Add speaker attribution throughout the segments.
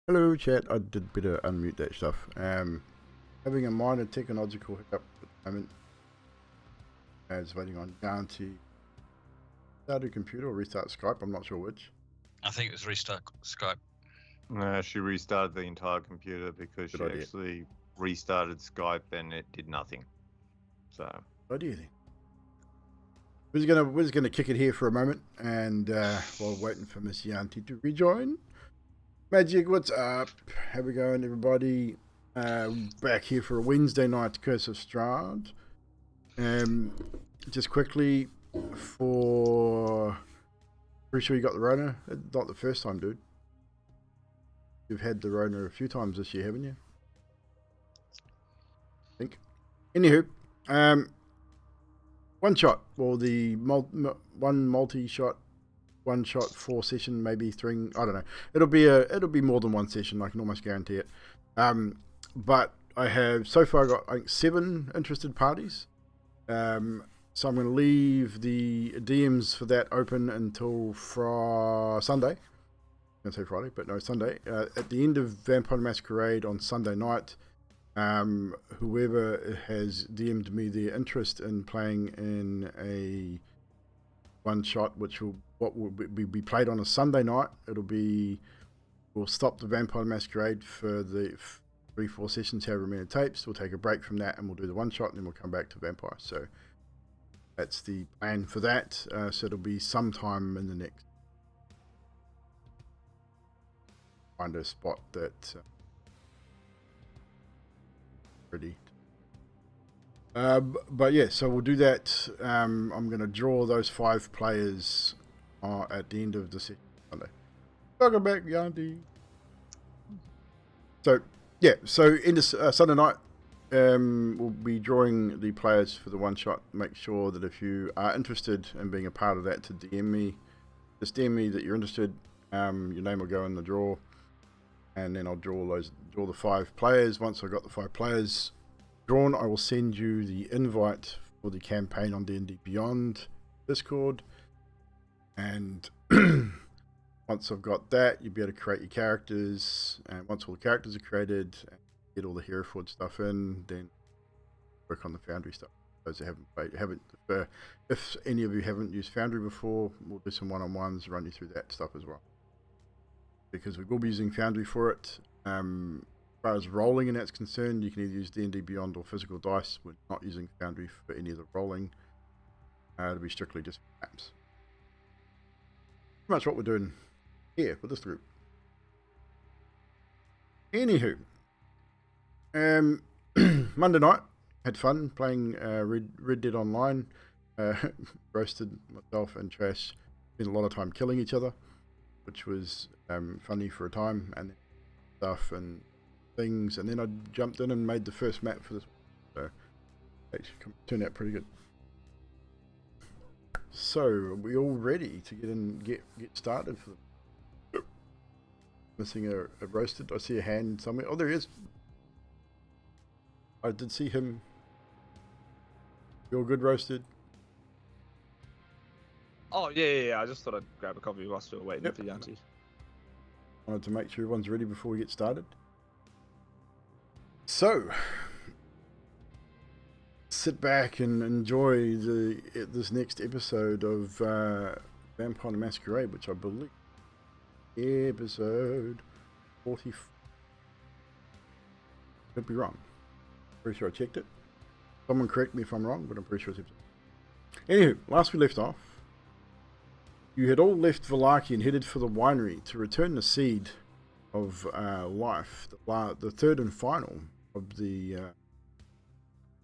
Speaker 1: Hello chat, I did better unmute that stuff. Having a minor technological hiccup at the moment. I was waiting on Jan to start a computer or restart Skype, I'm not sure which.
Speaker 2: I think it was restart Skype.
Speaker 3: No, she restarted the entire computer because
Speaker 1: Good
Speaker 3: she
Speaker 1: idea.
Speaker 3: actually restarted Skype and it did nothing. So
Speaker 1: What do you think? We're just gonna kick it here for a moment, and while waiting for Miss Yanti to rejoin. Magic, what's up? How we going, everybody? Back here for a Wednesday night Curse of Strahd. Just quickly, for pretty sure you got the Rona. Not the first time, dude. You've had the Rona a few times this year, haven't you? I think. Anywho, one shot, or the one multi-shot, one shot 4 session, maybe 3. I don't know. It'll be more than one session. I can almost guarantee it. But I have so far got, I think, 7 interested parties. So I'm going to leave the DMs for that open until Sunday. I'm going to say Friday, but no, Sunday. At the end of Vampire Masquerade on Sunday night, whoever has DM'd me their interest in playing in a one shot, which will be played on a Sunday night. We'll stop the Vampire Masquerade for the 3-4 sessions, however many tapes. We'll take a break from that and we'll do the one shot, and then we'll come back to Vampire. So that's the plan for that. So it'll be sometime in the next. Find a spot that ready. But yeah, so we'll do that. I'm going to draw those 5 players at the end of the session Sunday. Welcome back, Yanti. So yeah, so in this Sunday night, we'll be drawing the players for the one shot. Make sure that if you are interested in being a part of that, to DM me. Just DM me that you're interested. Your name will go in the draw, and then I'll draw the 5 players. Once I've got the 5 players drawn, I will send you the invite for the campaign on D&D Beyond Discord, and once I've got that, you'll be able to create your characters, and once all the characters are created, get all the Hereford stuff in, then work on the Foundry stuff. Those that if any of you haven't used Foundry before, we'll do some one-on-ones, run you through that stuff as well, because we will be using Foundry for it. As far as rolling and that's concerned, you can either use D&D Beyond or physical dice. We're not using Foundry for any of the rolling. It'll be strictly just maps. Pretty much what we're doing here with this group. Anywho, Monday night, had fun playing Red Dead Online. Roasted myself and Trash. Spent a lot of time killing each other, which was funny for a time, and stuff and things, and then I jumped in and made the first map for this, so actually turned out pretty good. So are we all ready to get started for them? Missing a roasted. I see a hand somewhere. Oh, there he is. I did see him. You're good, roasted.
Speaker 4: Oh yeah. I just thought I'd grab a coffee whilst we were waiting for Yanti.
Speaker 1: Wanted to make sure everyone's ready before we get started. So, sit back and enjoy this next episode of Vampire Masquerade, which I believe episode 44. Could be wrong. Pretty sure I checked it. Someone correct me if I'm wrong, but I'm pretty sure it's episode. Anywho, last we left off, you had all left Vallaki and headed for the winery to return the seed of life, the third and final of the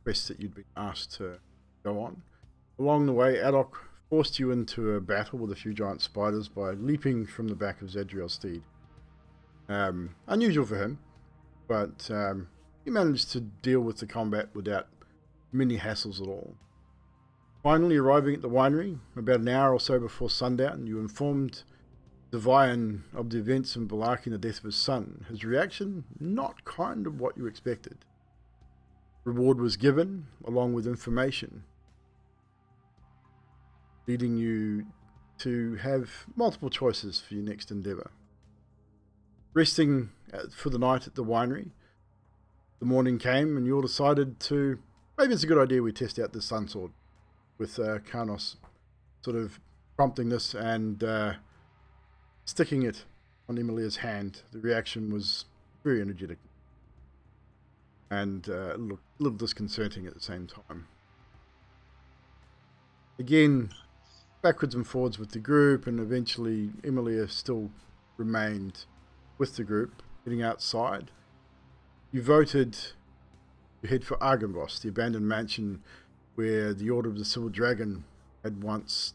Speaker 1: quests that you'd been asked to go on. Along the way, Adok forced you into a battle with a few giant spiders by leaping from the back of Zadriel's steed. Unusual for him, but he managed to deal with the combat without many hassles at all. Finally arriving at the winery, about an hour or so before sundown, you informed Devian of the events in Vallaki and the death of his son. His reaction, not kind of what you expected. Reward was given, along with information, leading you to have multiple choices for your next endeavour. resting for the night at the winery. The morning came, and you all decided to maybe it's a good idea we test out the Sun Sword, with Karnos sort of prompting this and sticking it on Emilia's hand. The reaction was very energetic and a little disconcerting at the same time. Again, backwards and forwards with the group, and eventually Emilia still remained with the group, getting outside. You voted to head for Argynvost, the abandoned mansion where the Order of the Silver Dragon had once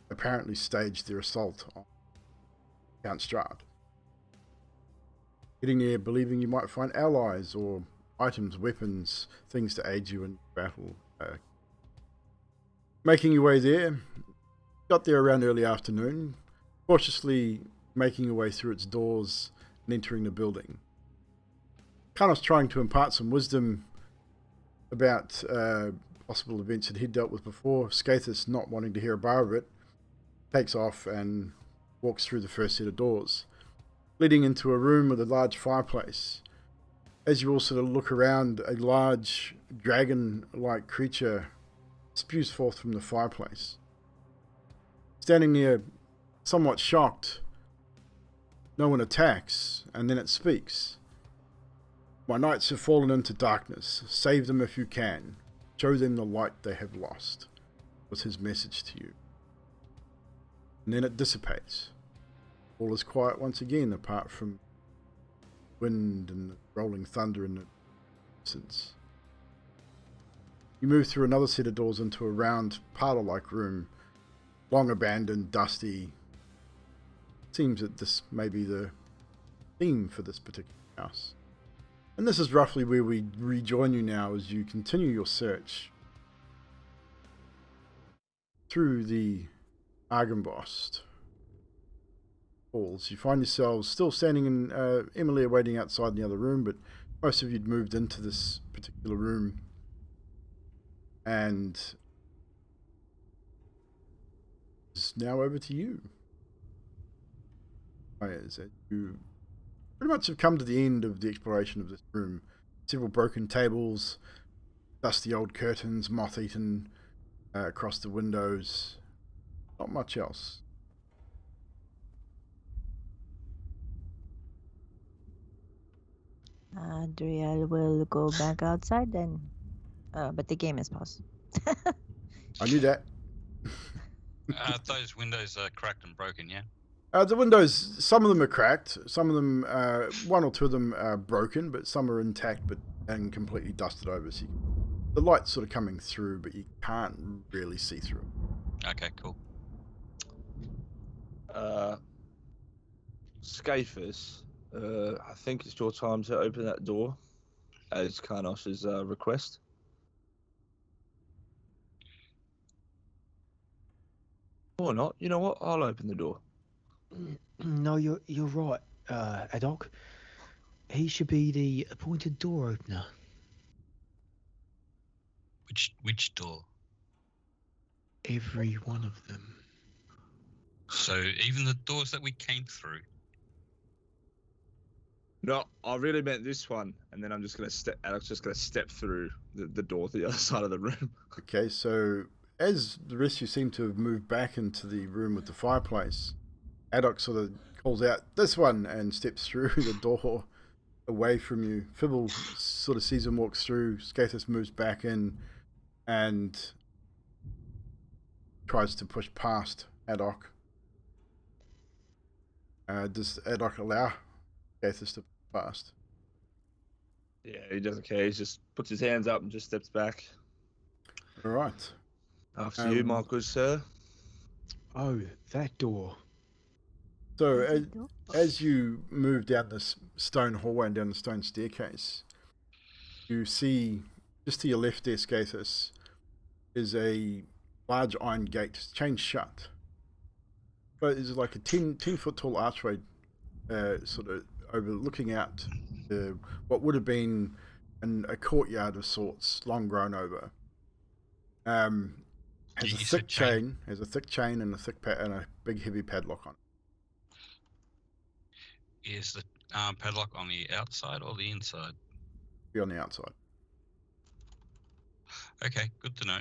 Speaker 1: apparently staged their assault on Count Strahd. Getting there believing you might find allies or items, weapons, things to aid you in battle. Making your way there, got there around early afternoon, cautiously making your way through its doors and entering the building. Karnos trying to impart some wisdom about possible events that he'd dealt with before. Skaithis, not wanting to hear a bar of it, takes off and walks through the first set of doors, leading into a room with a large fireplace. As you all sort of look around, a large dragon-like creature spews forth from the fireplace. Standing there, somewhat shocked, no one attacks, and then it speaks. My knights have fallen into darkness. Save them if you can. Show them the light they have lost, was his message to you. And then it dissipates. All is quiet once again, apart from wind and the rolling thunder in the distance. You move through another set of doors into a round, parlour-like room, long abandoned, dusty. Seems that this may be the theme for this particular house. And this is roughly where we rejoin you now as you continue your search through the Argynvost halls. You find yourselves still standing in Emilia waiting outside in the other room, but most of you'd moved into this particular room. And it's now over to you. You pretty much have come to the end of the exploration of this room. Several broken tables, dusty old curtains, moth-eaten across the windows. Not much else.
Speaker 5: Adriel will go back outside then. But the game is paused.
Speaker 1: I knew that.
Speaker 2: Those windows are cracked and broken, yeah?
Speaker 1: The windows, some of them are cracked. Some of them, one or two of them are broken, but some are intact and completely dusted over. So the light's sort of coming through, but you can't really see through it.
Speaker 2: Okay, cool.
Speaker 4: Skaithis, I think it's your time to open that door, as Karnos's request. Or not. You know what? I'll open the door.
Speaker 6: No, you're right, Adok. He should be the appointed door opener.
Speaker 2: Which door?
Speaker 6: Every one of them.
Speaker 2: So even the doors that we came through.
Speaker 4: No, I really meant this one, and then I'm just gonna step. Adok's just gonna step through the door to the other side of the room.
Speaker 1: Okay, so as the rest of you seem to have moved back into the room with the fireplace, Adok sort of calls out, "This one," and steps through the door away from you. Fibble sort of sees him, walks through. Skaithis moves back in and tries to push past Adok. Does Adok allow Skaithis to push past?
Speaker 4: Yeah, he doesn't care. He just puts his hands up and just steps back.
Speaker 1: All right.
Speaker 4: After you, my good sir.
Speaker 6: Oh, that door.
Speaker 1: So as you move down this stone hallway and down the stone staircase, you see just to your left there, Skaithis, is a large iron gate. It's chained shut. But it's like a 10-foot tall archway sort of overlooking out what would have been a courtyard of sorts, long grown over. Has a thick chain, and a thick and a big heavy padlock on it.
Speaker 2: Is the padlock on the outside or the inside?
Speaker 1: Be on the outside.
Speaker 2: Okay, good to know.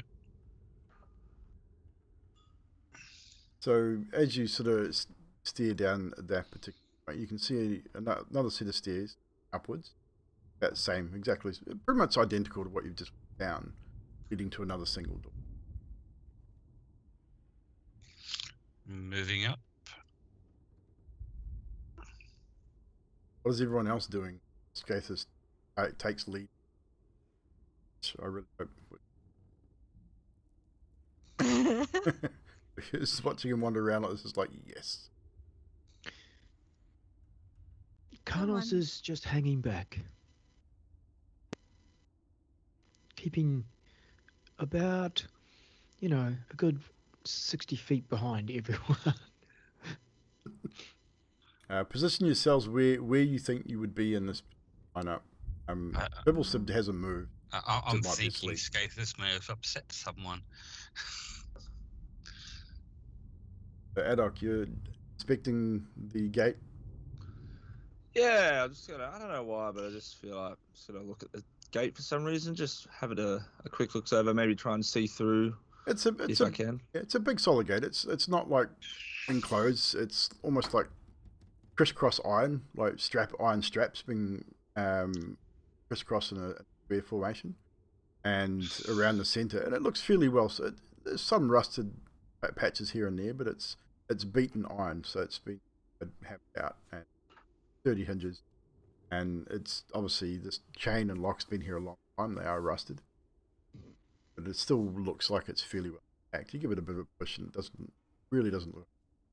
Speaker 1: So as you sort of steer down that particular point, you can see another set of stairs upwards. That same, exactly, pretty much identical to what you've just put down, leading to another single door.
Speaker 2: Moving up.
Speaker 1: What is everyone else doing? Skathis takes lead. Which I really hope. Because watching him wander around like this is like, yes.
Speaker 6: Carnos is just hanging back, keeping about, a good 60 feet behind everyone.
Speaker 1: Position yourselves where you think you would be in this lineup. Bibblesib hasn't moved.
Speaker 2: I'm
Speaker 1: might be
Speaker 2: thinking
Speaker 1: asleep.
Speaker 2: Skathis may have upset someone.
Speaker 1: So Adok, you're inspecting the gate.
Speaker 4: Yeah, I don't know why, but I just feel like I'm just gonna look at the gate for some reason. Just have it a quick look over, maybe try and see through if I can.
Speaker 1: It's a big solid gate. It's not like enclosed. It's almost like crisscross iron, like iron straps being crisscross in a square formation, and around the center, and it looks fairly well. So there's some rusted patches here and there, but it's beaten iron, so it's been hammered out and 30 hinges, and it's obviously this chain and lock's been here a long time. They are rusted, but it still looks like it's fairly well packed. You give it a bit of a push, and it really doesn't look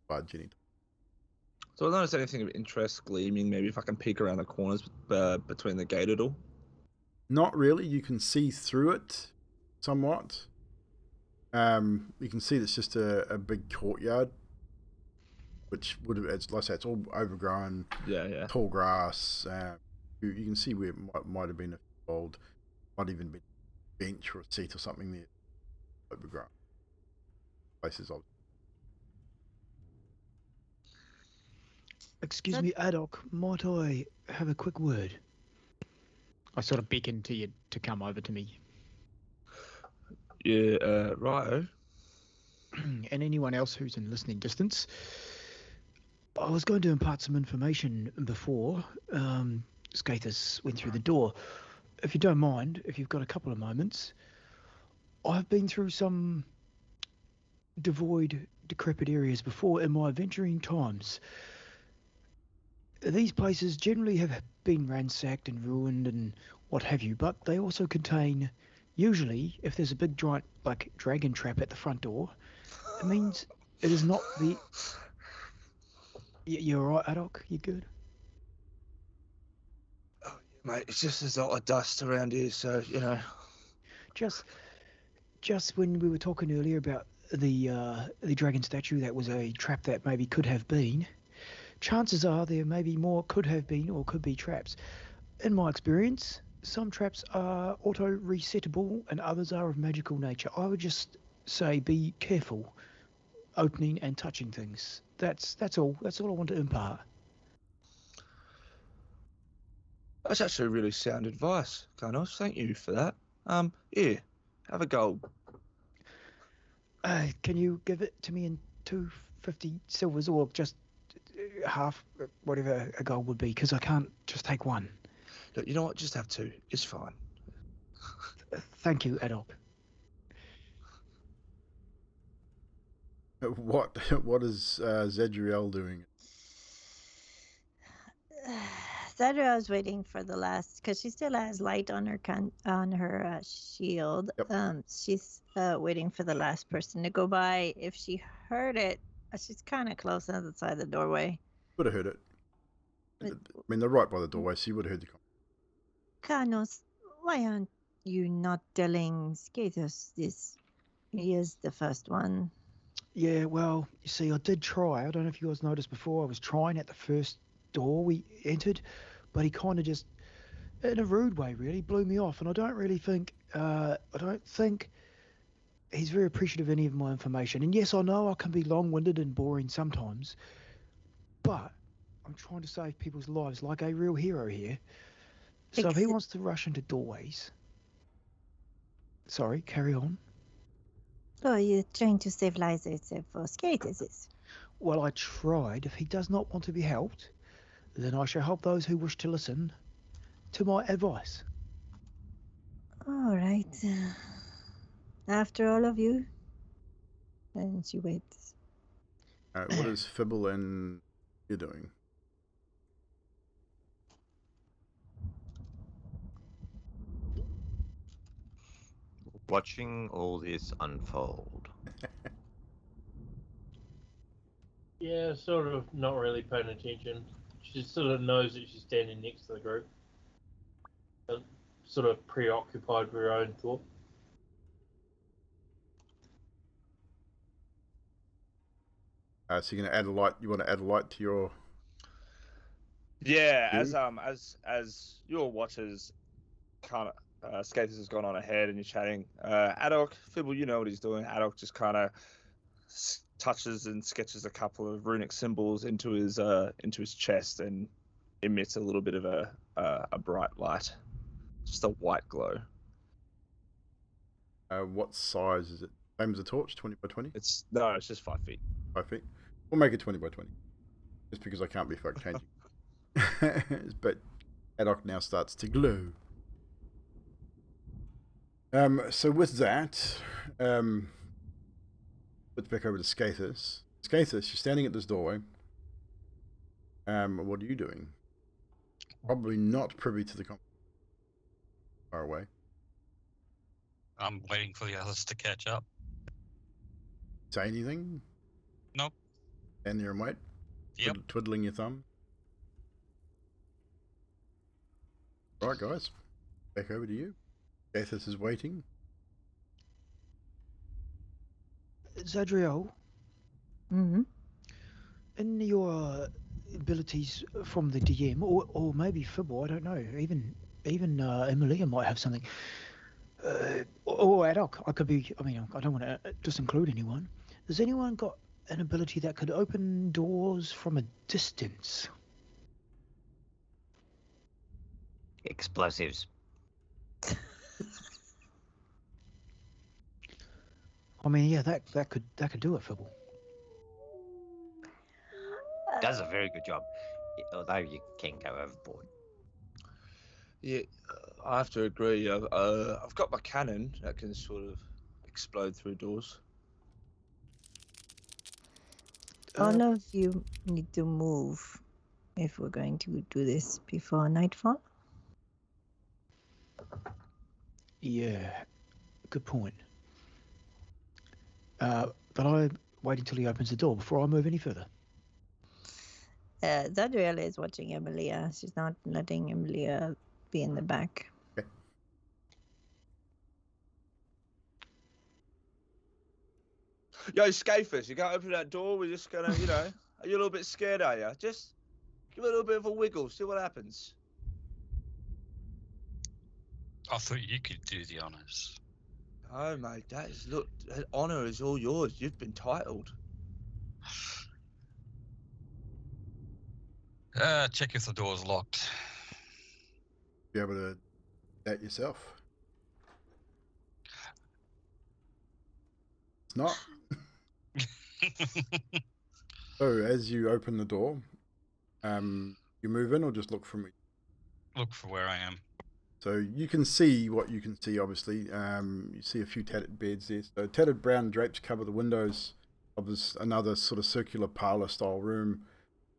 Speaker 1: budge anytime.
Speaker 4: So I don't notice anything of interest gleaming. Maybe if I can peek around the corners between the gate at all.
Speaker 1: Not really. You can see through it somewhat. You can see it's just a big courtyard, which would have, like I say, it's all overgrown,
Speaker 4: Yeah.
Speaker 1: tall grass. You can see where it might have been a old, might even been a bench or a seat or something there, overgrown. Places of.
Speaker 6: Excuse me, Adok, might I have a quick word?
Speaker 7: I sort of beckon to you to come over to me.
Speaker 4: Yeah, righto.
Speaker 7: And anyone else who's in listening distance. I was going to impart some information before Skathis went through the door. If you don't mind, if you've got a couple of moments, I've been through some devoid, decrepit areas before in my adventuring times. These places generally have been ransacked and ruined and what have you, but they also contain, usually, if there's a big giant black dragon trap at the front door, it means it is not the... You're right, Adok? You good?
Speaker 4: Oh, mate, it's just there's a lot of dust around here, so,
Speaker 7: Just when we were talking earlier about the dragon statue that was a trap that maybe could have been, chances are there may be more could have been or could be traps. In my experience, some traps are auto-resettable and others are of magical nature. I would just say be careful opening and touching things. That's all. That's all I want to impart.
Speaker 4: That's actually really sound advice, Carnos. Thank you for that. Here, have a go.
Speaker 7: Can you give it to me in 250 silvers or just half, whatever a gold would be? Because I can't just take one.
Speaker 4: Look, you know what? Just have two. It's fine.
Speaker 7: Thank you, Adok.
Speaker 1: What is Zadriel doing?
Speaker 5: Zadra was waiting for the last, because she still has light on her shield.
Speaker 1: Yep.
Speaker 5: She's waiting for the last person to go by. If she heard it, she's kind of close on the side of the doorway.
Speaker 1: Would have heard it. I mean, they're right by the doorway, so you would have heard the
Speaker 5: Carnos, why aren't you not telling Skathis this? He is the first one.
Speaker 7: Yeah, well, you see, I did try. I don't know if you guys noticed before. I was trying at the first door we entered, but he kind of just, in a rude way, really blew me off. And I don't think he's very appreciative of any of my information. And yes, I know I can be long-winded and boring sometimes, but I'm trying to save people's lives like a real hero here. So if he wants to rush into doorways... Sorry, carry on.
Speaker 5: Oh, you're trying to save lives except for skaters.
Speaker 7: Well, I tried. If he does not want to be helped, then I shall help those who wish to listen to my advice.
Speaker 5: All right. After all of you. And she waits.
Speaker 1: What is Fibble and you doing?
Speaker 3: Watching all this unfold.
Speaker 8: Yeah, sort of not really paying attention. She sort of knows that she's standing next to the group. Sort of preoccupied with her own thought.
Speaker 1: So you're gonna add a light. You want to add a light to your?
Speaker 4: Yeah,
Speaker 1: view?
Speaker 4: as your watchers kind of Skaters has gone on ahead and you're chatting. Adok, Fibble, you know what he's doing. Adok just kind of touches and sketches a couple of runic symbols into his chest and emits a little bit of a bright light, just a white glow.
Speaker 1: What size is it? Same as a torch, 20 by 20?
Speaker 4: It's just 5 feet.
Speaker 1: 5 feet. We'll make it 20 by 20. Just because I can't be fucked changing. But Adok now starts to glow. So with that, let's back over to Skathis. Skathis, you're standing at this doorway. What are you doing? Probably not privy to the conversation. Far away.
Speaker 2: I'm waiting for the others to catch up.
Speaker 1: Say anything?
Speaker 2: Nope.
Speaker 1: Stand there and wait?
Speaker 2: Yep.
Speaker 1: Twiddling your thumb? Right, guys. Back over to you. Skathis is waiting.
Speaker 7: Zadriel,
Speaker 5: Mm-hmm.
Speaker 7: in your abilities from the DM, or maybe Fibble, I don't know, even Emilia might have something. Or Adok, I don't want to just include anyone. Has anyone got an ability that could open doors from a distance?
Speaker 3: Explosives.
Speaker 7: I mean, yeah, that could do it, Fibble.
Speaker 3: Does a very good job, although you can go overboard.
Speaker 4: Yeah, I have to agree. I've got my cannon that can sort of explode through doors.
Speaker 5: All of you need to move if we're going to do this before nightfall.
Speaker 7: Yeah, good point. But I wait until he opens the door before I move any further.
Speaker 5: Zadriel is watching Emilia. She's not letting Emilia be in the back.
Speaker 1: Okay.
Speaker 4: Yo, Scafers, you can't open that door. We're just gonna, are you a little bit scared, are you? Just give it a little bit of a wiggle, see what happens.
Speaker 2: I thought you could do the honors.
Speaker 4: Oh, mate, look, that honor is all yours. You've been titled.
Speaker 2: Check if the door's locked.
Speaker 1: Be able to do that yourself. It's not. So as you open the door, you move in or just look from?
Speaker 2: Look for where I am.
Speaker 1: So you can see what you can see. Obviously, you see a few tattered beds there. So tattered brown drapes cover the windows of this another sort of circular parlor-style room.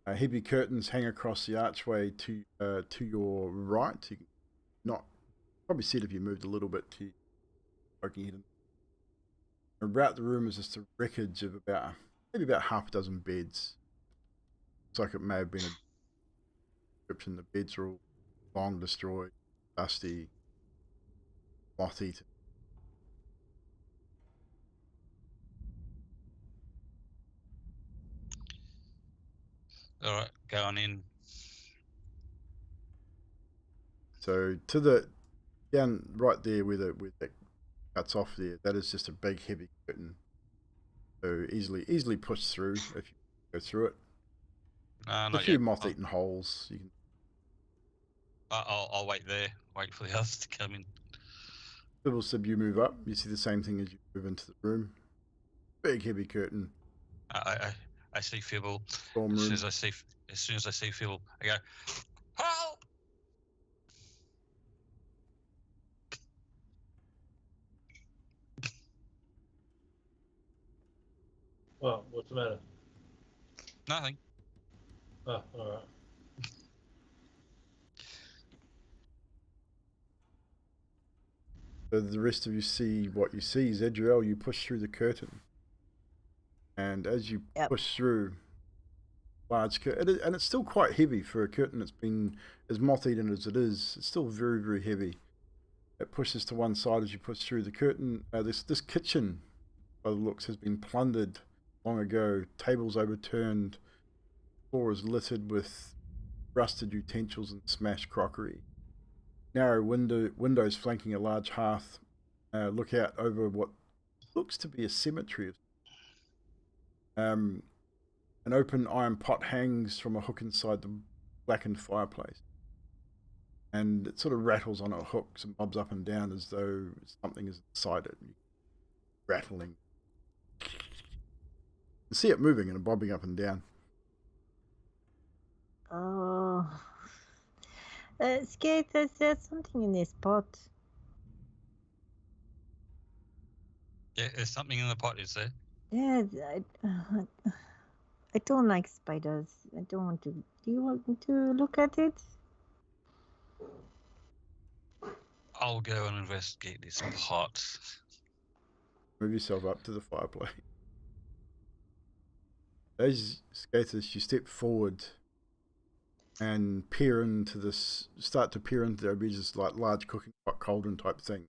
Speaker 1: Heavy curtains hang across the archway to your right. You can not probably see it if you moved a little bit to poking your head in. About the room is just a wreckage of maybe about half a dozen beds. Looks like it may have been a description. The beds are all long destroyed, dusty, moth-eaten.
Speaker 2: All right, going in.
Speaker 1: So to the down right there where that cuts off there, that is just a big heavy curtain. So easily pushed through if you go through it.
Speaker 2: Not
Speaker 1: a few
Speaker 2: yet.
Speaker 1: moth-eaten holes. You can,
Speaker 2: I'll wait there. Wait for the others to come in.
Speaker 1: Sib, you move up. You see the same thing as you move into the room. Big heavy curtain.
Speaker 2: I see Fibble.
Speaker 1: Storm
Speaker 2: As
Speaker 1: room.
Speaker 2: soon as I see Fibble, I go, help!
Speaker 8: Well, what's the matter?
Speaker 2: Nothing.
Speaker 8: Oh, all right.
Speaker 1: So the rest of you see what you see. Zedriel, you push through the curtain. And as you
Speaker 5: Yep.
Speaker 1: push through, large curtain, and it's still quite heavy for a curtain that's been as moth-eaten as it is. It's still very, very heavy. It pushes to one side as you push through the curtain. This kitchen, by the looks, has been plundered long ago. Tables overturned. Floor is littered with rusted utensils and smashed crockery. Narrow windows flanking a large hearth look out over what looks to be a cemetery. An open iron pot hangs from a hook inside the blackened fireplace, and it sort of rattles on a hook and bobs up and down as though something is inside it. Rattling. You see it moving and bobbing up and down.
Speaker 5: Oh. Skaters, there's something in this pot.
Speaker 2: Yeah, there's something in the pot, is there?
Speaker 5: Yeah, I don't like spiders. I don't want to. Do you want me to look at it?
Speaker 2: I'll go and investigate this pot.
Speaker 1: Move yourself up to the fireplace. As skaters, you step forward and start to peer into there'll be just like large cooking pot cauldron type thing.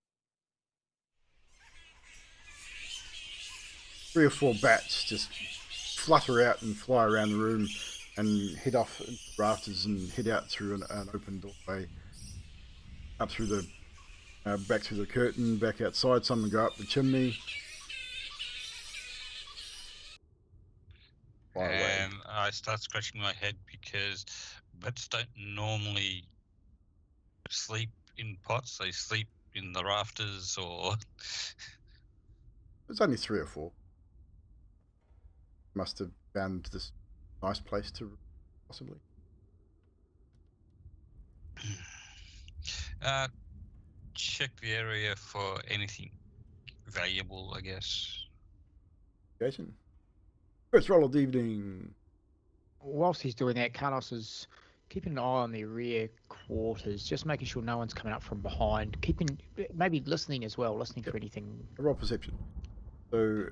Speaker 1: 3 or 4 bats just flutter out and fly around the room and head off into the rafters and head out through an open doorway, up through the back through the curtain, back outside. Some go up the chimney. Fly away.
Speaker 2: And I start scratching my head because bats don't normally sleep in pots. They sleep in the rafters or...
Speaker 1: There's only 3 or 4. Must have found this nice place to possibly.
Speaker 2: Check the area for anything valuable, I guess.
Speaker 1: Jason. First roll of the evening.
Speaker 6: Whilst he's doing that, Carlos is keeping an eye on the rear quarters, just making sure no one's coming up from behind. Maybe listening as well, listening for anything.
Speaker 1: Roll perception. So,
Speaker 2: Nat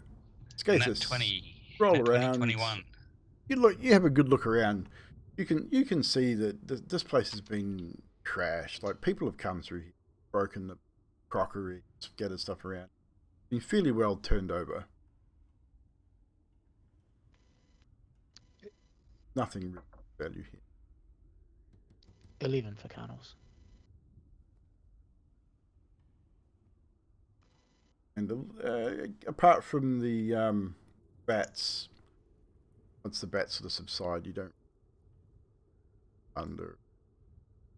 Speaker 1: skaters,
Speaker 2: 20.
Speaker 1: roll
Speaker 2: Nat
Speaker 1: around.
Speaker 2: 21.
Speaker 1: You have a good look around. You can see that this place has been trashed. Like, people have come through here, broken the crockery, scattered stuff around. Been fairly well turned over. Nothing really of value here.
Speaker 6: 11 for Carlos.
Speaker 1: And apart from the bats, once the bats sort of subside, you don't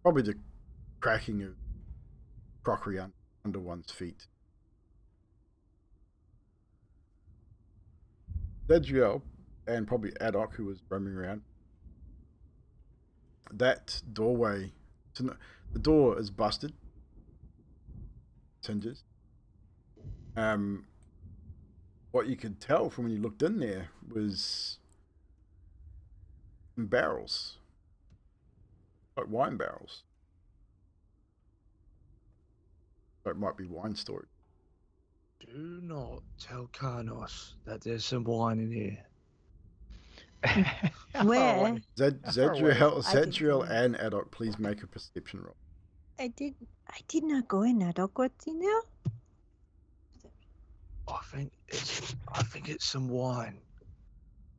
Speaker 1: probably the cracking of crockery under one's feet. Zadriel and probably Adok, who was roaming around, that doorway, the door is busted, hinges. What you could tell from when you looked in there was some barrels, like wine barrels. So it might be wine storage.
Speaker 4: Do not tell Carnos that there's some wine in here.
Speaker 5: Where?
Speaker 1: Zadriel and Adok, please make a perception roll.
Speaker 5: I did not go in that. What's in there?
Speaker 4: I think it's some wine.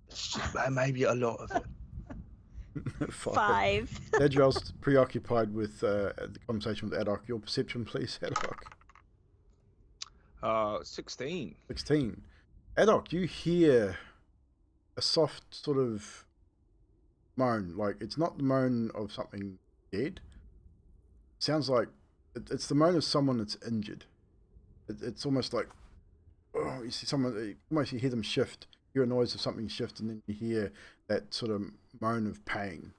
Speaker 4: It's just, maybe a lot of it.
Speaker 5: 5.
Speaker 1: Zadriel's preoccupied with the conversation with Adok. Your perception, please, Adok.
Speaker 4: 16.
Speaker 1: 16. Adok, you hear a soft sort of moan. Like, it's not the moan of something dead. It sounds like it's the moan of someone that's injured. It's almost like, oh, you see someone, almost you hear them shift, hear a noise of something shift, and then you hear that sort of moan of pain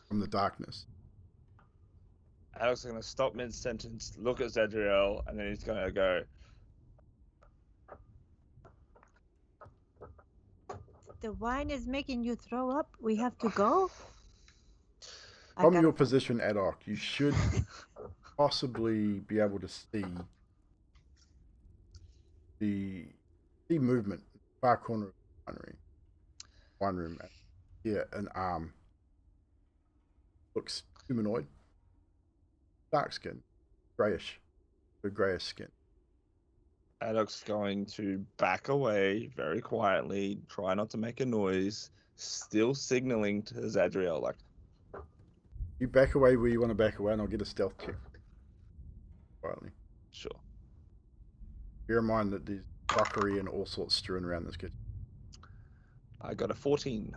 Speaker 1: from the darkness.
Speaker 4: Alex is going to stop mid-sentence, look at Zadriel, and then he's going to go,
Speaker 5: The wine is making you throw up. We have to go.
Speaker 1: From your position, Adok, you should possibly be able to see the movement in the far corner of the wine room. Yeah, an arm. Looks humanoid. Dark skin. Greyish. The greyish skin.
Speaker 4: Adok's going to back away very quietly, try not to make a noise, still signaling to Zadriel, like,
Speaker 1: You back away where you want to back away, and I'll get a stealth check. Quietly.
Speaker 4: sure.
Speaker 1: Bear in mind that there's crockery and all sorts strewn around this kitchen.
Speaker 4: I got a 14.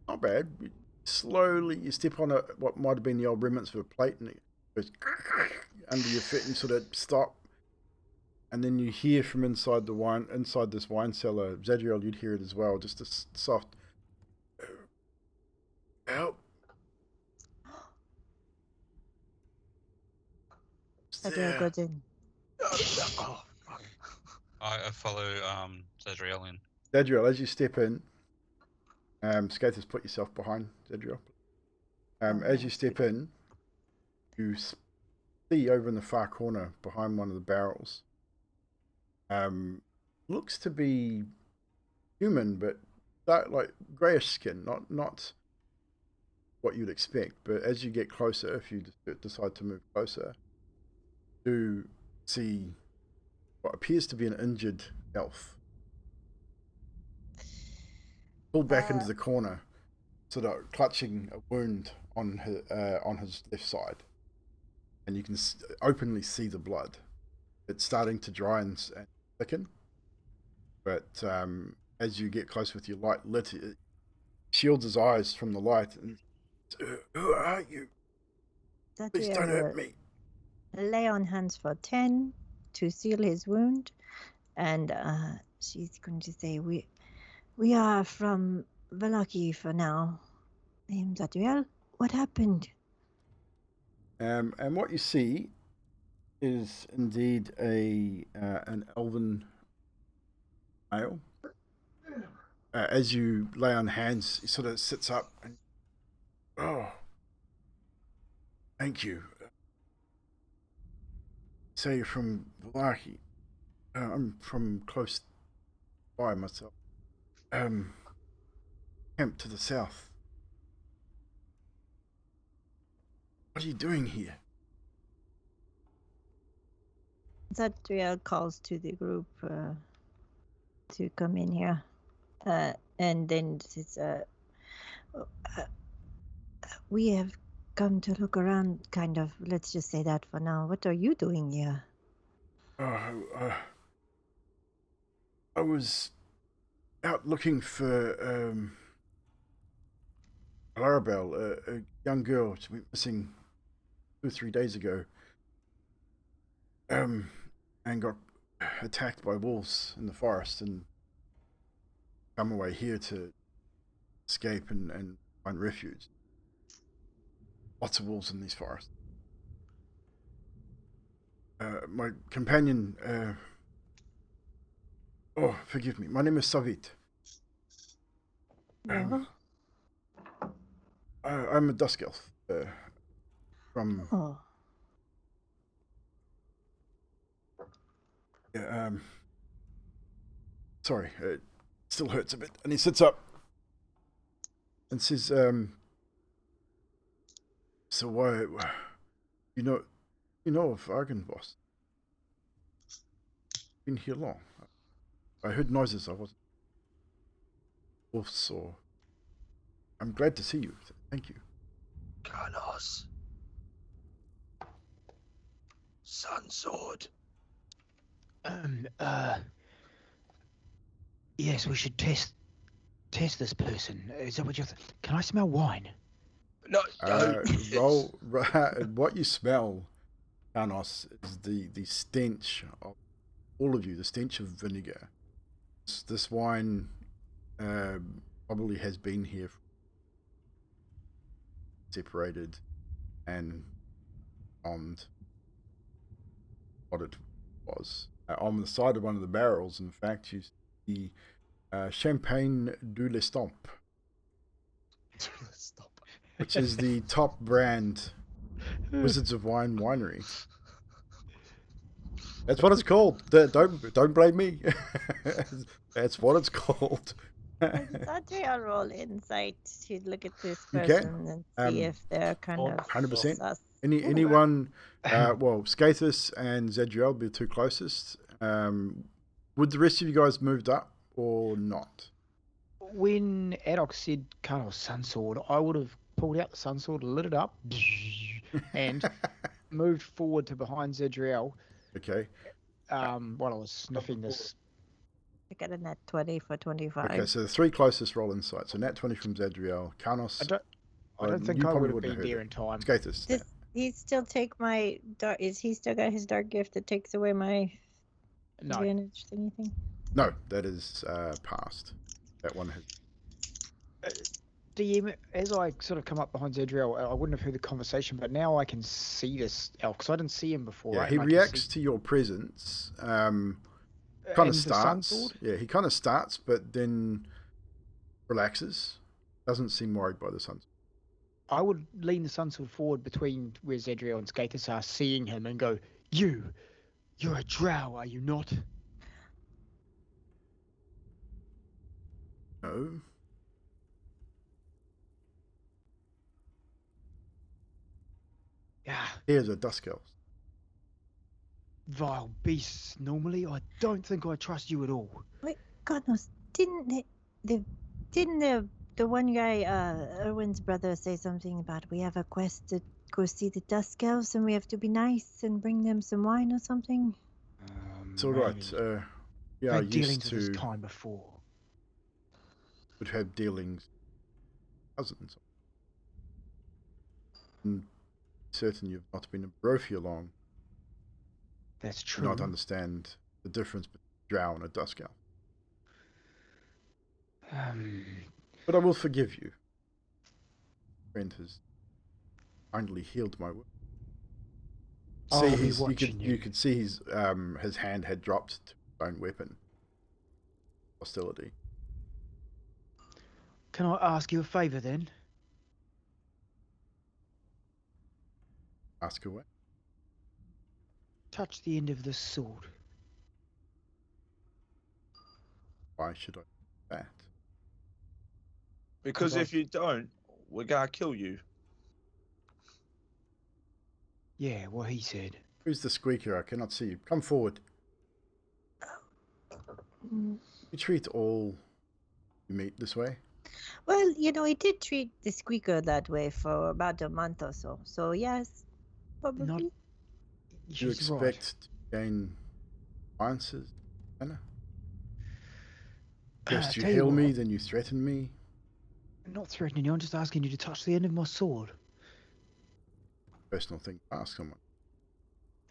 Speaker 1: Not bad. Slowly, you step on what might have been the old remnants of a plate, and it goes under your feet, and you sort of stop. And then you hear from inside this wine cellar, Zadriel, you'd hear it as well, just a soft, help.
Speaker 5: Zadriel goes in.
Speaker 4: Oh, fuck.
Speaker 2: I follow Zadriel in.
Speaker 1: Zadriel, as you step in, Skaters, put yourself behind Zadriel. As you step in, you see over in the far corner, behind one of the barrels, looks to be human, but like greyish skin, not what you'd expect. But as you get closer, if you decide to move closer, do see what appears to be an injured elf pulled back into the corner, sort of clutching a wound on his left side, and you can openly see the blood. It's starting to dry and thicken, but as you get close with your light lit, it shields his eyes from the light. And who are you? Please don't hurt me.
Speaker 5: Lay on hands for 10 to seal his wound, and she's going to say, we are from Velaki for now. Zadriel, what happened?
Speaker 1: And what you see is indeed an elven male. As you lay on hands, he sort of sits up and, oh, thank you. Say you're from Velaki. I'm from close by myself. Camp to the south. What are you doing here?
Speaker 5: Zadriel calls to the group to come in here, and then says, we have come to look around, kind of. Let's just say that for now. What are you doing here?
Speaker 1: I was out looking for Larabelle, a young girl. She went missing 2 or 3 days ago, and got attacked by wolves in the forest, and come away here to escape and find refuge. Lots of wolves in these forests. My companion, forgive me, my name is Savit. I'm a dusk elf from.
Speaker 5: Oh.
Speaker 1: Yeah, sorry, it still hurts a bit. And he sits up and says, so why, you know of Argenvoss? Been here long. I heard noises. I wasn't. Wolves, or I'm glad to see you. Thank you.
Speaker 7: Carlos. Sun Sword. Yes, we should test test this person. Is that what you're? Can I smell wine?
Speaker 4: No,
Speaker 1: Roll. What you smell, Thanos, is the stench of all of you. The stench of vinegar. This wine probably has been here, separated, and on what it was. On the side of one of the barrels, in fact, you see Champagne du l'Estampe,
Speaker 4: Stop.
Speaker 1: which is the top brand Wizards of Wine winery. That's what it's called. Don't blame me. That's what it's called.
Speaker 5: Does Adriel roll insight to look at this
Speaker 1: You
Speaker 5: person
Speaker 1: can.
Speaker 5: and see if they're kind
Speaker 8: Oh,
Speaker 5: of
Speaker 1: 100%.
Speaker 5: sus?
Speaker 1: Anyone, well, Skathis and Zadriel be the two closest. Would the rest of you guys moved up or not?
Speaker 7: When Adok said Carlos Sunsword, I would have pulled out the Sunsword, lit it up, and moved forward to behind Zadriel
Speaker 1: Okay.
Speaker 7: while I was sniffing this.
Speaker 5: I got a net 20 for 25.
Speaker 1: Okay, so the three closest roll insight. So nat 20 from Zadriel, Karnos.
Speaker 7: I don't think
Speaker 1: you
Speaker 7: I
Speaker 1: probably
Speaker 7: would have
Speaker 1: wouldn't
Speaker 7: been
Speaker 1: heard
Speaker 7: there
Speaker 1: it.
Speaker 7: in time.
Speaker 1: Skathis.
Speaker 5: Does he still take my dark? Is he still got his dark gift that takes away my
Speaker 7: No.
Speaker 5: advantage thingy thing?
Speaker 1: No, that is past. That one has.
Speaker 7: DM, as I sort of come up behind Zadriel, I wouldn't have heard the conversation, but now I can see this elk because I didn't see him before.
Speaker 1: Yeah,
Speaker 7: right?
Speaker 1: he
Speaker 7: And I can
Speaker 1: reacts
Speaker 7: see-
Speaker 1: to your presence. Kind
Speaker 7: and
Speaker 1: of
Speaker 7: the
Speaker 1: starts.
Speaker 7: Sunsword?
Speaker 1: Yeah, he kind of starts, but then relaxes. Doesn't seem worried by the sun.
Speaker 7: I would lean the Sunsword forward between where Zadriel and Skathis are, seeing him, and go, You're a drow, are you not?
Speaker 1: No.
Speaker 7: Yeah,
Speaker 1: Here's a dusk elf.
Speaker 7: vile beasts. Normally, I don't think I trust you at all.
Speaker 5: Wait, God knows, didn't the one guy, Erwin's brother, say something about we have a quest to go see the Dusk Elves and we have to be nice and bring them some wine or something?
Speaker 1: It's all right. Yeah, I
Speaker 7: I've had dealings
Speaker 1: used
Speaker 7: of this
Speaker 1: to
Speaker 7: kind before.
Speaker 1: would have dealings. Cousins. I'm certain you've not been in Barovia long.
Speaker 7: That's
Speaker 1: Do
Speaker 7: true.
Speaker 1: not understand the difference between a drow and a dusk elf. But I will forgive you. Friend has kindly healed my wound.
Speaker 7: I'll be
Speaker 1: You
Speaker 7: watching you.
Speaker 1: could see his hand had dropped to his own weapon. Hostility.
Speaker 7: Can I ask you a favour then?
Speaker 1: Ask away.
Speaker 7: Touch the end of this sword.
Speaker 1: Why should I do that?
Speaker 4: Because
Speaker 7: I-
Speaker 4: if you don't, we're gonna kill you.
Speaker 7: Yeah, what he said.
Speaker 1: Who's the squeaker? I cannot see you. Come forward.
Speaker 5: Mm.
Speaker 1: You treat all you meet this way.
Speaker 5: Well, I did treat the squeaker that way for about a month or so. So yes, probably.
Speaker 1: You
Speaker 7: She's right.
Speaker 1: expect to gain answers, Anna? First you
Speaker 7: Tell you
Speaker 1: heal me,
Speaker 7: what,
Speaker 1: then you threaten me.
Speaker 7: I'm not threatening you, I'm just asking you to touch the end of my sword.
Speaker 1: Personal thing to ask someone.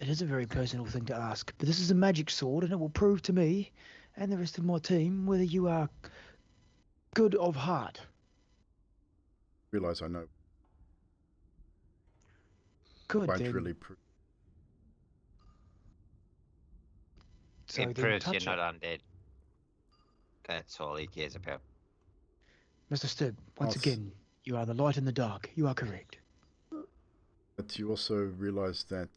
Speaker 7: It is a very personal thing to ask, but this is a magic sword and it will prove to me and the rest of my team whether you are good of heart.
Speaker 1: Realize I know.
Speaker 7: Good
Speaker 1: Won't
Speaker 7: then.
Speaker 1: really prove.
Speaker 7: So
Speaker 3: It
Speaker 7: then
Speaker 3: proves you're
Speaker 7: touch
Speaker 3: not
Speaker 7: it.
Speaker 3: undead. That's all he cares about.
Speaker 7: Mr. Stibb, once
Speaker 1: I'll
Speaker 7: again, you are the light in the dark. You are correct.
Speaker 1: But you also realize that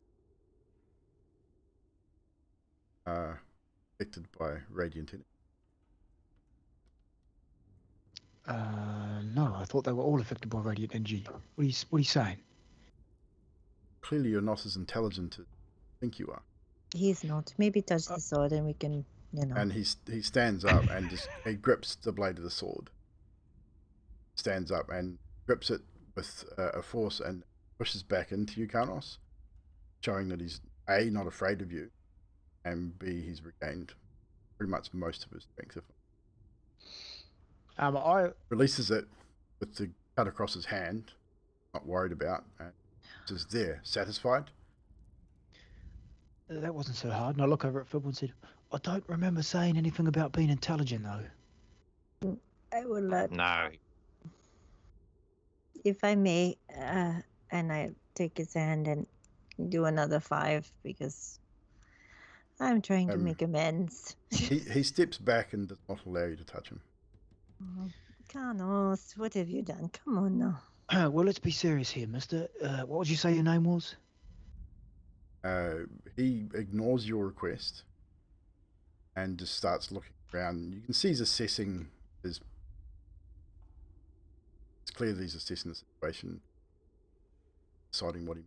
Speaker 1: affected by radiant energy.
Speaker 7: No, I thought they were all affected by radiant energy. What are you saying?
Speaker 1: Clearly you're not as intelligent as you think you are.
Speaker 5: He's not. Maybe touch the sword and we can,
Speaker 1: And he stands up and just he grips the blade of the sword. Stands up and grips it with a force and pushes back into you, Karnos, showing that he's A, not afraid of you, and B, he's regained pretty much most of his strength.
Speaker 6: I
Speaker 1: Releases it with the cut across his hand. Not worried about. And says, "There, satisfied?"
Speaker 7: That wasn't so hard. And I look over at Fibble and said, I don't remember saying anything about being intelligent, though.
Speaker 5: I will
Speaker 3: No.
Speaker 5: if I may, and I take his hand and do another 5 because I'm trying to make amends.
Speaker 1: He steps back and does not allow you to touch him.
Speaker 5: Oh, Carlos, what have you done? Come on now.
Speaker 7: Well, let's be serious here, mister. What would you say your name was?
Speaker 1: He ignores your request and just starts looking around. You can see he's assessing his. It's clear that he's assessing the situation, deciding what he.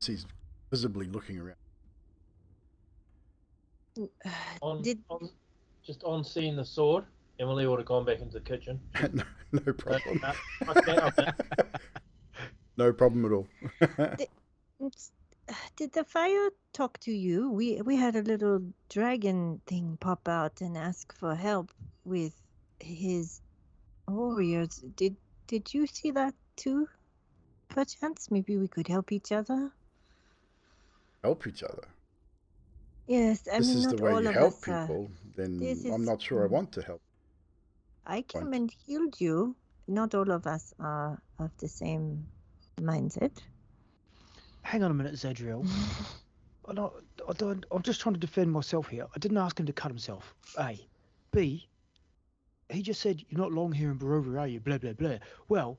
Speaker 1: He's visibly looking around.
Speaker 8: Just on seeing the sword, Emily would have gone back into the kitchen.
Speaker 1: No problem.
Speaker 8: Okay.
Speaker 1: No problem at all.
Speaker 5: Did the fire talk to you? We had a little dragon thing pop out and ask for help with his warriors. Did you see that too? Perchance, maybe we could help each other.
Speaker 1: Help each other.
Speaker 5: Yes, I
Speaker 1: This
Speaker 5: mean
Speaker 1: is
Speaker 5: not
Speaker 1: the way
Speaker 5: all
Speaker 1: you
Speaker 5: of
Speaker 1: help
Speaker 5: us.
Speaker 1: people. Then
Speaker 5: this
Speaker 1: I'm
Speaker 5: is-
Speaker 1: not sure I want to help.
Speaker 5: I came and healed you. Not all of us are of the same mindset.
Speaker 7: Hang on a minute, Zadriel. I'm just trying to defend myself here. I didn't ask him to cut himself. A. B. He just said, you're not long here in Barovia, are you? Blah, blah, blah. Well,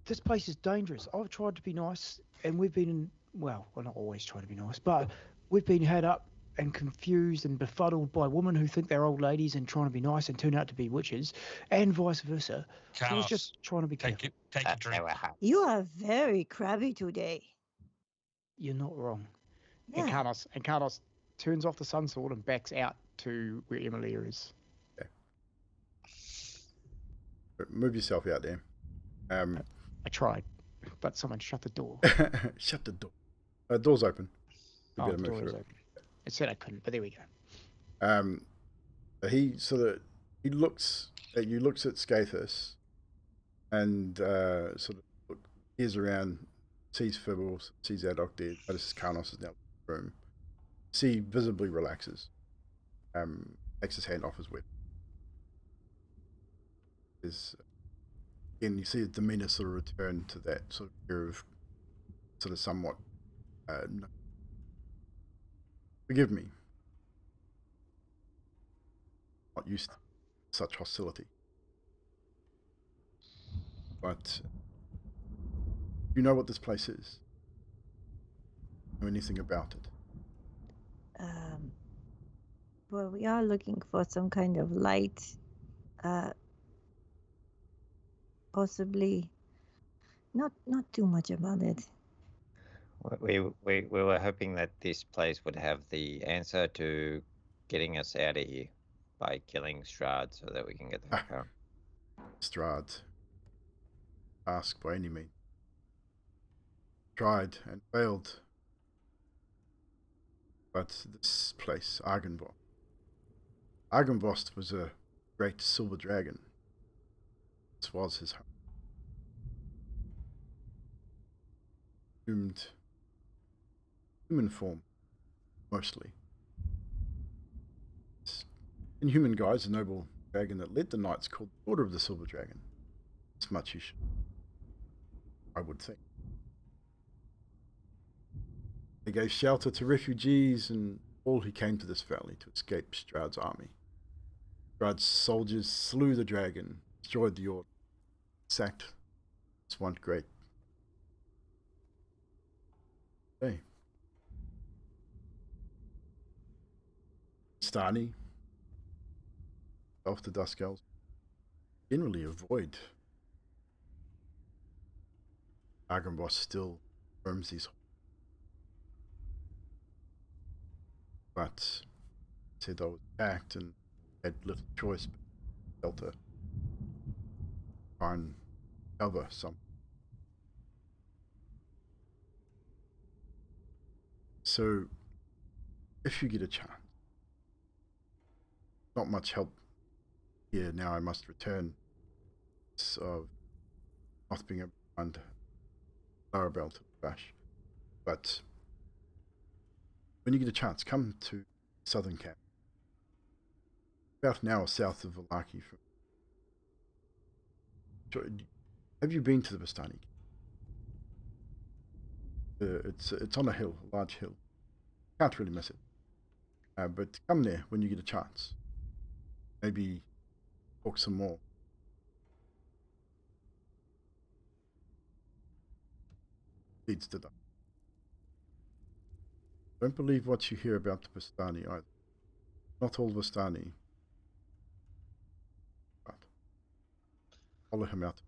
Speaker 7: this place is dangerous. I've tried to be nice, and we've been, well, we're not always trying to be nice, but we've been had up and confused and befuddled by women who think they're old ladies and trying to be nice and turn out to be witches, and vice versa. So I was just trying to be careful.
Speaker 2: Take a drink.
Speaker 5: You are very crabby today.
Speaker 7: You're not wrong.
Speaker 6: And Carlos turns off the sun sword and backs out to where Emily is.
Speaker 1: Okay. Move yourself out there.
Speaker 6: I tried, but someone shut the door.
Speaker 1: Shut the door. Door's open. You
Speaker 6: Oh,
Speaker 1: better
Speaker 6: the
Speaker 1: move
Speaker 6: door
Speaker 1: through
Speaker 6: is
Speaker 1: it.
Speaker 6: open. It said I couldn't, but there we go.
Speaker 1: He looks at you, looks at Scathus, and sort of peers around, sees Fibbles, sees Adok there, notices Karnos is now in the room. See, visibly relaxes. Takes his hand off his whip. Again, you see his demeanor sort of return to that sort of air of sort of somewhat. No. Forgive me. Not used to such hostility. But you know what this place is? Know anything about it?
Speaker 5: Well, we are looking for some kind of light. Possibly not too much about it.
Speaker 3: We were hoping that this place would have the answer to getting us out of here by killing Strahd so that we can get the heck out.
Speaker 1: Strahd. Ask by any means. Tried and failed. But this place, Argenvost. Argenvost was a great silver dragon. This was his home. Doomed human form, mostly. In human guise, a noble dragon that led the knights called the Order of the Silver Dragon. It's much you should, I would think. They gave shelter to refugees and all who came to this valley to escape Strahd's army. Strahd's soldiers slew the dragon, destroyed the Order, sacked this one great day. Stani, off the Dusk Elves, generally avoid. Argenvost still roams these. But said I was attacked and had little choice but shelter. Try and cover some. So, if you get a chance, not much help here now. I must return of not being able to find Clarabelle to bash. But when you get a chance, come to Southern Camp. About an hour south of Vallaki. Have you been to the Vistani? It's on a hill, a large hill. Can't really miss it. But come there when you get a chance. Maybe talk some more. Leads to that. Don't believe what you hear about the Vistani either. Not all Vistani. But follow him out.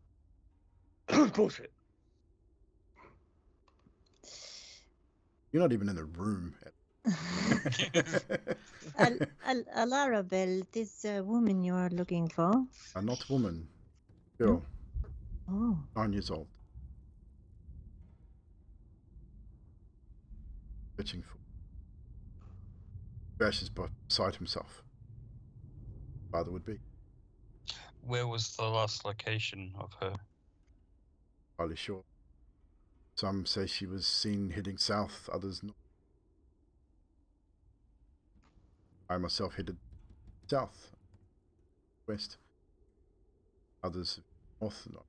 Speaker 4: Bullshit.
Speaker 1: You're not even in the room.
Speaker 5: Alarabel, this woman you are looking for.
Speaker 1: Not woman. Girl.
Speaker 5: Oh.
Speaker 1: 9 years old. Searching for. Bash is beside himself. Father would be.
Speaker 2: Where was the last location of her?
Speaker 1: Highly sure. Some say she was seen heading south, others north. I myself headed south, west. Others north, not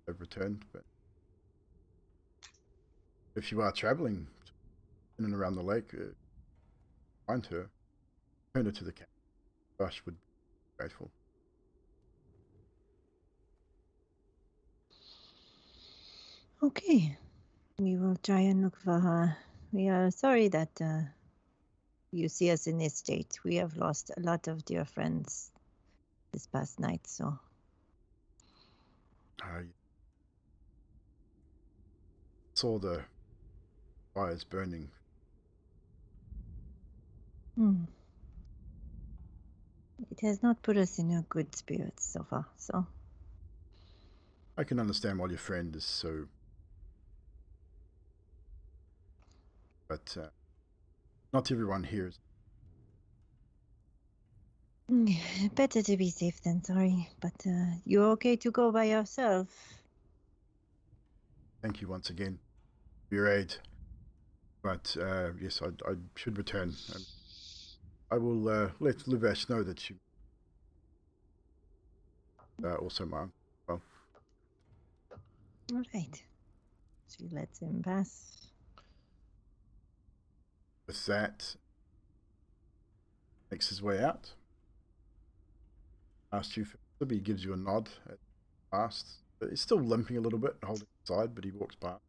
Speaker 1: have returned, but if you are travelling in and around the lake, find her, turn her to the camp. Bush would be grateful.
Speaker 5: Okay. We will try and look for her. We are sorry that you see us in this state. We have lost a lot of dear friends this past night, so.
Speaker 1: I saw the fires burning.
Speaker 5: It has not put us in a good spirits so far, so.
Speaker 1: I can understand why your friend is so. But not everyone hears.
Speaker 5: Better to be safe than sorry, but you're okay to go by yourself.
Speaker 1: Thank you once again for your aid. But yes, I should return. I will let Luvash know that you also my uncle. Well,
Speaker 5: All right. She lets him pass.
Speaker 1: with that, makes his way out. Asks you, he gives you a nod at past. He's still limping a little bit, holding his side, but he walks past.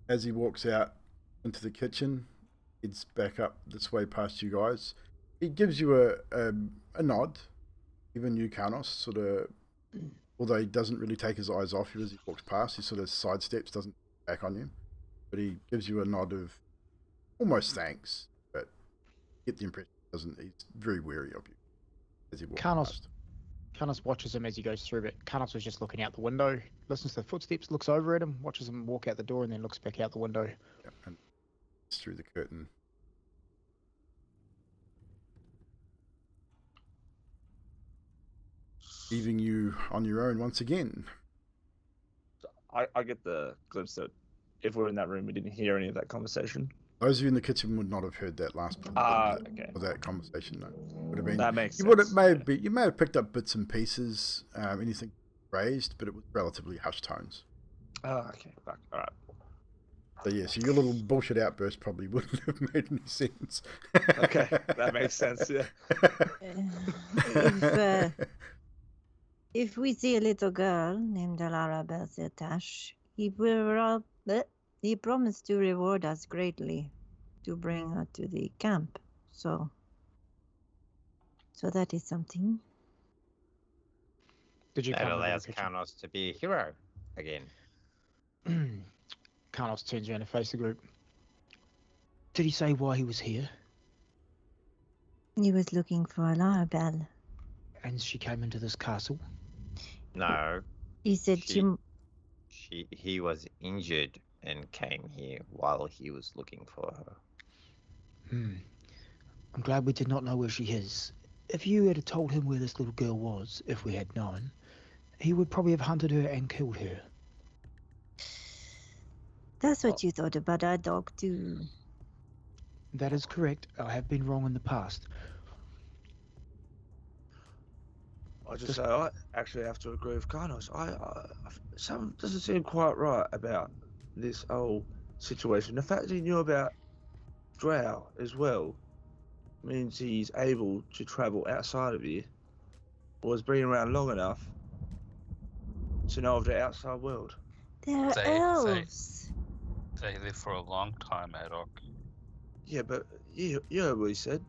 Speaker 1: As he walks out into the kitchen, heads back up this way past you guys. He gives you a nod, even you, Karnos, sort of. Although he doesn't really take his eyes off you as he walks past, he sort of sidesteps, doesn't back on you, but he gives you a nod of almost thanks, but you get the impression he's very wary of you as he walks past.
Speaker 6: Karnos watches him as he goes through, but Karnos was just looking out the window, listens to the footsteps, looks over at him, watches him walk out the door, and then looks back out the window.
Speaker 1: Yeah, and it's through the curtain. Leaving you on your own once again.
Speaker 4: I get the glimpse that if we're in that room, we didn't hear any of that conversation.
Speaker 1: Those of you in the kitchen would not have heard that last part
Speaker 4: Okay.
Speaker 1: of that conversation. No, would have been.
Speaker 4: That makes
Speaker 1: you
Speaker 4: sense.
Speaker 1: You may have picked up bits and pieces, anything raised, but it was relatively hushed tones.
Speaker 4: Oh, okay. Fuck. All right.
Speaker 1: So yeah, so your little bullshit outburst probably wouldn't have made any sense.
Speaker 4: Okay, that makes sense. Yeah.
Speaker 5: If we see a little girl named Alara Belzetash, he promised to reward us greatly to bring her to the camp. So that is something.
Speaker 6: Did you
Speaker 3: That
Speaker 6: come
Speaker 3: allows Karnos to be a hero again.
Speaker 6: Karnos turns around and faces the group.
Speaker 7: Did he say why he was here?
Speaker 5: He was looking for Alara Bell.
Speaker 7: And she came into this castle?
Speaker 3: No.
Speaker 5: He said
Speaker 3: he was injured and came here while he was looking for her.
Speaker 7: I'm glad we did not know where she is. if you had told him where this little girl was, if we had known, he would probably have hunted her and killed her.
Speaker 5: That's what you thought about our dog, too.
Speaker 7: That is correct. I have been wrong in the past.
Speaker 4: I just say I actually have to agree with Carlos. Something doesn't seem quite right about this whole situation. The fact that he knew about Drow as well means he's able to travel outside of here, or has been around long enough to know of the outside world.
Speaker 5: They're elves.
Speaker 2: They live for a long time, Adok.
Speaker 4: Yeah, but you heard what he said.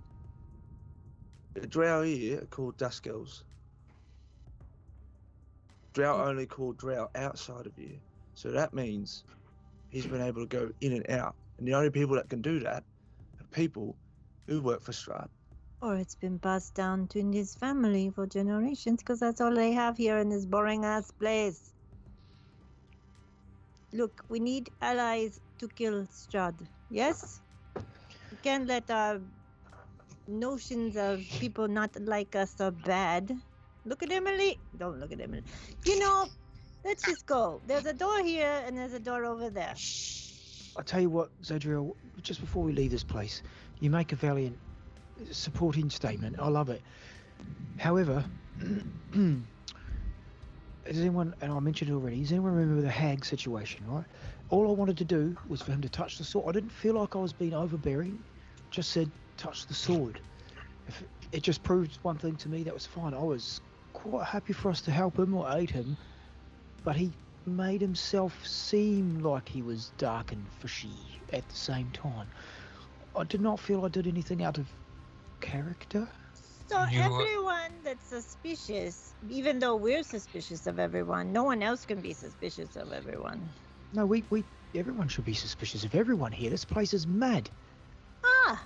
Speaker 4: The Drow here are called Dusk Elves. Drow only called Drow outside of here. So that means he's been able to go in and out. And the only people that can do that are people who work for Strahd.
Speaker 5: Or it's been passed down to his family for generations, because that's all they have here in this boring-ass place. Look, we need allies to kill Strahd, yes? We can't let our notions of people not like us are bad. Look at Emily. Don't look at Emily. You know, let's just go. There's a door here and there's a door over there.
Speaker 7: I tell you what, Zadriel, just before we leave this place, you make a valiant supporting statement. I love it. However, does anyone, and I mentioned it already, does anyone remember the hag situation, right? All I wanted to do was for him to touch the sword. I didn't feel like I was being overbearing. Just said, touch the sword. If it just proved one thing to me, that was fine. I was quite happy for us to help him or aid him, but he made himself seem like he was dark and fishy at the same time. I did not feel I did anything out of character.
Speaker 5: So everyone that's suspicious, even though we're suspicious of everyone, no one else can be suspicious of everyone.
Speaker 7: No, everyone should be suspicious of everyone here. This place is mad.
Speaker 5: Ah!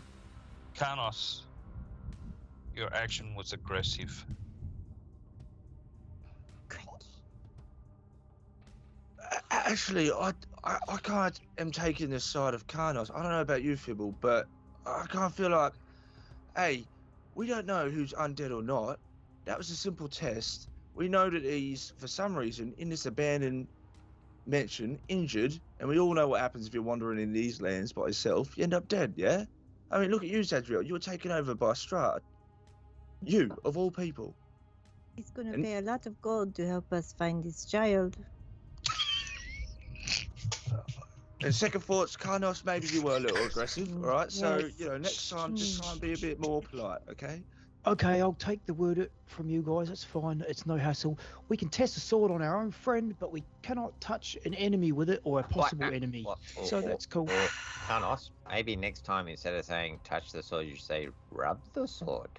Speaker 2: Kanos, your action was aggressive.
Speaker 4: Actually, I kind of am taking the side of Karnos. I don't know about you, Fibble, but I kind of feel like, hey, we don't know who's undead or not. That was a simple test. We know that he's, for some reason, in this abandoned mansion, injured, and we all know what happens if you're wandering in these lands by yourself. You end up dead, yeah? I mean, look at you, Zadriel. You were taken over by Strahd. You, of all people.
Speaker 5: He's going to pay a lot of gold to help us find this child.
Speaker 4: And second thoughts, Karnos, maybe you were a little aggressive, all right?
Speaker 5: Yes.
Speaker 4: So, you know, next time, just try and be a bit more polite, okay?
Speaker 7: Okay, I'll take the word from you guys. It's fine. It's no hassle. We can test a sword on our own friend, but we cannot touch an enemy with it or a possible enemy. So that's cool.
Speaker 3: Karnos, maybe next time instead of saying touch the sword, you say rub the sword.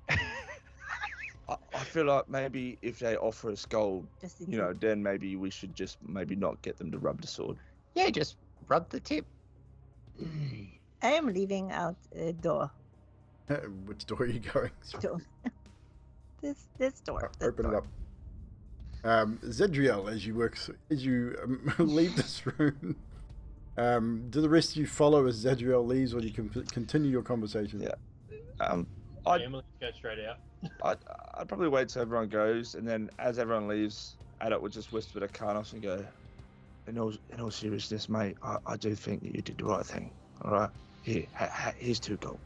Speaker 4: I feel like maybe if they offer us gold, you know, then maybe we should just maybe not get them to rub the sword.
Speaker 3: Yeah, just rub the tip.
Speaker 5: I am leaving out a door.
Speaker 1: Which door are you going?
Speaker 5: This door.
Speaker 1: Open it up. Zedriel, as you leave this room, do the rest of you follow as Zedriel leaves, or do you continue your conversation?
Speaker 4: Yeah.
Speaker 8: Emily, go straight out.
Speaker 4: I'd probably wait till everyone goes, and then as everyone leaves, Adult would just whisper to Karnos and go, in all seriousness, mate, I do think that you did the right thing. All right, here's 2 gold.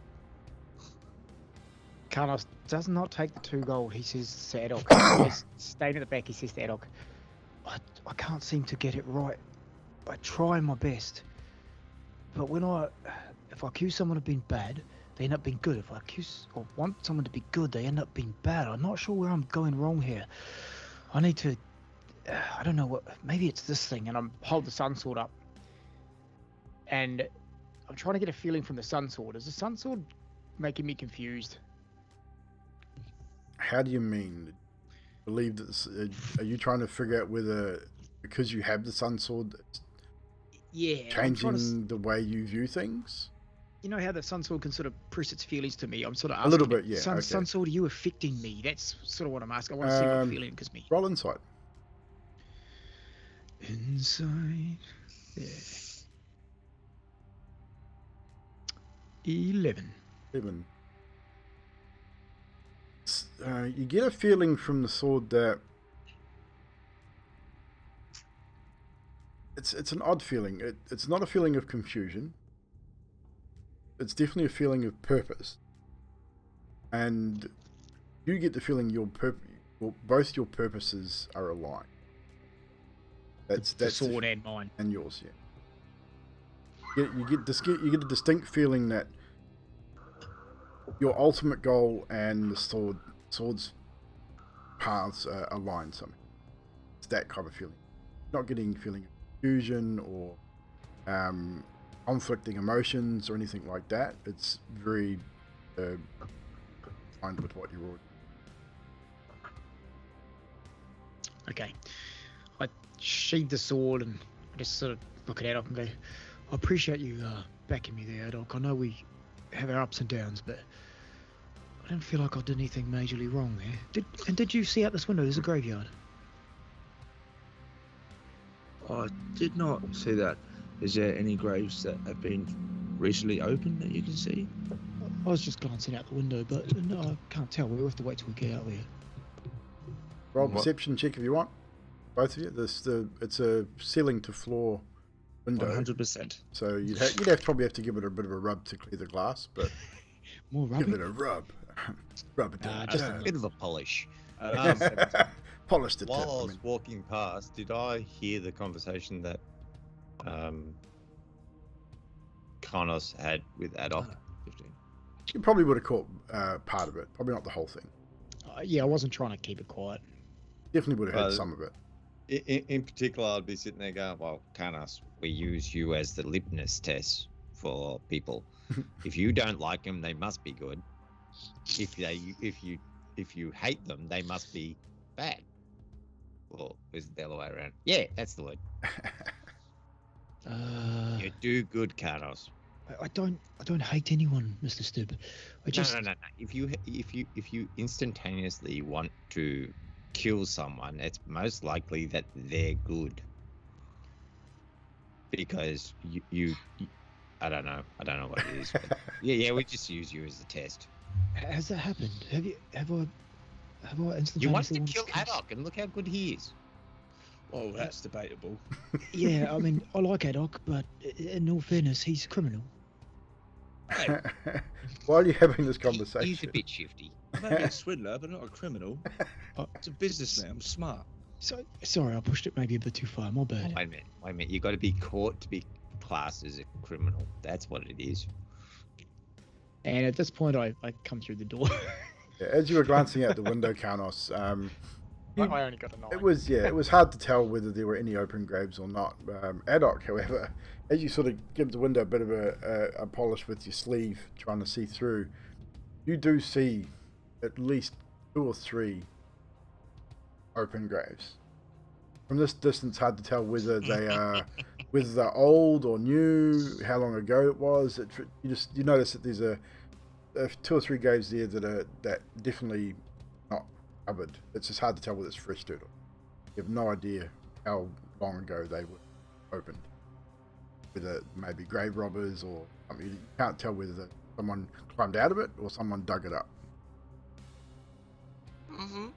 Speaker 6: Carlos does not take the 2 gold. He says to Adok. He's staying at the back. He says to Adok,
Speaker 7: I can't seem to get it right. I try my best, but if I accuse someone of being bad, they end up being good. If I accuse or want someone to be good, they end up being bad. I'm not sure where I'm going wrong here. I need to. I don't know what. Maybe it's this thing.
Speaker 6: and I'm hold the sun sword up, and I'm trying to get a feeling from the sun sword. Is the sun sword making me confused?
Speaker 1: How do you mean? Believe that? Are you trying to figure out whether because you have the sun sword, it's changing the way you view things?
Speaker 6: You know how the sun sword can sort of press its feelings to me. I'm sort of asking
Speaker 1: a little bit, yeah.
Speaker 6: Sun sword, are you affecting me? That's sort of what I'm asking. I want to see what feeling it gives me.
Speaker 1: Roll insight.
Speaker 7: Inside. Yeah. 11.
Speaker 1: you get a feeling from the sword that it's an odd feeling. It's not a feeling of confusion. It's definitely a feeling of purpose, and you get the feeling both your purposes are aligned. That's
Speaker 6: the sword and mine.
Speaker 1: and yours, yeah. You get a distinct feeling that your ultimate goal and the sword's paths are aligned somehow. It's that kind of feeling. Not getting feeling of confusion or conflicting emotions or anything like that. It's very aligned with what you're already.
Speaker 6: Okay. I sheathe the sword and I just sort of look at Adok and go, I appreciate you backing me there, Adok. I know we have our ups and downs, but I don't feel like I did anything majorly wrong there. Did you see out this window? There's a graveyard.
Speaker 4: I did not see that. Is there any graves that have been recently opened that you can see?
Speaker 7: I was just glancing out the window, but no, I can't tell. We'll have to wait till we get out there.
Speaker 1: Roll
Speaker 4: What?
Speaker 1: perception check if you want. Both of you. It's a ceiling to floor window.
Speaker 4: 100%.
Speaker 1: So you'd probably have to give it a bit of a rub to clear the glass, but
Speaker 7: More
Speaker 1: give
Speaker 7: rubbing.
Speaker 1: it a rub. Rub it down.
Speaker 3: Just a bit of a polish.
Speaker 1: Polished the
Speaker 3: While
Speaker 1: tip.
Speaker 3: I was walking past, did I hear the conversation that Kronos had with Adok?
Speaker 4: 15.
Speaker 1: You probably would have caught part of it. Probably not the whole thing.
Speaker 6: Yeah, I wasn't trying to keep it quiet.
Speaker 1: Definitely would have heard
Speaker 3: Well,
Speaker 1: some of it.
Speaker 3: In particular, I'd be sitting there going, well, Kronos, we use you as the litmus test for people. If you don't like them, they must be good. If you hate them, they must be bad. Or is it the other way around? Yeah, that's the word. You do good, Kronos.
Speaker 7: I don't hate anyone, Mr. Stib. I just
Speaker 3: No. If you instantaneously want to kill someone, it's most likely that they're good. Because you I don't know what it is. But yeah, we just use you as the test.
Speaker 7: has that happened? Have I instantaneously
Speaker 3: You want to
Speaker 7: wanted
Speaker 3: kill Adok, and look how good he is.
Speaker 4: Oh, that's debatable.
Speaker 7: Yeah, I mean, I like Adok, but in all fairness, he's a criminal.
Speaker 1: While you're having this
Speaker 3: He's
Speaker 1: conversation,
Speaker 3: a bit shifty.
Speaker 4: I may be a swindler, but not a criminal. It's a businessman. I'm smart.
Speaker 7: So sorry, I pushed it maybe a bit too far. My bad.
Speaker 3: Wait a minute. You got to be caught to be classed as a criminal. That's what it is.
Speaker 6: And at this point, I come through the door.
Speaker 1: yeah, as you were glancing out the window, Kronos,
Speaker 6: I only got a 9.
Speaker 1: it was hard to tell whether there were any open graves or not. Adok, however, as you sort of give the window a bit of a polish with your sleeve, trying to see through, you do see at least 2 or 3 open graves. From this distance, hard to tell whether they're old or new, how long ago it was. You notice that there's a 2 or 3 graves there that definitely not covered. It's just hard to tell whether it's fresh dirt. You have no idea how long ago they were opened. Whether maybe grave robbers or something. You can't tell whether someone climbed out of it or someone dug it up.
Speaker 9: Mm-hmm.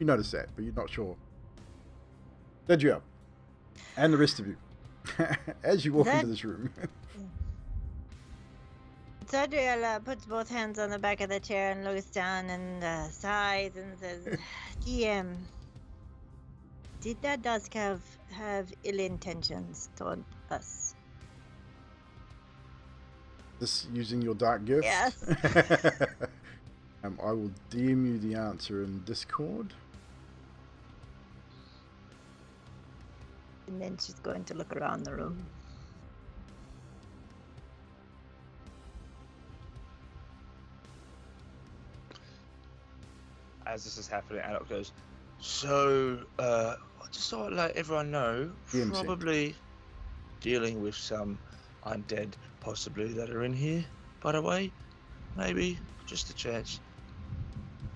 Speaker 1: You notice that, but you're not sure. Did you? And the rest of you, as you walk into this room.
Speaker 5: Zadriel puts both hands on the back of the chair and looks down and sighs and says, DM, did that dusk have ill intentions toward us?
Speaker 1: This using your dark gift?
Speaker 5: Yes.
Speaker 1: I will DM you the answer in Discord.
Speaker 5: And then she's going to look around the room.
Speaker 4: As this is happening, Adok goes, so, I just thought I'd let everyone know,
Speaker 1: DMC.
Speaker 4: probably dealing with some undead, possibly, that are in here, by the way. Maybe, just a chance.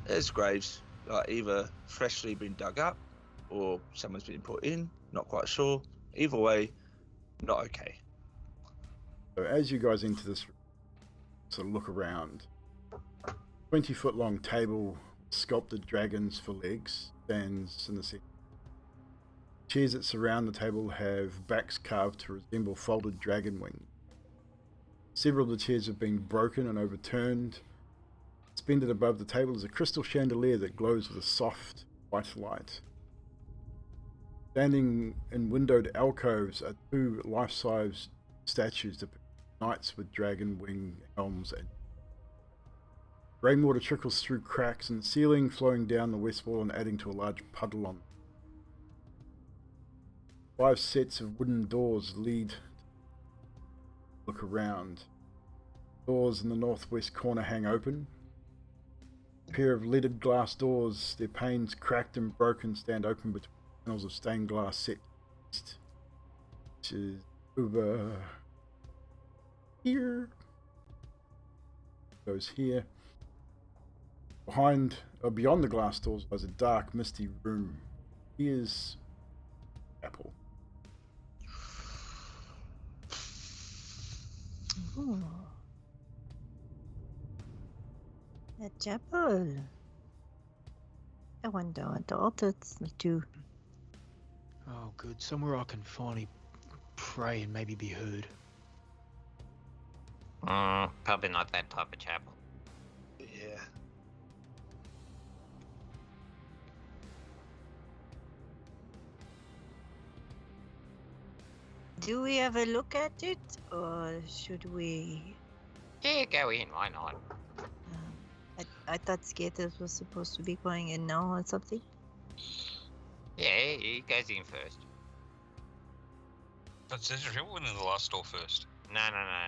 Speaker 4: There's graves, like either freshly been dug up, or someone's been put in, not quite sure. Either way, not okay.
Speaker 1: So as you guys enter this, sort of look around, 20-foot long table sculpted dragons for legs stands in the center. Chairs that surround the table have backs carved to resemble folded dragon wings. Several of the chairs have been broken and overturned. Suspended above the table is a crystal chandelier that glows with a soft white light. Standing in windowed alcoves are two life-size statues depicting knights with dragon wing helms. And rainwater trickles through cracks in the ceiling, flowing down the west wall and adding to a large puddle on. 5 sets of wooden doors lead. Look around. Doors in the northwest corner hang open. A pair of leaded glass doors, their panes cracked and broken, stand open between panels of stained glass set east, which is over here. Goes here. Beyond the glass doors lies a dark, misty room. Here's Apple.
Speaker 5: Ooh. A chapel. I wonder what the altars do.
Speaker 7: Oh, good. Somewhere I can finally pray and maybe be heard.
Speaker 3: Probably not that type of chapel.
Speaker 4: Yeah.
Speaker 5: Do we have a look at it, or should we?
Speaker 3: Yeah, go in. Why not?
Speaker 5: I thought skaters were supposed to be going in now or something.
Speaker 3: Yeah, he goes in first.
Speaker 2: But Cedric went in the last door first.
Speaker 3: No,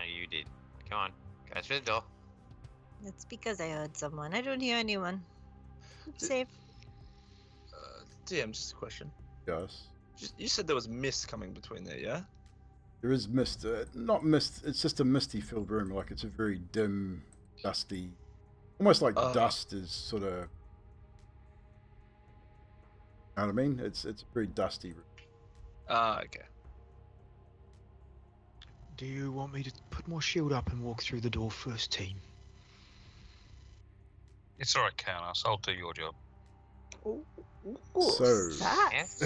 Speaker 3: you did. Come on, go through the door.
Speaker 5: That's because I heard someone. I don't hear anyone. I'm safe.
Speaker 4: DM, just a question.
Speaker 1: Yes.
Speaker 4: You said there was mist coming between there, yeah?
Speaker 1: There is mist. Not mist. It's just a misty filled room. Like it's a very dim, dusty, almost like dust is sort of. You know what I mean? It's a very dusty room.
Speaker 4: Okay.
Speaker 7: Do you want me to put my shield up and walk through the door first, team?
Speaker 2: It's alright, Kaunas. I'll do your job.
Speaker 1: So.
Speaker 5: Sass.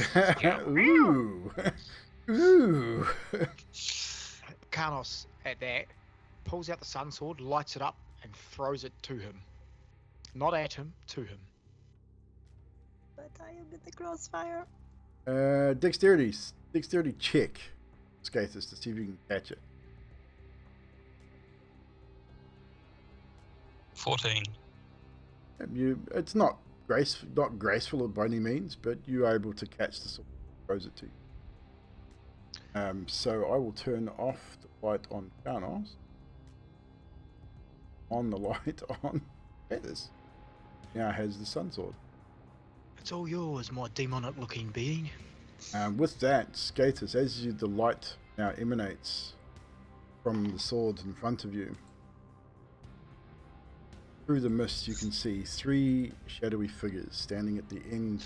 Speaker 1: Ooh. Ooh.
Speaker 6: Karnos, at that, pulls out the sun sword, lights it up, and throws it to him. Not at him, to him.
Speaker 5: But I am in the crossfire.
Speaker 1: Dexterity check, Skathis, to see if you can catch it.
Speaker 2: 14.
Speaker 1: It's not graceful by any means, but you're able to catch the sword and throws it to you. So I will turn off the light on Karnos. On the light on Skathis. Now has the sun sword.
Speaker 7: It's all yours, my demonic-looking being.
Speaker 1: With that, Skathis, as the light now emanates from the sword in front of you, through the mist you can see 3 shadowy figures standing at the end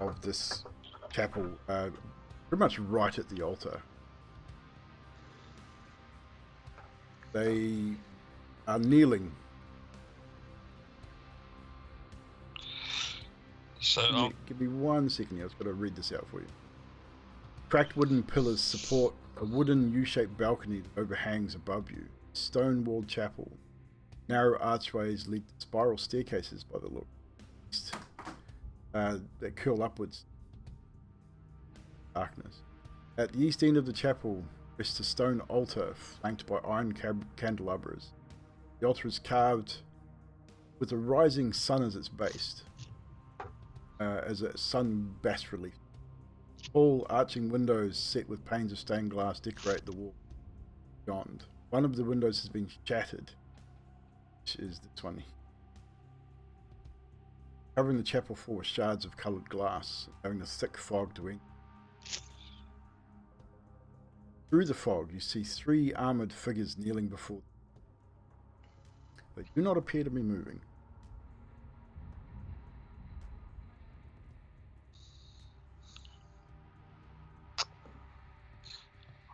Speaker 1: of this chapel, pretty much right at the altar. They are kneeling.
Speaker 2: So
Speaker 1: Give me 1 second here. I've got to read this out for you. Cracked wooden pillars support a wooden U-shaped balcony that overhangs above you. Stone-walled chapel. Narrow archways lead to spiral staircases by the look. That curl upwards. Darkness. At the east end of the chapel rests a stone altar flanked by iron candelabras. The altar is carved with a rising sun as its base. As a sun bas relief. Tall arching windows set with panes of stained glass decorate the wall beyond. One of the windows has been shattered, which is this one. Covering the chapel floor with shards of coloured glass, having a thick fog to enter. Through the fog, you see 3 armoured figures kneeling before them. They do not appear to be moving.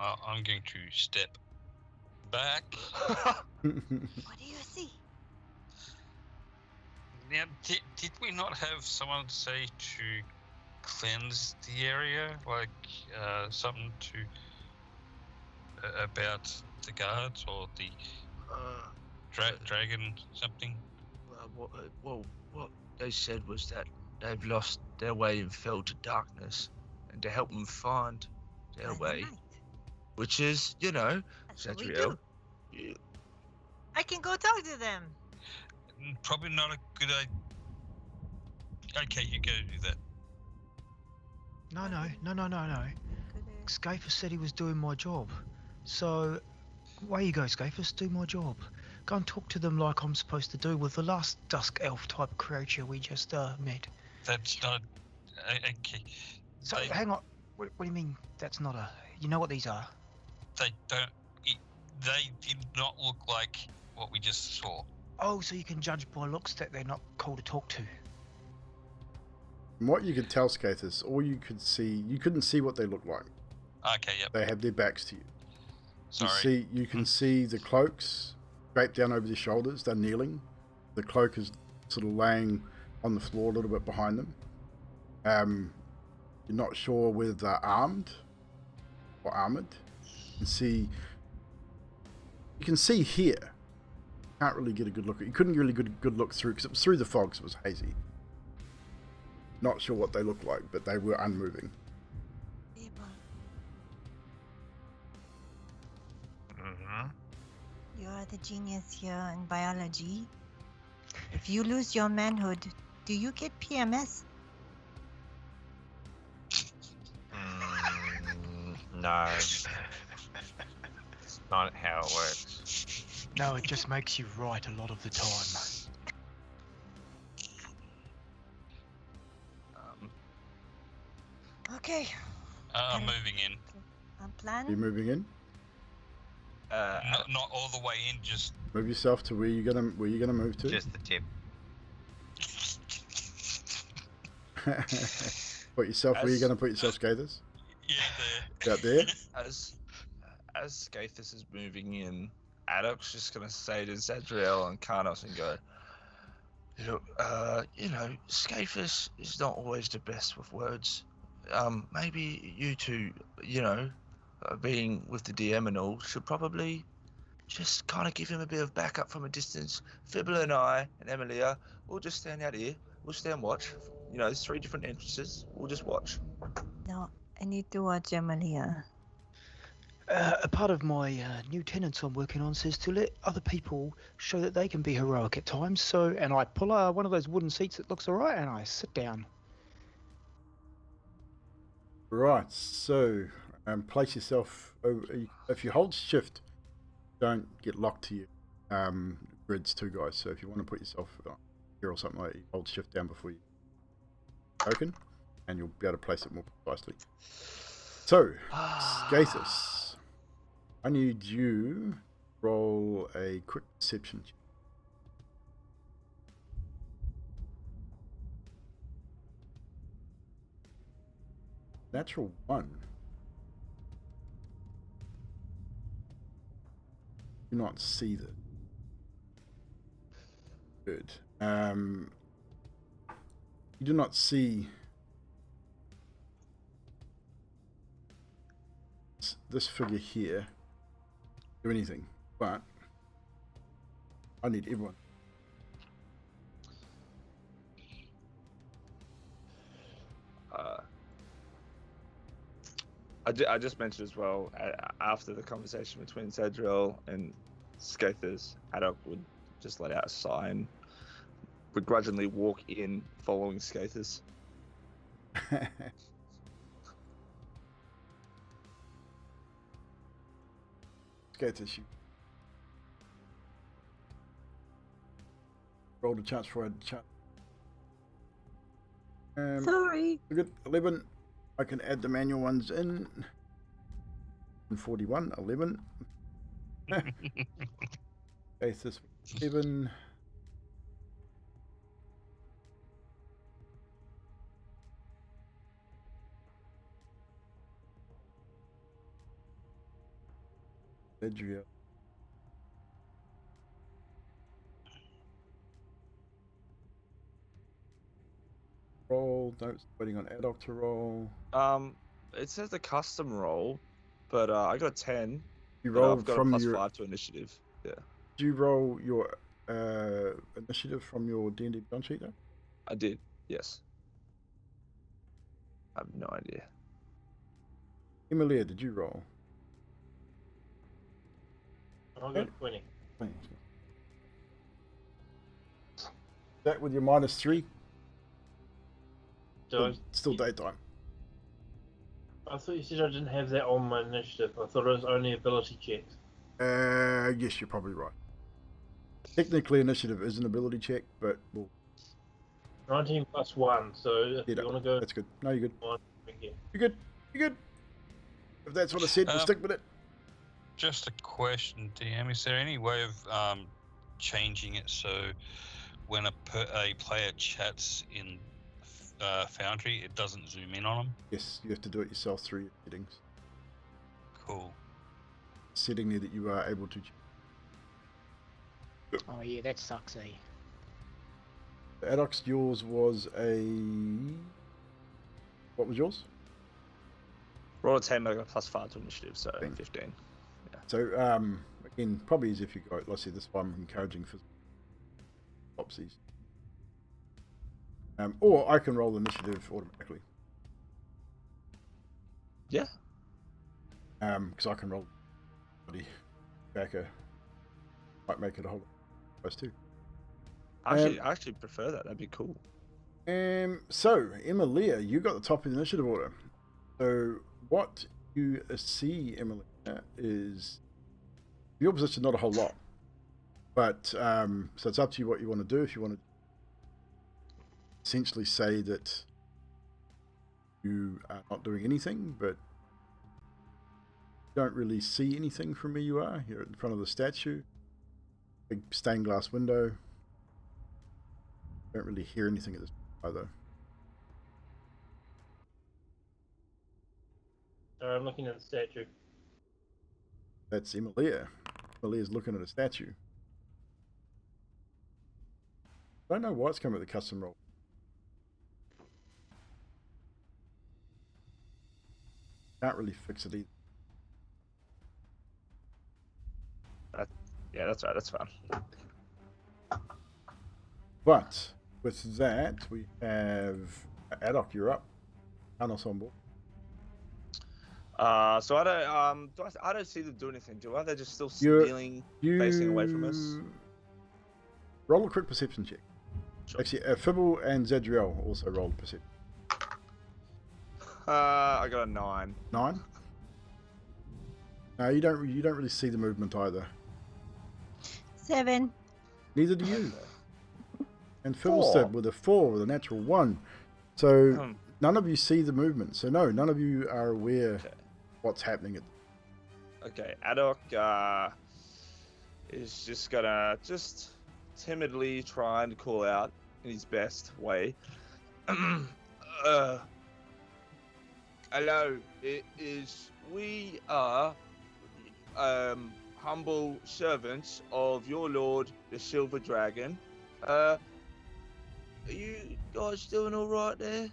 Speaker 2: I'm going to step back.
Speaker 5: What do you see?
Speaker 2: Now, did we not have someone say to cleanse the area, like something to about the guards or the dragon something?
Speaker 9: What they said was that they've lost their way and fell to darkness, and to help them find their
Speaker 5: By the
Speaker 9: way,
Speaker 5: night.
Speaker 9: which is,
Speaker 5: That's what we do.
Speaker 9: Zadriel.
Speaker 5: I can go talk to them.
Speaker 2: Probably not a good idea. Okay, you go do that.
Speaker 7: No. Scapus said he was doing my job. So, away you go, Scapus, do my job. Go and talk to them like I'm supposed to do with the last dusk elf type creature we just met.
Speaker 2: That's not okay.
Speaker 7: So, hang on. What do you mean that's not a... You know what these are?
Speaker 2: They don't. They did not look like what we just saw.
Speaker 7: Oh, so you can judge by looks that they're not cool to talk to.
Speaker 1: From what you could tell, Skathis, all you could see, you couldn't see what they looked like.
Speaker 2: Okay, yep.
Speaker 1: They had their backs to you.
Speaker 2: Sorry.
Speaker 1: You can see the cloaks draped down over their shoulders. They're kneeling. The cloak is sort of laying on the floor a little bit behind them. You're not sure whether they're armed or armored. You can see here. Can't really get a good look. You couldn't really get a good look through because it was through the fog, so it was hazy. Not sure what they looked like, but they were unmoving.
Speaker 5: You are the genius here in biology. If you lose your manhood, do you get PMS?
Speaker 3: No. It's not how it works.
Speaker 7: No, it just makes you right a lot of the time.
Speaker 5: Okay.
Speaker 2: I'm moving in.
Speaker 5: I'm planning.
Speaker 1: Are you moving in?
Speaker 2: Not all the way in, just
Speaker 1: Move yourself to where you're gonna move to.
Speaker 3: Just the tip.
Speaker 1: Put yourself where you're gonna put yourself, Skathis.
Speaker 2: there.
Speaker 1: Out there.
Speaker 4: As Skathis is moving in, Adok's just gonna say to Zadriel and Karnos and go, look, Skathis is not always the best with words. Maybe you two, being with the DM and all, should probably just kind of give him a bit of backup from a distance. Fibble and I and Emilia, we'll just stand out here. We'll stand and watch. There's 3 different entrances. We'll just watch.
Speaker 5: No, I need to watch Emilia.
Speaker 7: A part of my new tenants I'm working on says to let other people show that they can be heroic at times. So, and I pull one of those wooden seats that looks alright, and I sit down.
Speaker 1: Right. So, place yourself over. If you hold shift, don't get locked to your grids too, guys. So if you want to put yourself here or something like that, you hold shift down before you token, and you'll be able to place it more precisely. So, Skathis, I need you to roll a quick perception check. Natural 1. Do not see that. Good. You do not see this figure here do anything, but I need everyone.
Speaker 4: I just mentioned as well, after the conversation between Zadriel and Skathis, Adok would just let out a sigh and begrudgingly walk in following Skathis.
Speaker 1: Skathis, you rolled a chance for a chance.
Speaker 5: Sorry.
Speaker 1: Good. 11. I can add the manual ones in. 41, 11. Skathis 7. Adria. roll. No, it's waiting on Adok to roll.
Speaker 4: It says the custom roll, but I got a 10.
Speaker 1: You
Speaker 4: But
Speaker 1: rolled
Speaker 4: I've got a
Speaker 1: from
Speaker 4: plus
Speaker 1: your.
Speaker 4: 5 to initiative. Yeah,
Speaker 1: Did you roll your initiative from your D&D Beyond sheet though?
Speaker 4: I did. Yes. I have no idea.
Speaker 1: Emilia, did you roll?
Speaker 8: I got 20.
Speaker 1: That with your -3?
Speaker 8: So
Speaker 1: Still daytime.
Speaker 8: I thought you said I didn't have that on my initiative. I thought it was only ability checks.
Speaker 1: Yes, you're probably right. Technically, initiative is an ability check, but we'll
Speaker 8: 19 plus 1, so if
Speaker 1: get
Speaker 8: you
Speaker 1: up.
Speaker 8: want to go...
Speaker 1: That's good. No, you're good.
Speaker 8: Yeah.
Speaker 1: You're good. You're good. If that's what I said, we'll stick with it.
Speaker 2: Just a question, DM. Is there any way of changing it so when a player chats in Foundry, it doesn't zoom in on them?
Speaker 1: Yes, you have to do it yourself through your settings.
Speaker 2: Cool.
Speaker 1: Setting there that you are able to.
Speaker 6: Oh yeah, that sucks, eh?
Speaker 1: Adox, yours was a. What was yours?
Speaker 4: Roll a 10, I got a plus 5 to initiative, so
Speaker 1: 15.
Speaker 4: 15.
Speaker 1: So, again, probably as if you go. Let's see, this is why I'm encouraging for opsies. Or I can roll initiative automatically.
Speaker 4: Yeah.
Speaker 1: Because I can roll. Backer might make it a whole lot too.
Speaker 4: I actually prefer that. That'd be cool.
Speaker 1: So, Emilia, you got the top of the initiative order. So, what you see, Emilia, is your position not a whole lot. But, so it's up to you what you want to do. If you want to essentially say that you are not doing anything, but you don't really see anything from where you are. You're in front of the statue. Big stained glass window. Don't really hear anything at this point either.
Speaker 8: I'm looking at the statue.
Speaker 1: That's Emilia. Emilia's looking at a statue. I don't know why it's coming with the custom roll. Can't really fix it either.
Speaker 4: Yeah, that's right. That's fine.
Speaker 1: But with that, we have Adok. You're up. Anos on board.
Speaker 4: So I don't see them do anything, do I? They're just still stealing, facing away from us.
Speaker 1: Roll a quick perception check.
Speaker 4: Sure.
Speaker 1: Actually, Fibble and Zadriel also rolled perception.
Speaker 4: I got a 9.
Speaker 1: 9. No, you don't really see the movement either.
Speaker 5: 7.
Speaker 1: Neither do you. And Fibble
Speaker 4: 4.
Speaker 1: said with a 4 with a natural 1. So none of you see the movement. So no, none of you are aware what's happening.
Speaker 4: Okay, Adok is just gonna timidly try and call out in his best way. Hello, we are humble servants of your lord, the Silver Dragon. Are you guys doing all right there?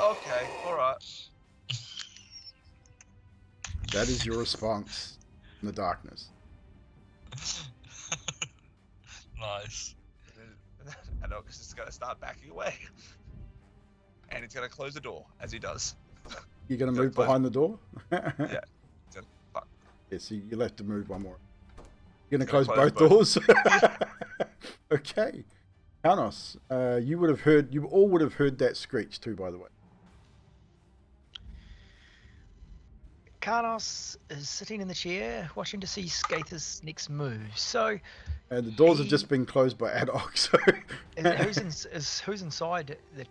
Speaker 4: Okay, all right.
Speaker 1: That is your response in the darkness.
Speaker 2: Nice.
Speaker 4: Adok is just gonna start backing away. And he's gonna close the door as he does.
Speaker 1: You're going to move behind the door?
Speaker 4: Yeah. Fuck.
Speaker 1: Yeah, so you'll have to move one more. You're going to close both doors? Okay. Anos, you all would have heard that screech too, by the way.
Speaker 7: Carnos is sitting in the chair, watching to see Skath's next move. So,
Speaker 1: And the doors have just been closed by Adok, so...
Speaker 7: who's inside the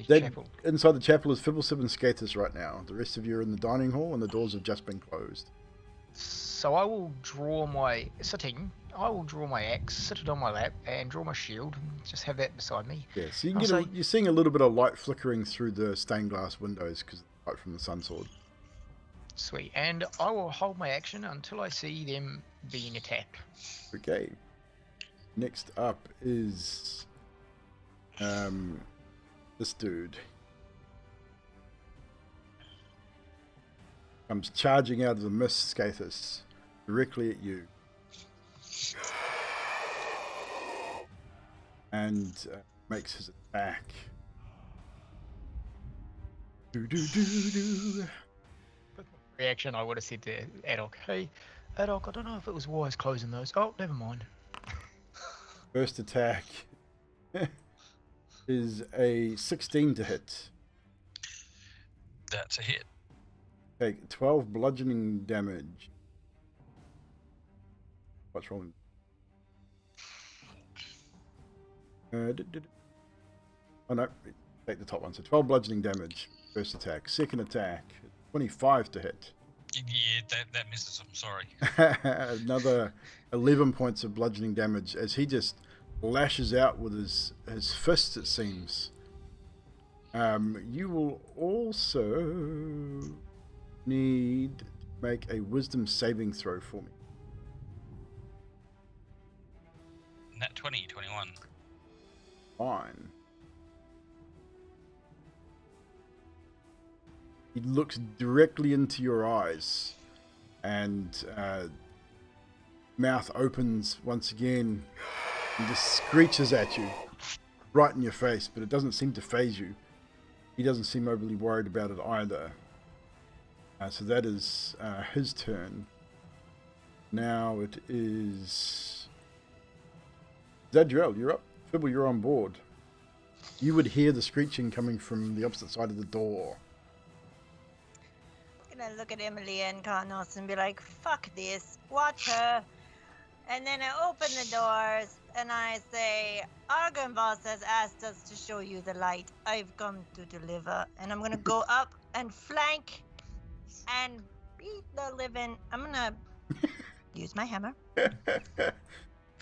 Speaker 1: That-
Speaker 7: chapel?
Speaker 1: Inside the chapel is Fibblesib and Skatus right now. The rest of you are in the dining hall, and the doors have just been closed.
Speaker 7: So I will draw my axe, sit it on my lap, and draw my shield, and just have that beside me.
Speaker 1: Yeah, so you're seeing a little bit of light flickering through the stained glass windows because of the light from the sun sword.
Speaker 7: Sweet. And I will hold my action until I see them being attacked.
Speaker 1: Okay. Next up is This dude comes charging out of the mist, Scathus, directly at you. And makes his attack.
Speaker 6: Reaction, I would have said to Adok, hey, Adok, I don't know if it was wise closing those. Oh, never mind.
Speaker 1: First attack is a 16 to hit.
Speaker 2: That's a hit.
Speaker 1: Take 12 bludgeoning damage. What's wrong? Oh no, take the top one. So 12 bludgeoning damage. First attack. Second attack, 25 to hit.
Speaker 2: Yeah, that misses. I'm sorry.
Speaker 1: Another 11 points of bludgeoning damage as he just lashes out with his fists, it seems. You will also need to make a wisdom saving throw for me.
Speaker 2: Nat 20, 21.
Speaker 1: Fine. He looks directly into your eyes, and mouth opens once again and just screeches at you right in your face, but it doesn't seem to faze you. He doesn't seem overly worried about it either. So that is his turn. Now it is Zadriel, you're up. Fibble, you're on board. You would hear the screeching coming from the opposite side of the door.
Speaker 5: I'm gonna look at Emily and Carnos and be like, fuck this, watch her. And then I open the doors and I say, Argonvoss has asked us to show you the light. I've come to deliver. And I'm gonna go up and flank and beat the living. I'm gonna use my hammer.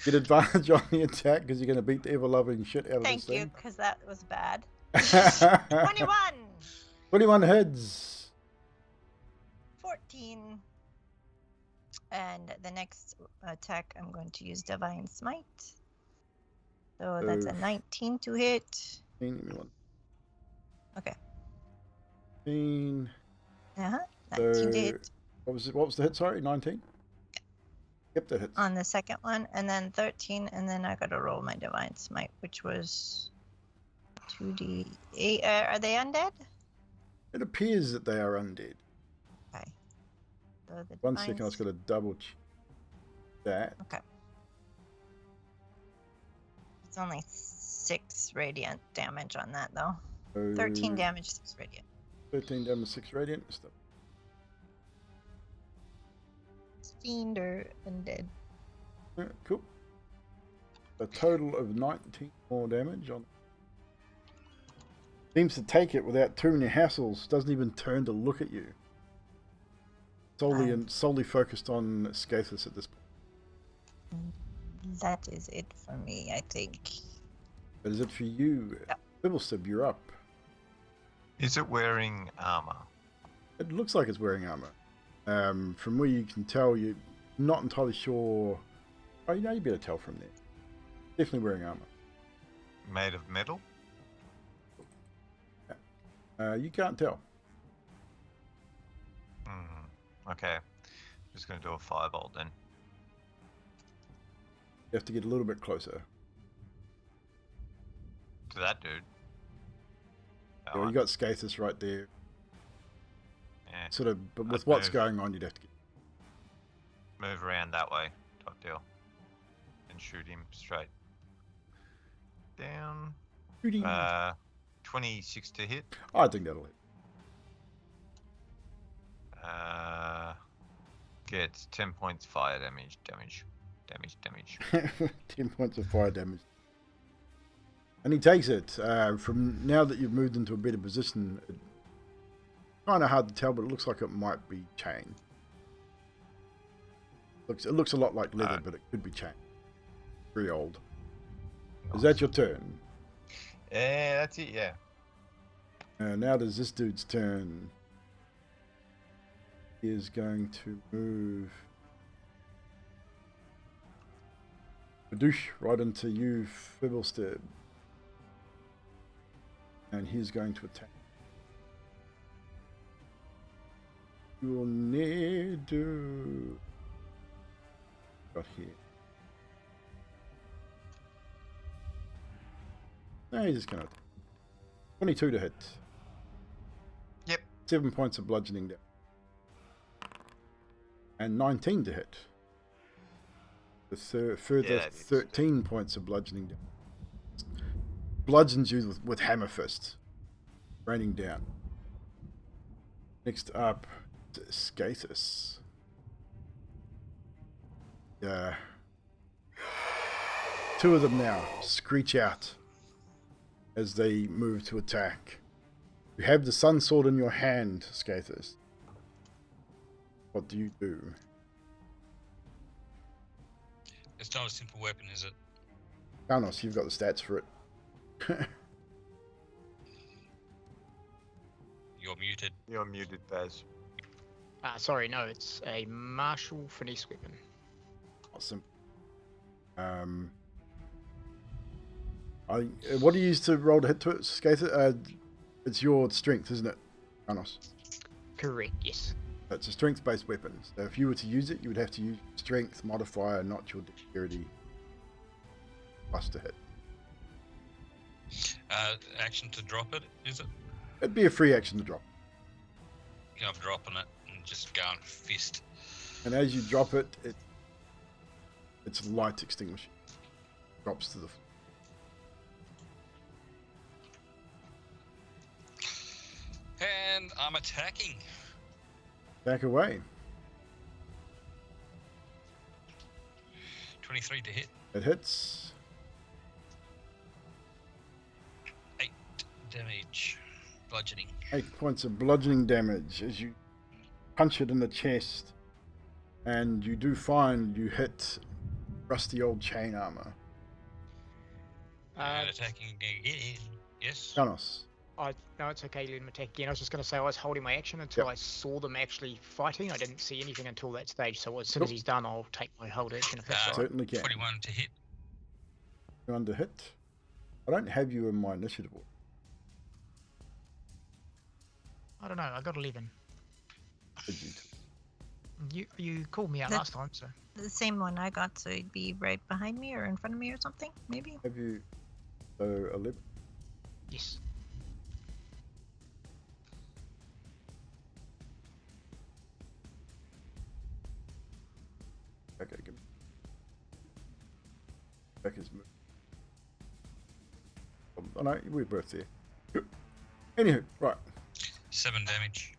Speaker 1: Get advantage on the attack because you're going to beat the ever-loving shit out of
Speaker 5: Thank
Speaker 1: this
Speaker 5: you,
Speaker 1: thing.
Speaker 5: because that was bad.
Speaker 1: 21! 21 heads.
Speaker 5: 14. And the next attack, I'm going to use Divine Smite. So that's a 19 to hit.
Speaker 1: 19,
Speaker 5: Okay.
Speaker 1: 19.
Speaker 5: 19 to hit.
Speaker 1: What was the hit? Sorry, 19? Yep, that hits.
Speaker 5: On the second one, and then 13, and then I gotta roll my Divine Smite, which was 2d8. Are they undead?
Speaker 1: It appears that they are undead.
Speaker 5: Okay. So the
Speaker 1: 1 second, I was going to double check that.
Speaker 5: Okay. It's only 6 radiant damage on that, though.
Speaker 1: So
Speaker 5: 13 damage, 6 radiant.
Speaker 1: 13 damage, 6 radiant. Stuff.
Speaker 5: Fiend or undead.
Speaker 1: Yeah, cool. A total of 19 more damage on. Seems to take it without too many hassles. Doesn't even turn to look at you. Solely focused on Scathus at this point.
Speaker 5: That is it for me, I think.
Speaker 1: That is it for you.
Speaker 5: Yep.
Speaker 1: Bibblestib, you're up.
Speaker 3: Is it wearing armor?
Speaker 1: It looks like it's wearing armor. From where you can tell, you're not entirely sure. Oh, you better tell from there. Definitely wearing armor.
Speaker 3: Made of metal?
Speaker 1: You can't tell.
Speaker 3: Okay. Just going to do a firebolt then.
Speaker 1: You have to get a little bit closer.
Speaker 3: To that dude. That
Speaker 1: Yeah,
Speaker 3: one.
Speaker 1: you got Scathus right there.
Speaker 3: Yeah.
Speaker 1: Sort of, but with
Speaker 3: I'd
Speaker 1: what's
Speaker 3: move.
Speaker 1: going on, you'd have to get.
Speaker 3: Move around that way, type deal. And shoot him straight. Down. 26 to hit.
Speaker 1: I think that'll hit.
Speaker 3: Gets 10 points fire damage.
Speaker 1: 10 points of fire damage. And he takes it. From now that you've moved into a better position, kind of hard to tell, but it looks like it might be chain. It looks a lot like leather, but it could be chain. Very old. Is that your turn?
Speaker 3: Yeah, that's it, yeah.
Speaker 1: Now does this dude's turn. He is going to move Badoosh right into you, Fibblestib. And he's going to attack. You will need to... Got here. No, he's just going to... 22 to hit.
Speaker 10: Yep.
Speaker 1: 7 points of bludgeoning damage. And 19 to hit. The further
Speaker 10: Yeah,
Speaker 1: 13 points of bludgeoning damage. Bludgeons you with hammer fists. Raining down. Next up, Skathis. Two of them now screech out as they move to attack. You have the sun sword in your hand, Skathis. What do you do?
Speaker 2: It's not a simple weapon, is it?
Speaker 1: Carnos, you've got the stats for it.
Speaker 2: You're muted.
Speaker 10: You're muted, Baz.
Speaker 6: Sorry, no, it's a martial finesse weapon.
Speaker 1: Awesome. What do you use to roll to hit to it, Skathis? It's your strength, isn't it, Carnos?
Speaker 6: Correct, yes.
Speaker 1: It's a strength-based weapon. So if you were to use it, you would have to use strength modifier, not your dexterity plus to hit.
Speaker 2: Action to drop it, is it?
Speaker 1: It'd be a free action to drop.
Speaker 2: I'm dropping it and just going fist.
Speaker 1: And as you drop it, it's light extinguishing. Drops to the floor.
Speaker 2: And I'm attacking.
Speaker 1: Back away.
Speaker 2: 23 to hit.
Speaker 1: It hits.
Speaker 2: 8 damage. Bludgeoning.
Speaker 1: 8 points of bludgeoning damage as you punch it in the chest. And you do find you hit rusty old chain armor.
Speaker 2: And attacking again. Yes.
Speaker 1: Carnos.
Speaker 6: No, it's okay, let him attack again. I was just going to say I was holding my action until I saw them actually fighting. I didn't see anything until that stage, so as soon as he's done, I'll take my hold action if that's all right.
Speaker 1: Certainly can.
Speaker 2: 21 to hit.
Speaker 1: 21 to hit. I don't have you in my initiative order.
Speaker 6: I don't know, I got 11.
Speaker 1: Did you?
Speaker 6: You called me out
Speaker 5: That-
Speaker 6: last time, so...
Speaker 5: The same one I got, so he'd be right behind me or in front of me or something, maybe?
Speaker 1: Have you? So 11.
Speaker 6: Yes.
Speaker 1: Okay, good. Back his move. Oh no, we're both there. Good. Anywho, right.
Speaker 2: 7 damage.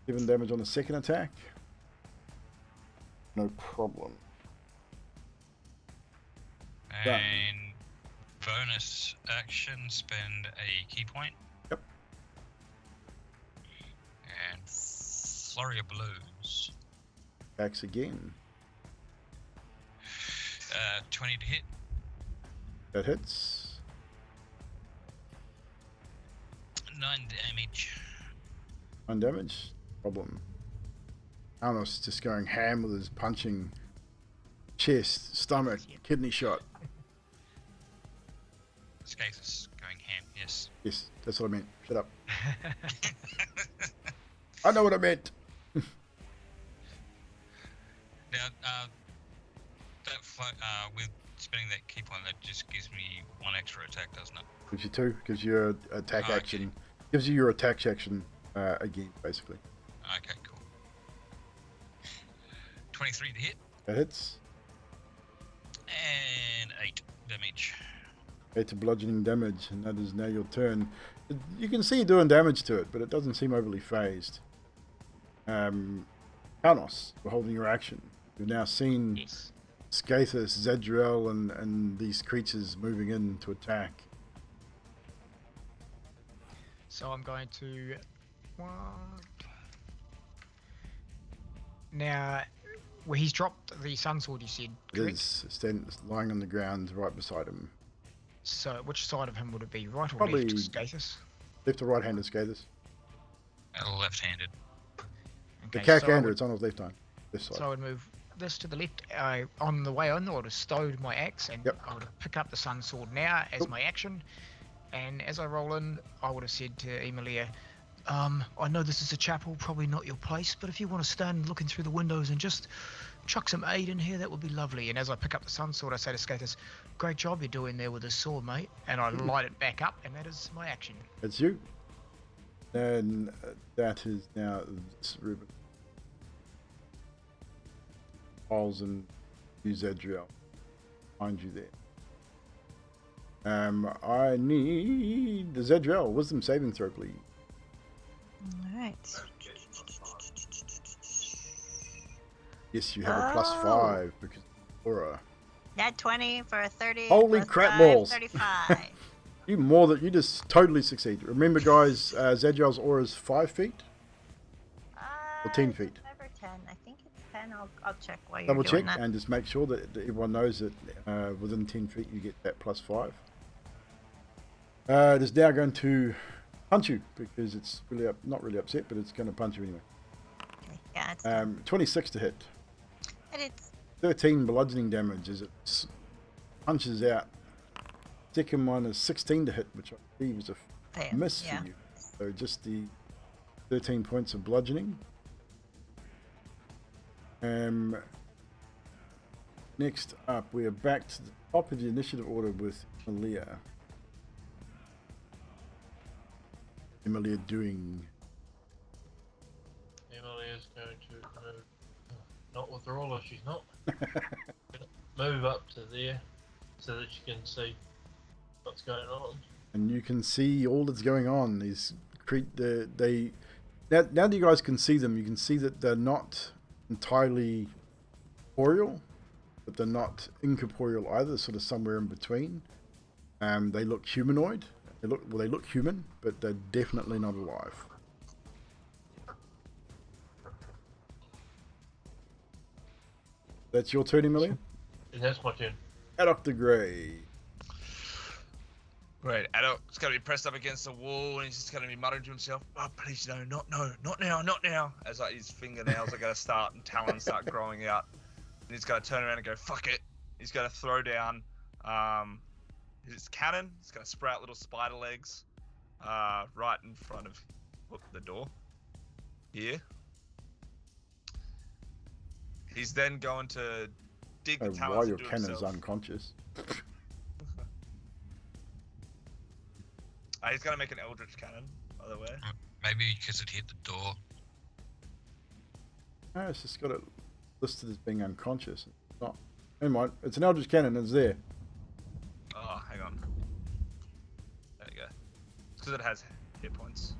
Speaker 1: 7 damage on the second attack. No problem. Done.
Speaker 2: And bonus action, spend a key point.
Speaker 1: Yep.
Speaker 2: And flurry of blows.
Speaker 1: Attacks again.
Speaker 2: 20 to hit.
Speaker 1: That hits.
Speaker 2: 9 damage.
Speaker 1: 1 damage. Problem. Arnos just going ham with his punching. Chest, stomach, kidney shot.
Speaker 2: Skathis going ham, yes.
Speaker 1: Yes, that's what I meant. Shut up. I know what I meant.
Speaker 2: Now, with spending that key point, that just gives me 1 extra attack, doesn't it?
Speaker 1: Gives you 2. Gives you your attack
Speaker 2: Okay.
Speaker 1: action. Gives you your attack action again, basically.
Speaker 2: Okay, cool. 23 to hit.
Speaker 1: That hits.
Speaker 2: And 8 damage.
Speaker 1: 8 to bludgeoning damage, and that is now your turn. You can see you doing damage to it, but it doesn't seem overly phased. Carnos, we're holding your action. You've now seen
Speaker 6: Yes.
Speaker 1: Skathis, Zadriel, and these creatures moving in to attack.
Speaker 6: So I'm going to... Now, well, he's dropped the sun sword, you said,
Speaker 1: It
Speaker 6: correct?
Speaker 1: is lying on the ground right beside him.
Speaker 6: So which side of him would it be, right or
Speaker 1: Probably-
Speaker 6: left, Skathis?
Speaker 1: Left or right-handed Skathis?
Speaker 2: Left-handed.
Speaker 1: The
Speaker 6: Okay, so I
Speaker 1: Cacander,
Speaker 6: would-
Speaker 1: it's on his left hand. This side.
Speaker 6: So I would move this to the left. On the way on, I would have stowed my axe and
Speaker 1: Yep.
Speaker 6: I would have picked up the sun sword now as
Speaker 1: Cool.
Speaker 6: my action. And as I roll in, I would have said to Emilia, I know this is a chapel, probably not your place, but if you want to stand looking through the windows and just chuck some aid in here, that would be lovely. And as I pick up the sun sword, I say to Skathis, great job you're doing there with the sword, mate. And I light it back up, and that is my action.
Speaker 1: It's you. And that is now Ruben. Piles and use Adriel. Find you there. I need the Zadriel. Wisdom saving throw, please.
Speaker 5: All right.
Speaker 1: Yes, you have a +5 because Aura.
Speaker 5: Nat 20 for a 30.
Speaker 1: Holy
Speaker 5: plus
Speaker 1: crap
Speaker 5: 5,
Speaker 1: balls.
Speaker 5: 35.
Speaker 1: You just totally succeed. Remember, guys, Zadriel's aura is 5 feet or 10 feet.
Speaker 5: 5 or 10. I think it's 10. I'll check while you're
Speaker 1: Double
Speaker 5: doing
Speaker 1: check
Speaker 5: that.
Speaker 1: and just make sure that everyone knows that within 10 feet you get that +5. It is now going to punch you because it's really not really upset, but it's going to punch you anyway.
Speaker 5: Okay. Yeah, it's
Speaker 1: 26 to hit.
Speaker 5: and it's
Speaker 1: 13 bludgeoning damage as it punches out. Second one is 16 to hit, which I believe is a
Speaker 5: fail.
Speaker 1: miss
Speaker 5: Yeah.
Speaker 1: for you. So just the 13 points of bludgeoning. Next up, we are back to the top of the initiative order with Emilia. Emilia doing.
Speaker 8: Emilia's going to move. Not with the roller, she's not. Move up to there so that she can see what's going on.
Speaker 1: And you can see all that's going on. Now that you guys can see them, you can see that they're not entirely corporeal, but they're not incorporeal either. Sort of somewhere in between. They look humanoid. They look human, but they're definitely not alive. That's your turn, Emilia.
Speaker 8: And that's my turn.
Speaker 1: Adok the Grey.
Speaker 9: Right, Adok's going to be pressed up against the wall, and he's just going to be muttering to himself, "Oh, please, no, not now." As like his fingernails are going to start and talons start growing out, and he's going to turn around and go, "Fuck it." He's going to throw down his cannon. He's going to sprout little spider legs right in front of the door here. He's then going to dig the talons
Speaker 1: While your
Speaker 9: into
Speaker 1: cannon is
Speaker 9: himself.
Speaker 1: unconscious.
Speaker 9: He's going to make an Eldritch Cannon, by the way.
Speaker 2: Maybe because it hit the door.
Speaker 1: No, it's just got it listed as being unconscious. It's not. Never mind. It's an Eldritch Cannon. It's there.
Speaker 9: Oh, hang on. There you go. It's because it has hit points.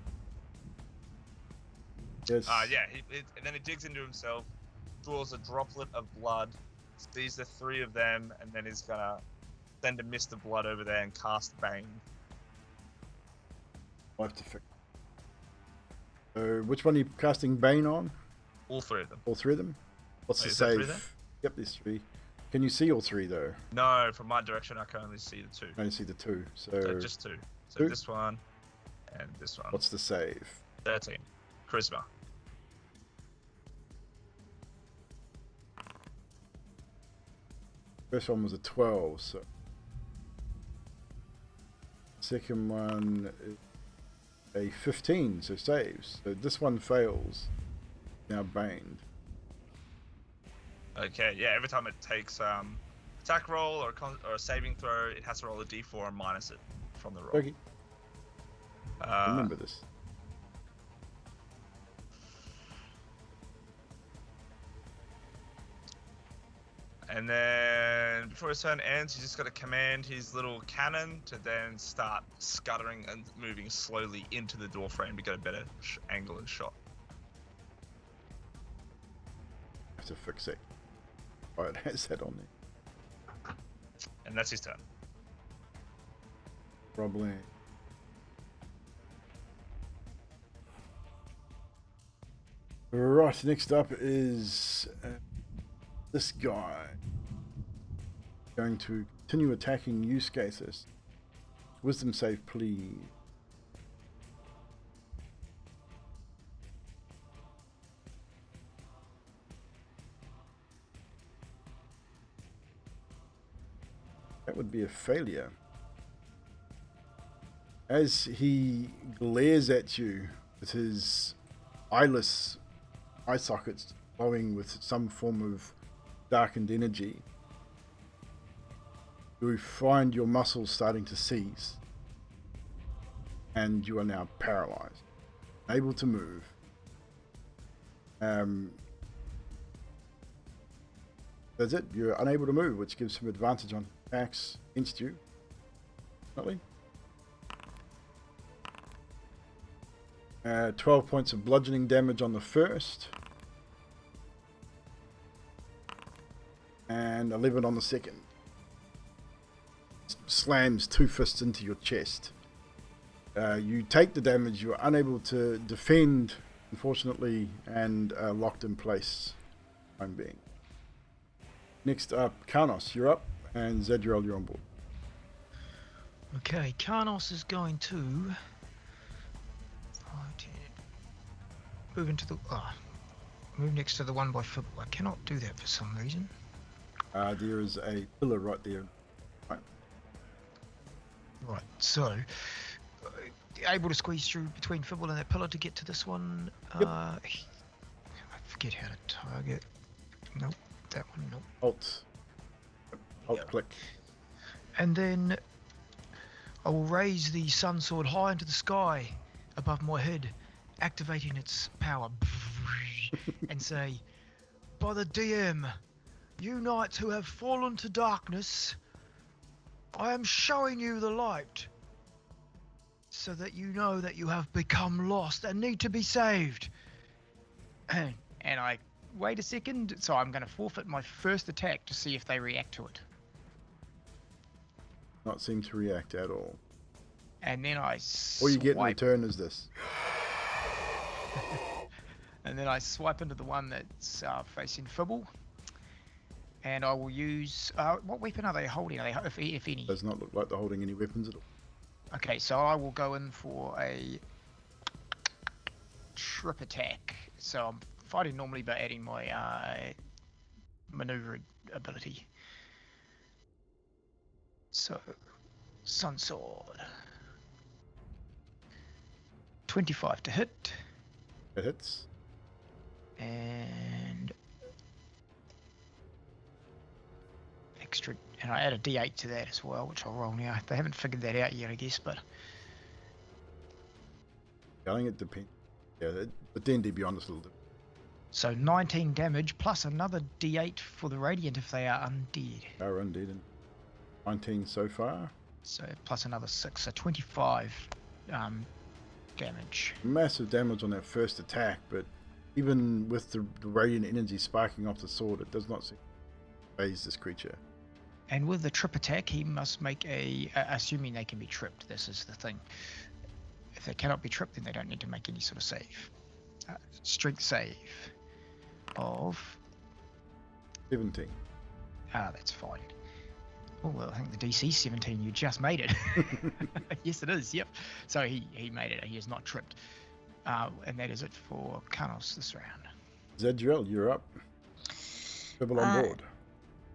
Speaker 1: Yes.
Speaker 9: Yeah, and then he digs into himself, draws a droplet of blood, sees the three of them, and then he's going to send a mist of blood over there and cast Bane.
Speaker 1: I'll have to fix. So, which one are you casting Bane on?
Speaker 9: All three of them.
Speaker 1: All three of them? What's
Speaker 9: Wait,
Speaker 1: the
Speaker 9: is there three
Speaker 1: save?
Speaker 9: there?
Speaker 1: Yep, there's 3. Can you see all 3 though?
Speaker 9: No, from my direction I can only see the 2.
Speaker 1: I only see the 2.
Speaker 9: So
Speaker 1: So,
Speaker 9: just 2. So
Speaker 1: 2?
Speaker 9: this one and this one.
Speaker 1: What's the save?
Speaker 9: 13. Charisma.
Speaker 1: First one was a 12, so. Second one is a 15, so saves. So this one fails. Now baned.
Speaker 9: Okay, yeah, every time it takes attack roll or a saving throw, it has to roll a d4 and minus it from the roll.
Speaker 1: Okay. Remember this.
Speaker 9: And then before his turn ends, he's just got to command his little cannon to then start scuttering and moving slowly into the door frame to get a better angle and shot.
Speaker 1: I have to fix it. Oh, it has that on there.
Speaker 9: And that's his turn.
Speaker 1: Probably. Right, next up is this guy. Going to continue attacking you, Skathis. Wisdom save, please. That would be a failure. As he glares at you with his eyeless eye sockets glowing with some form of darkened energy, you find your muscles starting to seize, and you are now paralyzed, unable to move. That's it. You're unable to move, which gives him advantage on attacks against you. Definitely. 12 points of bludgeoning damage on the first. And 11 on the second. Slams 2 fists into your chest. You take the damage. You are unable to defend, unfortunately, and locked in place. I'm being. Next up, Karnos, you're up, and Zadriel, you're on board.
Speaker 7: Okay, Karnos is going to move into the move next to the one by Fibble. I cannot do that for some reason.
Speaker 1: There is a pillar right there.
Speaker 7: Right, so able to squeeze through between Fibble and that pillar to get to this one.
Speaker 1: Yep.
Speaker 7: I forget how to target. Nope, that one, nope.
Speaker 1: Alt click.
Speaker 7: And then I will raise the sun sword high into the sky above my head, activating its power, and say, by the DM, you knights who have fallen to darkness, I am showing you the light, so that you know that you have become lost and need to be saved. And I wait a second, so I'm going to forfeit my first attack to see if they react to it.
Speaker 1: Not seem to react at all.
Speaker 7: And then I
Speaker 1: All you get in return is this.
Speaker 7: And then I swipe into the one that's facing Fibble. And I will use... what weapon are they holding, if any?
Speaker 1: Does not look like they're holding any weapons at all.
Speaker 7: Okay, so I will go in for a trip attack. So I'm fighting normally by adding my maneuver ability. So, Sun Sword. 25 to hit.
Speaker 1: It hits.
Speaker 7: And extra, and I add a D8 to that as well, which I'll roll now. They haven't figured that out yet, I guess, but
Speaker 1: I think it depends. Yeah, but D&D Beyond is a little different.
Speaker 7: so 19 damage plus another D8 for the Radiant if they are undead.
Speaker 1: They are undead. 19 so far.
Speaker 7: So plus another 6, so 25 damage.
Speaker 1: Massive damage on that first attack, but even with the radiant energy sparking off the sword, it does not seem to phase this creature.
Speaker 7: And with the trip attack, he must make assuming they can be tripped, this is the thing. If they cannot be tripped, then they don't need to make any sort of save. Strength save of
Speaker 1: 17.
Speaker 7: that's fine. Oh, well, I think the DC 17, you just made it. Yes, it is, yep. So he made it, he is not tripped. And that is it for Karnos this round.
Speaker 1: Zadriel, you're up. Fibble on board.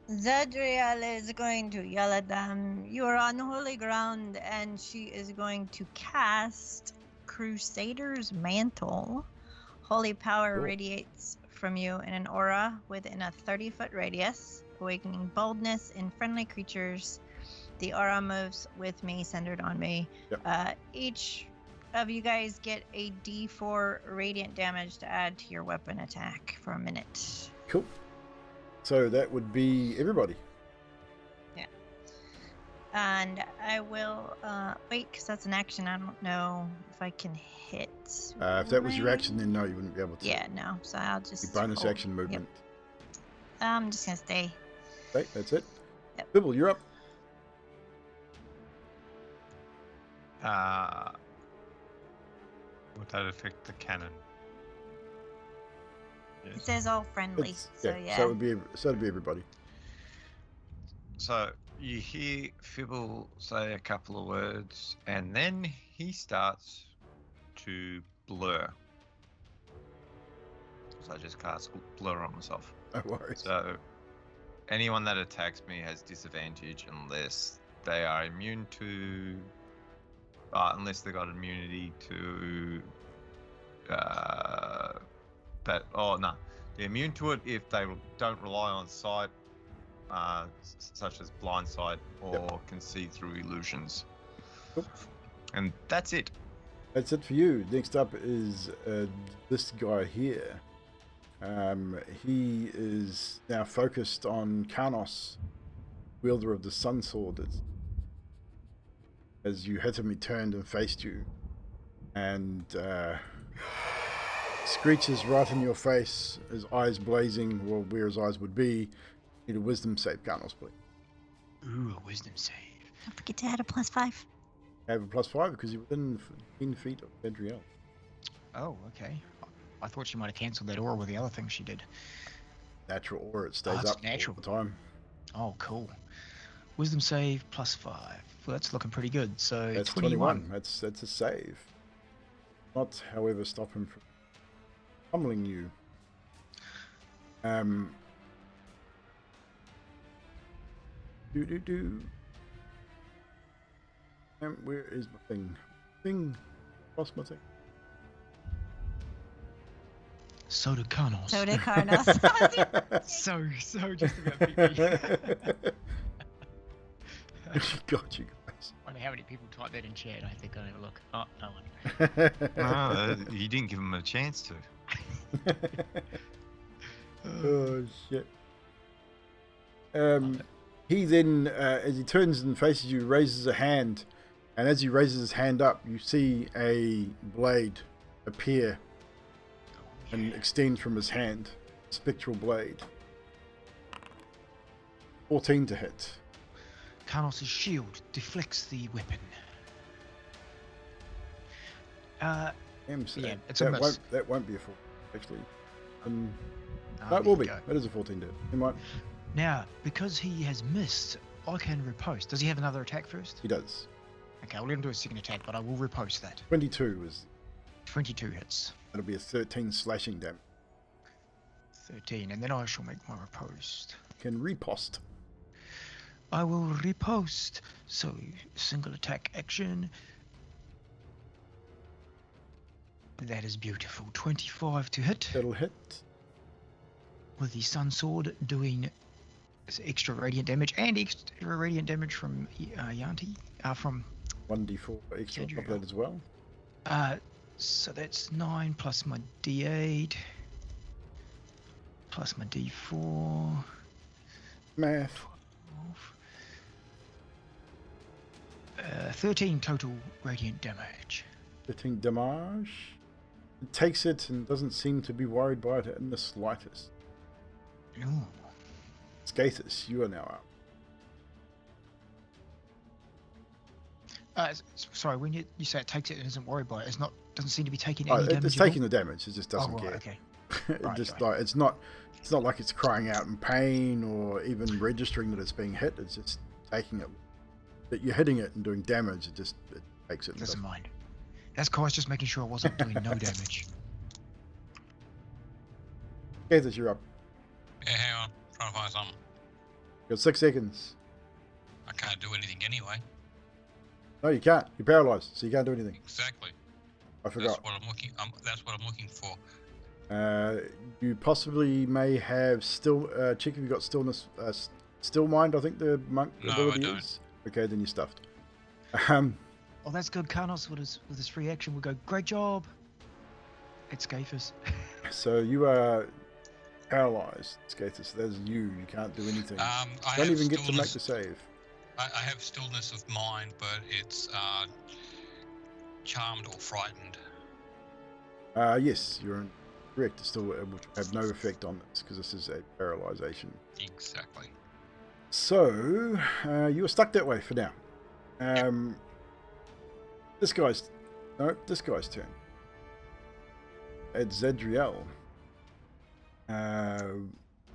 Speaker 5: Zadriel is going to yell at them, you are on holy ground, and she is going to cast Crusader's Mantle. Holy power
Speaker 1: Cool.
Speaker 5: radiates from you in an aura within a 30-foot radius, awakening boldness in friendly creatures. The aura moves with me, centered on me.
Speaker 1: Yep.
Speaker 5: Each of you guys get a D4 radiant damage to add to your weapon attack for a minute.
Speaker 1: Cool. So that would be everybody.
Speaker 5: Yeah. And I will wait, because that's an action. I don't know if I can hit.
Speaker 1: If that was your action, then no, you wouldn't be able to.
Speaker 5: Yeah, no. So I'll just.
Speaker 1: Your bonus
Speaker 5: hold.
Speaker 1: action movement.
Speaker 5: Yep. I'm just gonna stay.
Speaker 1: Okay, that's it.
Speaker 5: Yep.
Speaker 1: Fibble, you're up.
Speaker 10: Would that affect the cannon?
Speaker 5: It says all friendly. So yeah.
Speaker 1: So it'd be everybody.
Speaker 3: So you hear Fibble say a couple of words, and then he starts to blur. So I just cast blur on myself.
Speaker 1: No worries.
Speaker 3: So anyone that attacks me has disadvantage unless they are immune to
Speaker 10: unless they got immunity to that. Oh no, they're immune to it if they don't rely on sight, such as blind sight, or can see through illusions.
Speaker 1: Cool.
Speaker 10: And that's it.
Speaker 1: That's it for you. Next up is this guy here. He is now focused on Karnos, wielder of the Sun Sword. As you hit him, he turned and faced you, and screeches right in your face, his eyes blazing, well, where his eyes would be. Need a wisdom save, Karnos, please.
Speaker 6: Ooh, a wisdom save.
Speaker 5: Don't forget to add a +5.
Speaker 1: Have a +5 because you're within 15 feet of Adriel.
Speaker 6: Oh, okay. I thought she might have cancelled that aura with the other thing she did.
Speaker 1: Natural aura, it stays
Speaker 6: it's
Speaker 1: up
Speaker 6: natural.
Speaker 1: all the time.
Speaker 6: Oh, cool. Wisdom save +5. Well, that's looking pretty good. So
Speaker 1: That's
Speaker 6: 21.
Speaker 1: That's a save. Not, however, stop him from pummeling you. Where is my thing? Lost my thing.
Speaker 6: So did Karnos.
Speaker 5: So did Karnos.
Speaker 6: so just about beat me.
Speaker 1: Got you guys.
Speaker 6: I wonder how many people type that in chat. I think I'll have a look. Oh, no one.
Speaker 10: You didn't give him a chance to.
Speaker 1: Oh shit. He then, as he turns and faces you, raises a hand, and as he raises his hand up, you see a blade appear and extend from his hand. Spectral blade. 14 to hit.
Speaker 6: Karnos' shield deflects the weapon.
Speaker 1: Yeah,
Speaker 6: it's a miss.
Speaker 1: That won't be a 4, actually. No,
Speaker 6: Oh,
Speaker 1: it will
Speaker 6: there
Speaker 1: be.
Speaker 6: you go.
Speaker 1: That is a 14 to hit. He might.
Speaker 6: Now, because he has missed, I can riposte. Does he have another attack first?
Speaker 1: He does.
Speaker 6: Okay, I'll let him do a second attack, but I will riposte that.
Speaker 1: 22 is.
Speaker 6: 22 hits.
Speaker 1: That'll be a 13 slashing damage.
Speaker 6: 13, and then I shall make my riposte.
Speaker 1: Can riposte.
Speaker 6: I will riposte. So, single attack action. That is beautiful. 25 to hit.
Speaker 1: That'll hit.
Speaker 6: With the Sun Sword doing extra radiant damage and extra radiant damage from Yanti. From
Speaker 1: 1d4 extra on top of that as well.
Speaker 6: So that's 9 plus my d8 plus my d4.
Speaker 1: Math.
Speaker 6: 13 total radiant damage.
Speaker 1: 13 damage. It takes it and doesn't seem to be worried by it in the slightest.
Speaker 6: Ooh.
Speaker 1: Skathis, you are now up.
Speaker 6: Sorry, when you say it takes it and isn't worried by it, doesn't seem to be taking any damage.
Speaker 1: It's taking the damage. It just doesn't care.
Speaker 6: Okay.
Speaker 1: It's not like it's crying out in pain or even registering that it's being hit. It's just taking it. That you're hitting it and doing damage. It takes it.
Speaker 6: Doesn't mind. That's cool. I was just making sure I wasn't doing no damage.
Speaker 1: Skathis, you're up.
Speaker 2: Yeah, hang on. Trying to find something.
Speaker 1: You got 6 seconds.
Speaker 2: I can't do anything anyway.
Speaker 1: No, you can't. You're paralyzed, so you can't do anything.
Speaker 2: Exactly.
Speaker 1: I forgot.
Speaker 2: That's what I'm looking for.
Speaker 1: You possibly may have check if you got stillness. Still mind, I think the monk ability is. Okay, then you're stuffed.
Speaker 6: Oh, that's good. Karnos with his free action will go, great job. It's Skathis.
Speaker 1: So you are paralyzed, Skathis. That is you. You can't do anything. Don't even get to make the save.
Speaker 2: I have stillness of mind, but it's charmed or frightened.
Speaker 1: Yes, you're correct. It's still which will have no effect on this because this is a paralyzation.
Speaker 2: Exactly.
Speaker 1: So you are stuck that way for now. This guy's turn. It's Zadriel.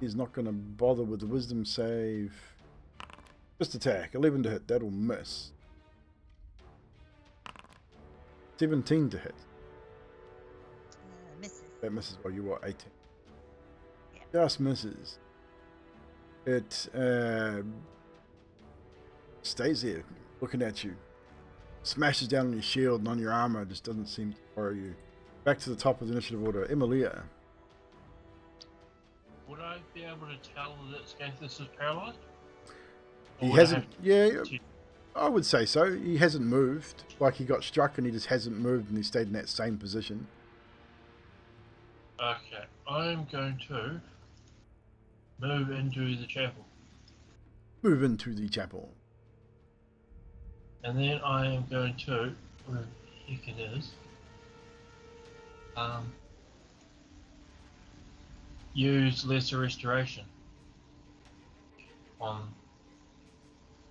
Speaker 1: He's not going to bother with the wisdom save. Just attack. 11 to hit. That'll miss. 17 to hit.
Speaker 5: Misses.
Speaker 1: That misses. Oh, you are 18.
Speaker 5: Yeah.
Speaker 1: Just misses. It stays there looking at you. smashes down on your shield and on your armor. It just doesn't seem to worry you. Back to the top of the initiative order. Emilia.
Speaker 8: Would I be able to tell that Scathus is paralyzed?
Speaker 1: He
Speaker 8: Or would I
Speaker 1: hasn't.
Speaker 8: have
Speaker 1: Yeah,
Speaker 8: to-
Speaker 1: I would say so. He hasn't moved. Like he got struck and he just hasn't moved and he stayed in that same position.
Speaker 8: Okay, I'm going to move into the chapel.
Speaker 1: Move into the chapel.
Speaker 8: And then I am going to, where the heck it is, use Lesser Restoration on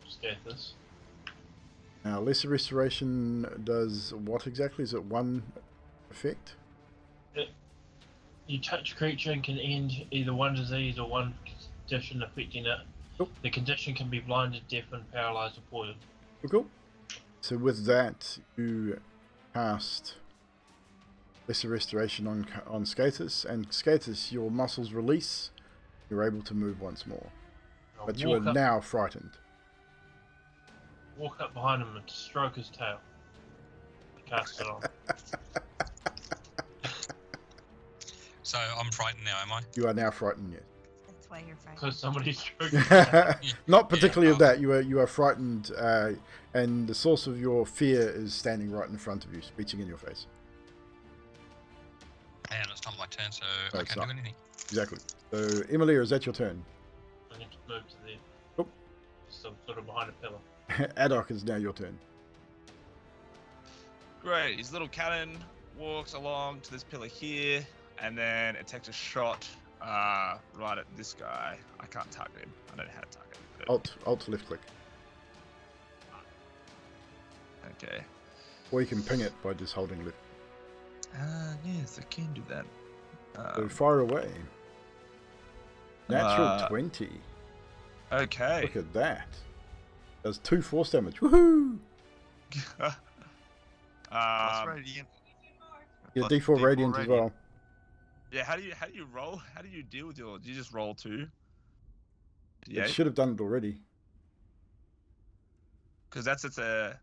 Speaker 8: Scathus.
Speaker 1: Now, Lesser Restoration does what exactly? Is it one effect?
Speaker 8: You touch a creature and can end either one disease or one condition affecting it.
Speaker 1: Cool.
Speaker 8: The condition can be blinded, deafened, paralyzed, or poisoned.
Speaker 1: Cool. So with that, you cast Lesser Restoration on Scathus, and Scathus, your muscles release. You're able to move once more, but you are now frightened.
Speaker 8: Walk up behind him and stroke his tail. Cast it on.
Speaker 2: So I'm frightened now, am I?
Speaker 1: You are now frightened, yes.
Speaker 5: That's why you're frightened.
Speaker 8: Because somebody's stroking his tail.
Speaker 1: Not particularly of
Speaker 2: okay.
Speaker 1: that. You are frightened, and the source of your fear is standing right in front of you, screeching in your face.
Speaker 2: And it's not my turn, so
Speaker 1: No,
Speaker 2: I
Speaker 1: it's
Speaker 2: can't
Speaker 1: not.
Speaker 2: do anything.
Speaker 1: Exactly. So, Emilia, is that your turn?
Speaker 8: I need to move to there.
Speaker 1: Cool.
Speaker 8: Still sort of behind a pillar.
Speaker 1: Adok, is now your turn.
Speaker 9: Great. His little cannon walks along to this pillar here, and then it takes a shot right at this guy. I can't target him. I don't know how to target him.
Speaker 1: Alt left click.
Speaker 9: Okay.
Speaker 1: Or you can ping it by just holding left.
Speaker 9: Yes, I can do that.
Speaker 1: So fire away. Natural
Speaker 9: Uh,
Speaker 1: 20.
Speaker 9: Okay.
Speaker 1: Look at that. Does 2 force damage. Woohoo!
Speaker 10: Plus radiant.
Speaker 1: Yeah,
Speaker 10: Plus
Speaker 1: D4 radiant as well.
Speaker 9: Yeah, how do you roll? How do you deal with your? Do you just roll 2?
Speaker 1: It
Speaker 9: Yeah,
Speaker 1: should have done it already.
Speaker 9: because that's its a.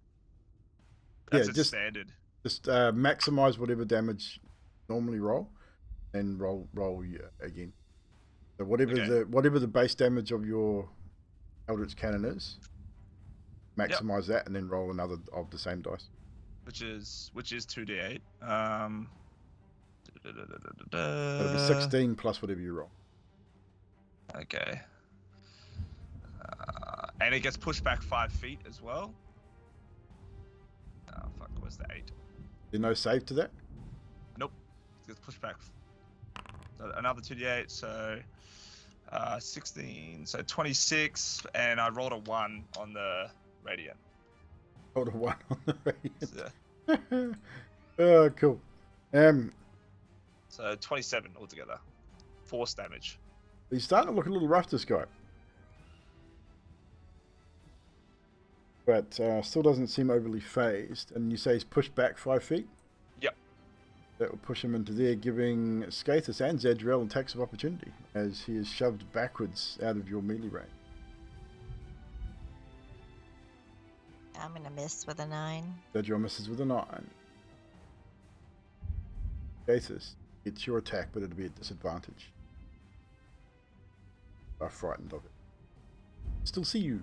Speaker 1: Yeah,
Speaker 9: That's its
Speaker 1: just-
Speaker 9: standard.
Speaker 1: Just maximize whatever damage you normally roll, and roll again. So whatever the base damage of your Eldritch Cannon is, maximize that, and then roll another of the same dice.
Speaker 9: Which is 2d8.
Speaker 1: That'll be 16 plus whatever you roll.
Speaker 9: Okay. And it gets pushed back 5 feet as well. Oh fuck! Where's the 8?
Speaker 1: There's no save to that.
Speaker 9: Nope. It gets pushed back. So another 2d8. So 16. So 26, and I rolled a 1 on the radiant.
Speaker 1: Rolled a 1 on the radiant.
Speaker 9: So,
Speaker 1: Oh, cool.
Speaker 9: so 27 altogether. Force damage.
Speaker 1: He's starting to look a little rough, this guy. But still doesn't seem overly phased. And you say he's pushed back 5 feet?
Speaker 9: Yep.
Speaker 1: That will push him into there, giving Scathus and Zadriel attacks of opportunity as he is shoved backwards out of your melee range.
Speaker 5: I'm gonna miss with a 9.
Speaker 1: Zadriel misses with a 9. Scathus, it's your attack, but it'll be at disadvantage. I'm frightened of it. Still see you.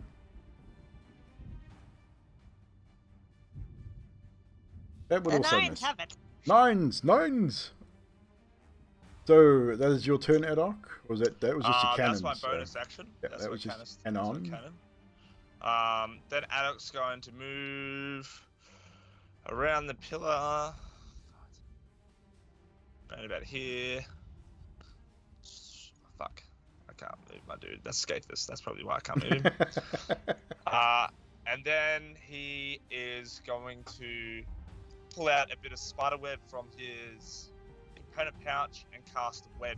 Speaker 1: That would
Speaker 5: The
Speaker 1: also
Speaker 5: 9s
Speaker 1: miss.
Speaker 5: have it.
Speaker 1: Nines! So that is your turn, Adok? Or was that was just a cannon?
Speaker 9: That's my
Speaker 1: so-
Speaker 9: bonus action.
Speaker 1: Yeah,
Speaker 9: That's
Speaker 1: that
Speaker 9: my
Speaker 1: was just
Speaker 9: cannon.
Speaker 1: cannon.
Speaker 9: That's my cannon. Then Adok's going to move around the pillar. Around about here. Fuck. I can't move my dude. That's Scathus. That's probably why I can't move him. And then he is going to pull out a bit of spider web from his component pouch and cast a web.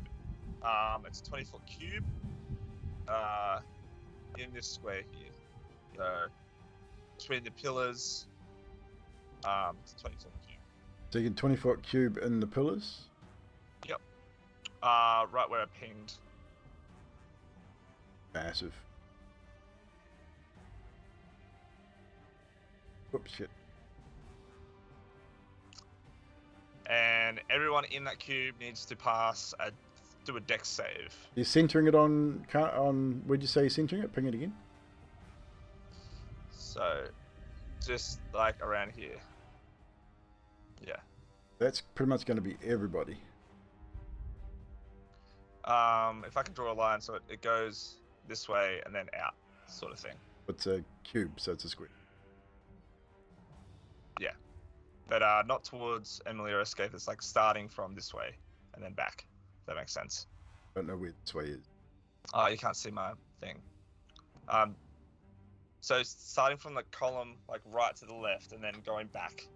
Speaker 9: It's a 20-foot cube in this square here. So between the pillars, it's a 20-foot cube.
Speaker 1: So you get 20-foot cube in the pillars.
Speaker 9: Yep. Right where I pinged.
Speaker 1: Massive. Oops, shit.
Speaker 4: and everyone in that cube needs to do a dex save.
Speaker 1: You're centering it on. Where'd you say you're centering it? Ping it again.
Speaker 4: So, just like around here. Yeah.
Speaker 1: That's pretty much going to be everybody.
Speaker 4: If I can draw a line so it goes this way and then out, sort of thing.
Speaker 1: It's a cube, so it's a square.
Speaker 4: Yeah. But not towards Emily or Escape. It's like starting from this way and then back. If that makes sense.
Speaker 1: I don't know where this way is.
Speaker 4: Oh, you can't see my thing. So starting from the column, like right to the left, and then going back.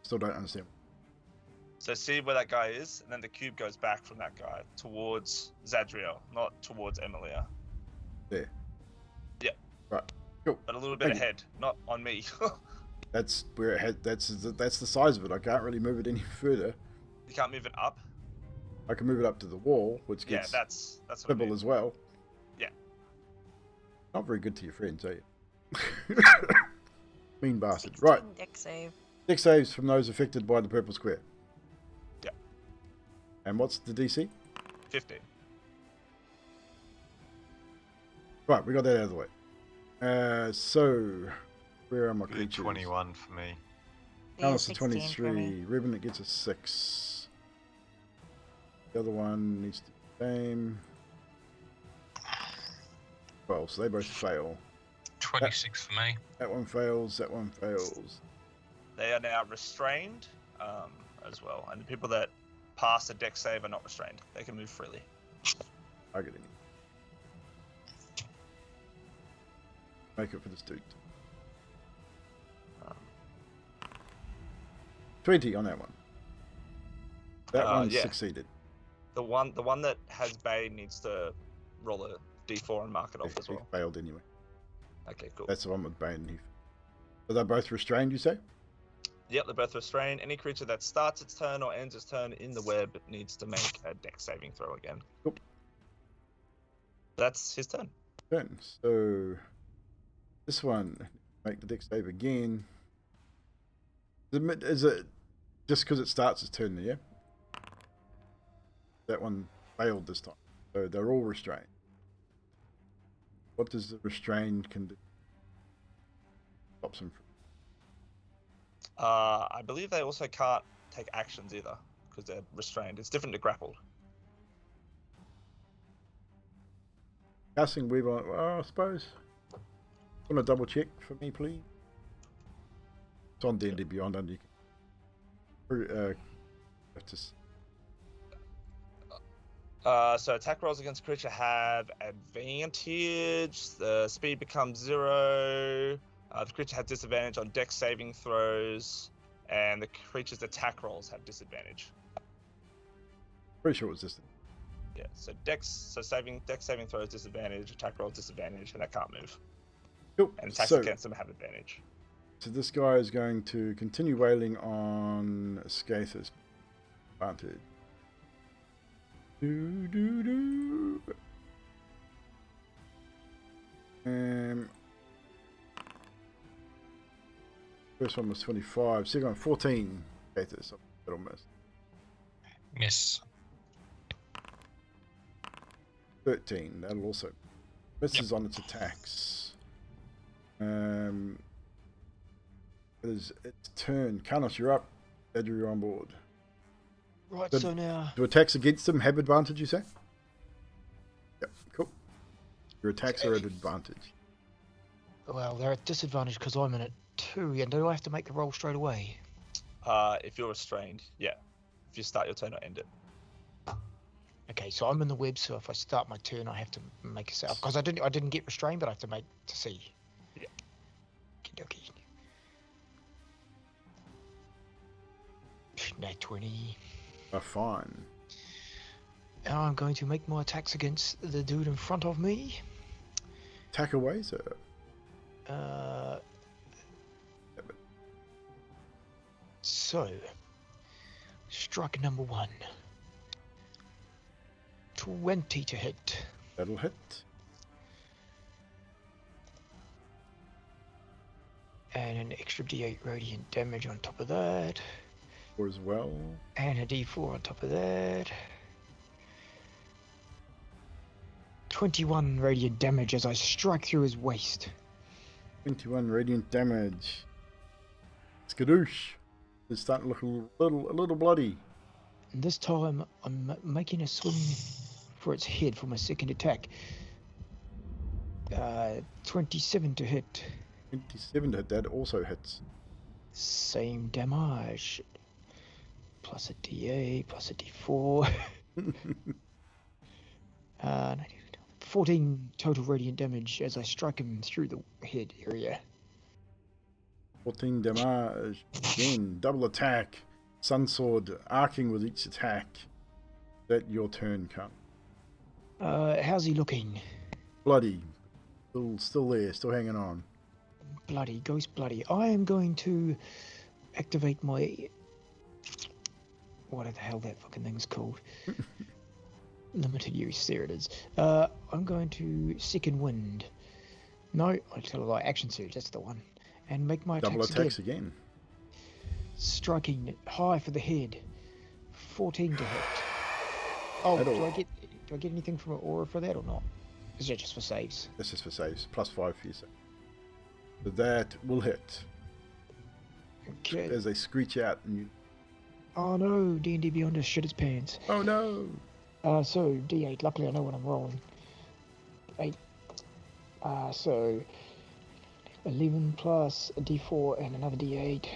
Speaker 1: Still don't understand.
Speaker 4: So see where that guy is, and then the cube goes back from that guy towards Zadriel, not towards Emilia.
Speaker 1: There.
Speaker 4: Yep.
Speaker 1: Right. Cool.
Speaker 4: But a little bit ahead, not on me.
Speaker 1: That's where it had. That's the size of it. I can't really move it any further.
Speaker 4: You can't move it up.
Speaker 1: I can move it up to the wall, which gets
Speaker 4: that's what I
Speaker 1: Fibble
Speaker 4: mean.
Speaker 1: as well.
Speaker 4: Yeah.
Speaker 1: Not very good to your friends, are you? Mean bastard. Right.
Speaker 5: Dex save.
Speaker 1: Dex saves from those affected by the purple square.
Speaker 4: Yeah.
Speaker 1: And what's the DC?
Speaker 4: 15.
Speaker 1: Right, we got that out of the way. So, where are my
Speaker 10: Good
Speaker 1: creatures?
Speaker 10: 21 for me.
Speaker 1: Alice to
Speaker 5: 16 for me.
Speaker 1: 23. Ribbon that gets a 6. The other one needs to be the same. 12, so they both fail.
Speaker 2: 26 for me.
Speaker 1: That one fails, that one fails.
Speaker 4: They are now restrained as well, and the people that pass the dex save are not restrained. They can move freely.
Speaker 1: I get it. Make it for this dude. 20 on that one. That one
Speaker 4: yeah.
Speaker 1: succeeded.
Speaker 4: The one that has Bane needs to roll a d4 and mark it off as
Speaker 1: He
Speaker 4: well.
Speaker 1: failed anyway.
Speaker 4: Okay, cool.
Speaker 1: That's the one with Bane. So they're both restrained, you say?
Speaker 4: Yep, they're both restrained. Any creature that starts its turn or ends its turn in the web needs to make a dex saving throw again.
Speaker 1: Cool.
Speaker 4: That's his turn.
Speaker 1: Turn. So this one, make the dex save again. Is it just because it starts its turn, yeah? That one failed this time. So they're all restrained. What does the restrained can do? Stops them from.
Speaker 4: I believe they also can't take actions either because they're restrained. It's different to grappled.
Speaker 1: Casting weave on. Well, I suppose. Want to double check for me, please? It's on D&D Beyond, and you can. Have to.
Speaker 4: So attack rolls against a creature have advantage. The speed becomes 0. The creature has disadvantage on dex saving throws, and the creature's attack rolls have disadvantage.
Speaker 1: Pretty sure it was this.
Speaker 4: Yeah. So dex saving throws disadvantage, attack rolls disadvantage, and they can't move.
Speaker 1: Cool.
Speaker 4: And attacks
Speaker 1: So,
Speaker 4: against them have advantage.
Speaker 1: so this guy is going to continue wailing on Scathus. Advantage. Do. First one was 25. Second one 14. Scathus. That'll miss.
Speaker 2: Miss.
Speaker 1: 13. That'll also misses on its attacks. It is its turn. Carlos, you're up. Edgar, you're on board.
Speaker 7: Right,
Speaker 1: Good.
Speaker 7: so now
Speaker 1: Do attacks against them have advantage, you say? Yep, cool. Your attacks are at advantage.
Speaker 7: well, they're at disadvantage because I'm in it too. And do I have to make the roll straight away?
Speaker 4: If you're restrained, yeah. If you start your turn or end it.
Speaker 7: Okay, so I'm in the web, so if I start my turn, I have to make a save because I didn't get restrained, but I have to make to see.
Speaker 4: Yeah.
Speaker 7: Okie dokie. Nat 20.
Speaker 1: Fine.
Speaker 7: Now I'm going to make my attacks against the dude in front of me.
Speaker 1: Attack away, sir.
Speaker 7: So, strike number 1. 20 to hit.
Speaker 1: That'll hit.
Speaker 7: And an extra d8 radiant damage on top of that.
Speaker 1: Or as well.
Speaker 7: And a D4 on top of that. 21 radiant damage as I strike through his waist.
Speaker 1: 21 radiant damage. Skadoosh. It's starting to look a little bloody.
Speaker 7: And this time I'm making a swing for its head for my second attack. 27 to hit.
Speaker 1: 27 to hit. That also hits.
Speaker 7: Same damage. Plus a D8, plus a D4. 14 total radiant damage as I strike him through the head area.
Speaker 1: 14 damage. Again, double attack. Sunsword arcing with each attack. That your turn, cunt.
Speaker 7: How's he looking?
Speaker 1: Bloody. Still there, still hanging on.
Speaker 7: Bloody, ghost bloody. I am going to activate my... What the hell that fucking thing's called? Limited use, there it is. I'm going to Second Wind. No, I tell a lie, Action Surge, that's the one. And make my
Speaker 1: Double attacks
Speaker 7: again.
Speaker 1: again.
Speaker 7: Striking high for the head. 14 to hit. Oh, do I get anything from an aura for that or not? Is that just for saves?
Speaker 1: This is for saves. +5 for your save. So that will hit.
Speaker 7: Okay.
Speaker 1: As they screech out and you...
Speaker 7: Oh no, D&D Beyond has shit its pants.
Speaker 1: Oh no!
Speaker 7: So D8, luckily I know what I'm rolling. 8. So 11 plus a D4 and another D8.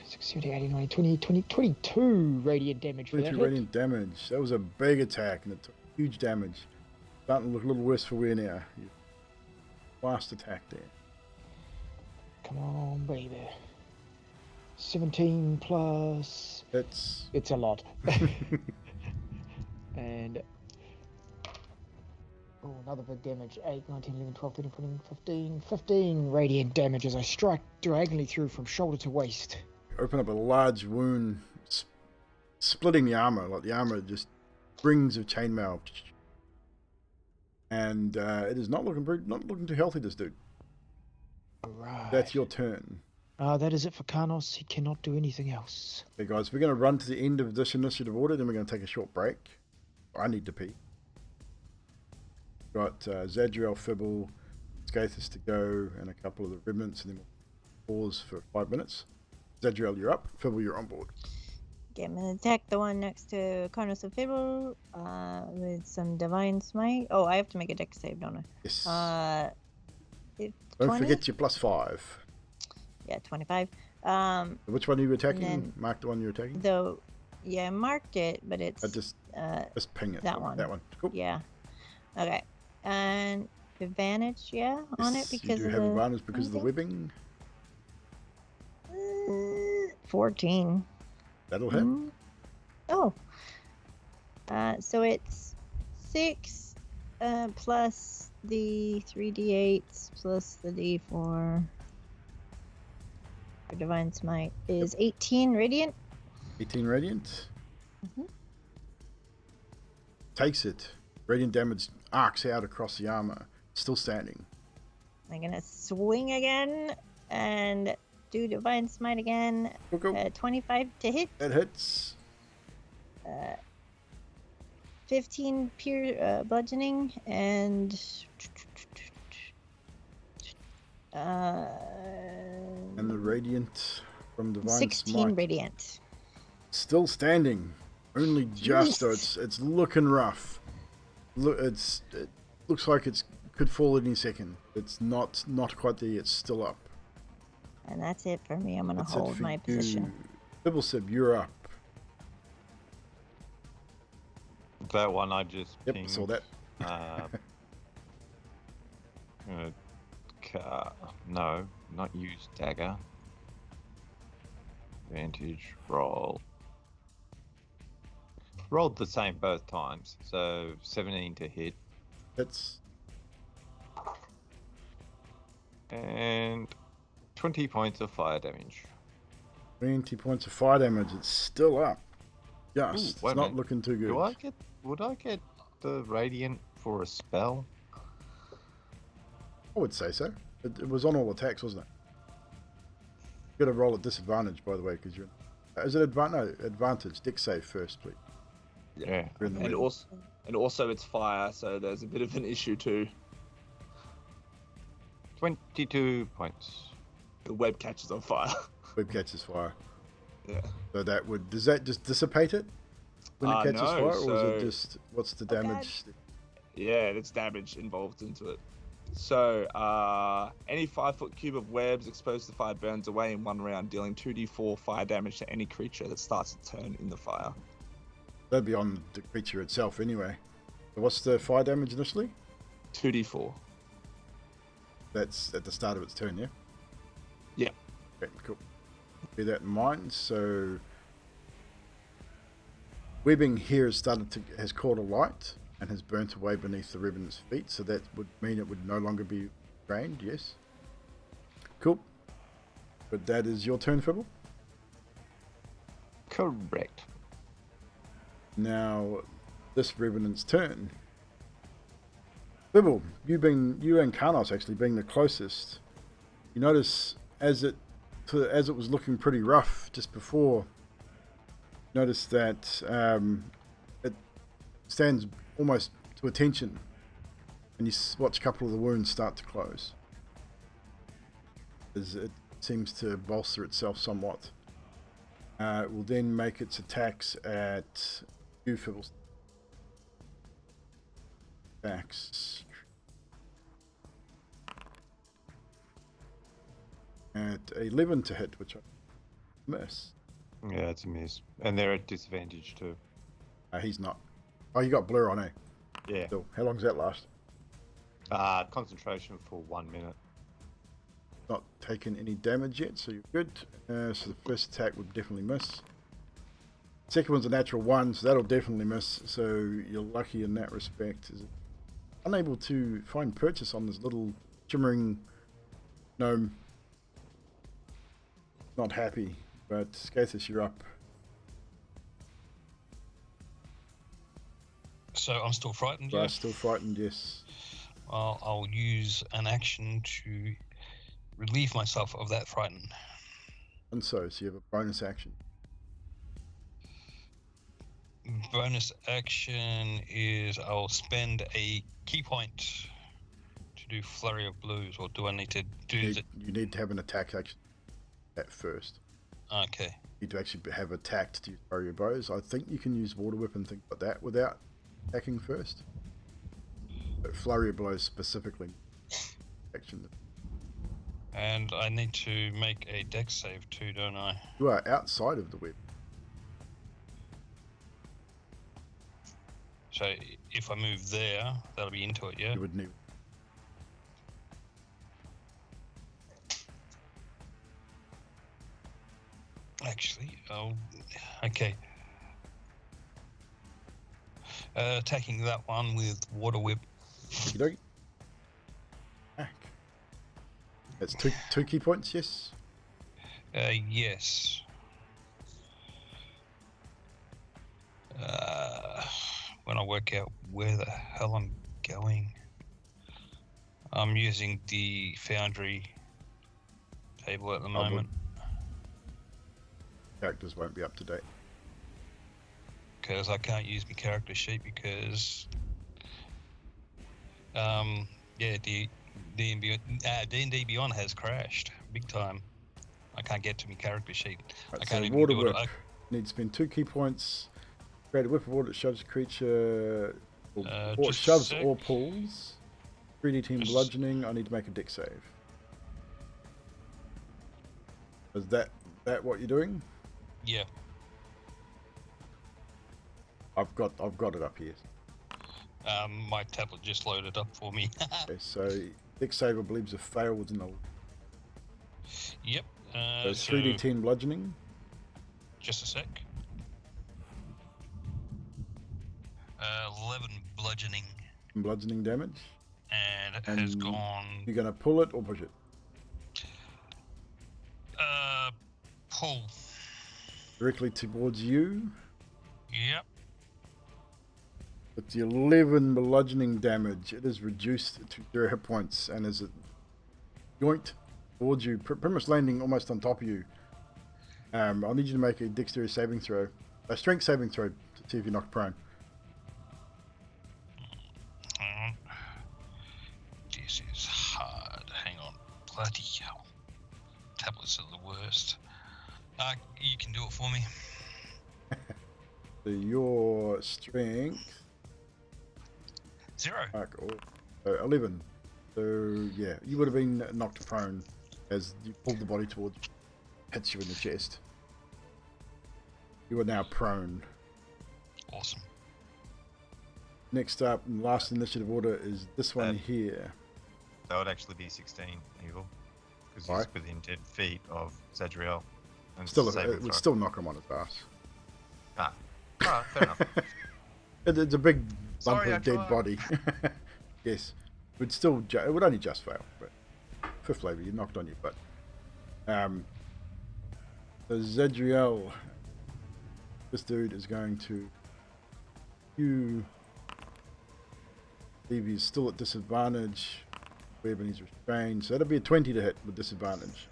Speaker 7: 6, 7, 8, 9, 20, 22 radiant damage for that
Speaker 1: 22
Speaker 7: hit.
Speaker 1: radiant damage. That was a big attack and it took huge damage. Starting to look a little worse for wear now. Last attack there.
Speaker 7: Come on, baby. 17 plus... It's a lot. And... Oh, another big damage. 8, 19, 11, 12, 13, 14, 15. 15 radiant damage as I strike diagonally through from shoulder to waist.
Speaker 1: Open up a large wound, splitting the armor. Like the armor just rings of chainmail. And it is not looking too healthy, this dude.
Speaker 7: Right.
Speaker 1: That's your turn.
Speaker 7: That is it for Karnos. He cannot do anything else.
Speaker 1: Okay, guys, we're going to run to the end of this initiative order, then we're going to take a short break. I need to pee. Got Zadriel, Fibble, Skathis to go, and a couple of the remnants, and then we'll pause for 5 minutes. Zadriel, you're up. Fibble, you're on board.
Speaker 5: Okay, I'm gonna attack the one next to Carnos of Fibble with some Divine Smite. Oh, I have to make a dex save, don't I?
Speaker 1: Yes.
Speaker 5: 20?
Speaker 1: Don't forget your +5.
Speaker 5: Yeah, 25.
Speaker 1: Which one are you attacking?
Speaker 5: then
Speaker 1: Mark the one you're attacking?
Speaker 5: Yeah, I marked it, but it's
Speaker 1: Just ping it.
Speaker 5: that one.
Speaker 1: That one. Cool.
Speaker 5: Yeah. Okay. And advantage, yeah, on it
Speaker 1: Yes,
Speaker 5: because
Speaker 1: you do
Speaker 5: of
Speaker 1: have
Speaker 5: the
Speaker 1: advantage because of the webbing.
Speaker 5: 14.
Speaker 1: That'll hit.
Speaker 5: Oh. So it's 6 plus the 3d8s plus the d4 for Divine Smite is 18 radiant.
Speaker 1: 18 radiant. Takes it. Radiant damage arcs out across the armor. Still standing.
Speaker 5: I'm gonna swing again and do Divine Smite again.
Speaker 1: Go.
Speaker 5: 25 to hit.
Speaker 1: That hits.
Speaker 5: 15 pure bludgeoning and
Speaker 1: And the radiant from Divine
Speaker 5: 16
Speaker 1: Smite.
Speaker 5: radiant.
Speaker 1: Still standing. Only just, though. It's looking rough. It looks like it could fall any second. It's not quite there. It's still up.
Speaker 5: And that's it for me. I'm gonna
Speaker 1: That's it
Speaker 5: hold
Speaker 1: for
Speaker 5: my
Speaker 1: you.
Speaker 5: position.
Speaker 1: Bibblesib, you're up.
Speaker 3: That one I just
Speaker 1: Yep,
Speaker 3: pinged.
Speaker 1: saw that.
Speaker 3: No, not use dagger. Advantage roll. Rolled the same both times, so 17 to hit.
Speaker 1: It's
Speaker 3: And 20 points of fire damage.
Speaker 1: 20 points of fire damage. It's still up. Just.
Speaker 3: Ooh,
Speaker 1: It's
Speaker 3: wait a
Speaker 1: not
Speaker 3: minute.
Speaker 1: looking too good.
Speaker 3: Would I get the radiant for a spell?
Speaker 1: I would say so. It was on all attacks, wasn't it? You got to roll at disadvantage, by the way, because you're. Is it advantage? Deck save first, please.
Speaker 10: Yeah.
Speaker 1: We're in the
Speaker 4: And
Speaker 1: web.
Speaker 4: also it's fire, so there's a bit of an issue too.
Speaker 10: 22 points.
Speaker 4: The web catches on fire.
Speaker 1: Web catches fire.
Speaker 4: Yeah.
Speaker 1: So does that just dissipate it when it catches
Speaker 4: No,
Speaker 1: fire, or is
Speaker 4: so-
Speaker 1: it just what's the damage?
Speaker 4: Yeah, there's damage involved into it. So, any 5-foot cube of webs exposed to fire burns away in 1 round, dealing 2d4 fire damage to any creature that starts its turn in the fire.
Speaker 1: That'd be on the creature itself anyway. So what's the fire damage initially?
Speaker 4: 2d4.
Speaker 1: That's at the start of its turn, yeah?
Speaker 4: Yeah.
Speaker 1: Okay, cool. Bear that in mind. So webbing here has caught alight and has burnt away beneath the revenant's feet, so that would mean it would no longer be drained, yes? Cool. But that is your turn, Fibble.
Speaker 10: Correct.
Speaker 1: Now, this Revenant's turn. Bibble, you and Karnos actually being the closest, you notice as it was looking pretty rough just before, notice that it stands almost to attention, and you watch a couple of the wounds start to close as it seems to bolster itself somewhat. It will then make its attacks at you, Fibbles. Attacks at 11 to hit, which I miss.
Speaker 10: Yeah, it's a miss. And they're at disadvantage too.
Speaker 1: He's not. Oh, you got blur on, eh?
Speaker 10: Yeah.
Speaker 1: So, how long does that last?
Speaker 10: Concentration for 1 minute.
Speaker 1: Not taken any damage yet, so you're good. So the first attack would definitely miss. Second one's a natural 1, so that'll definitely miss. So you're lucky in that respect. Is unable to find purchase on this little shimmering gnome. Not happy, but Skathis, you're up.
Speaker 2: So I'm still frightened,
Speaker 1: You
Speaker 2: yeah?
Speaker 1: are still frightened, yes.
Speaker 2: Well, I'll use an action to relieve myself of that frighten.
Speaker 1: And so you have a bonus action.
Speaker 2: Bonus action is I'll spend a key point to do Flurry of Blues, or do I need to do
Speaker 1: You need to have an attack action at first.
Speaker 2: Okay.
Speaker 1: You need to actually have attacked to throw your bows. I think you can use Water Whip and things like that without attacking first. But Flurry of Blows specifically. Action.
Speaker 2: And I need to make a dex save too, don't I?
Speaker 1: You are outside of the web.
Speaker 2: So if I move there, that'll be into it, yeah?
Speaker 1: You would need.
Speaker 2: Actually, okay. Attacking that one with Water Whip.
Speaker 1: Okey-dokey. Back. That's two key points, yes?
Speaker 2: Yes. When I work out where the hell I'm going, I'm using the Foundry table at the moment.
Speaker 1: Characters won't be up to date.
Speaker 2: Because I can't use my character sheet because D&D Beyond has crashed big time. I can't get to my character sheet.
Speaker 1: Right,
Speaker 2: I can't
Speaker 1: so
Speaker 2: even
Speaker 1: Water
Speaker 2: do
Speaker 1: Whip.
Speaker 2: it.
Speaker 1: Need to spend 2 key points. Create a whip of water that shoves a creature, or
Speaker 2: Just a
Speaker 1: shoves
Speaker 2: sec.
Speaker 1: or pulls. 3d10
Speaker 2: Just-
Speaker 1: bludgeoning. I need to make a dex save. Is that what you're doing?
Speaker 2: Yeah.
Speaker 1: I've got it up here.
Speaker 2: My tablet just loaded up for me.
Speaker 1: Okay, so dex save I believe is a fail within a.
Speaker 2: Yep.
Speaker 1: So 3d10 bludgeoning.
Speaker 2: Just a sec. 11 bludgeoning,
Speaker 1: Bludgeoning damage.
Speaker 2: and it
Speaker 1: And
Speaker 2: has gone.
Speaker 1: You're going to pull it or push it?
Speaker 2: Pull.
Speaker 1: Directly towards you.
Speaker 2: Yep.
Speaker 1: With the 11 bludgeoning damage, it is reduced to 0 hit points, and as it yoinked towards you, pretty much landing almost on top of you, I'll need you to make a dexterity saving throw, a strength saving throw to see if you're knocked prone.
Speaker 2: Hang on. This is hard. Hang on. Bloody hell. Tablets are the worst. You can do it for me.
Speaker 1: So your strength,
Speaker 2: 0.
Speaker 1: 11. So yeah, you would have been knocked prone as you pulled the body towards you, hits you in the chest. You are now prone.
Speaker 2: Awesome.
Speaker 1: Next up, in the last initiative order is this one here.
Speaker 10: That would actually be 16 evil, because
Speaker 1: Right.
Speaker 10: he's within 10 feet of Zadriel. And
Speaker 1: Still,
Speaker 10: saving
Speaker 1: it would
Speaker 10: throw.
Speaker 1: still knock him on his ass.
Speaker 10: Alright, fair enough.
Speaker 1: It's a big lump
Speaker 10: Sorry, I
Speaker 1: of dead
Speaker 10: tried.
Speaker 1: body. Yes, it would only just fail. But fifth flavor, you knocked on your butt. So Zadriel, this dude is going to. You. Believe he's still at disadvantage. When he's restrained, so that'll be a 20 to hit with disadvantage.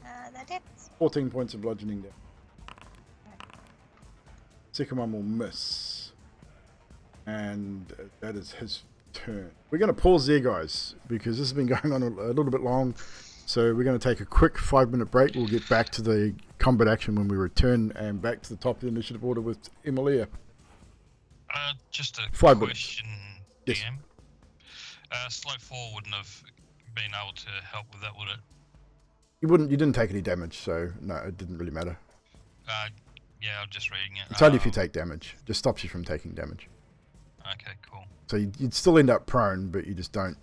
Speaker 5: That hits.
Speaker 1: 14 points of bludgeoning damage. Second one will miss. And that is his turn. We're going to pause there, guys, because this has been going on a little bit long. So we're going to take a quick 5-minute break. We'll get back to the combat action when we return and back to the top of the initiative order with Emilia.
Speaker 2: Just a
Speaker 1: 5 minutes.
Speaker 2: question,
Speaker 1: Yes.
Speaker 2: DM. Slow 4 wouldn't have been able to help with that, would it?
Speaker 1: You didn't take any damage, so no, it didn't really matter.
Speaker 2: Yeah, I'm just reading it.
Speaker 1: It's only if you take damage. It just stops you from taking damage.
Speaker 2: Okay, cool.
Speaker 1: So you'd still end up prone, but you just don't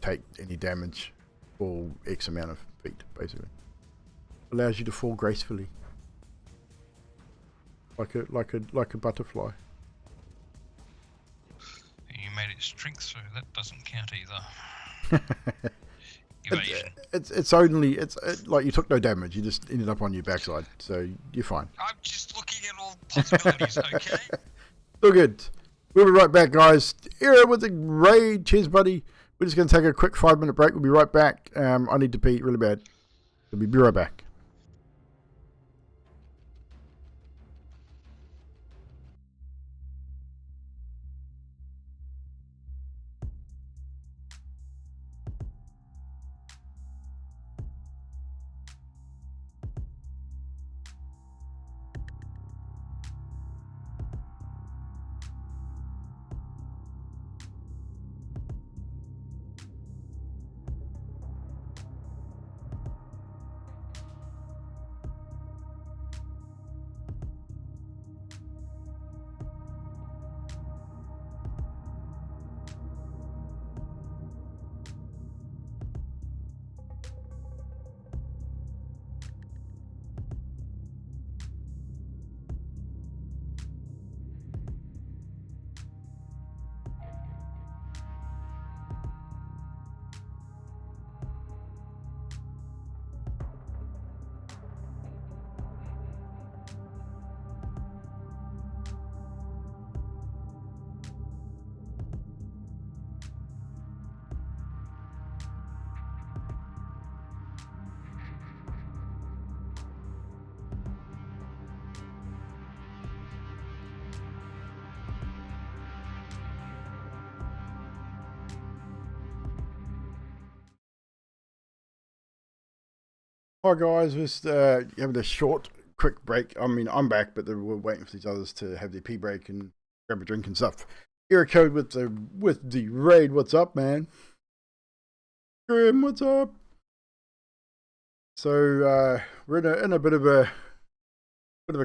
Speaker 1: take any damage for X amount of feet, basically. Allows you to fall gracefully, like a butterfly.
Speaker 2: You made it strength, so that doesn't count either. Evasion.
Speaker 1: It's only like you took no damage. You just ended up on your backside, so you're fine.
Speaker 2: I'm just looking at all possibilities, okay?
Speaker 1: All good. We'll be right back, guys. Era with the raid. Cheers, buddy. We're just going to take a quick 5-minute break. We'll be right back. I need to pee really bad. We'll be right back. Hi guys, just having a short, quick break. I mean, I'm back, but we're waiting for these others to have their pee break and grab a drink and stuff. Era Code with the raid. What's up, man? Grim, what's up? So we're in a bit of a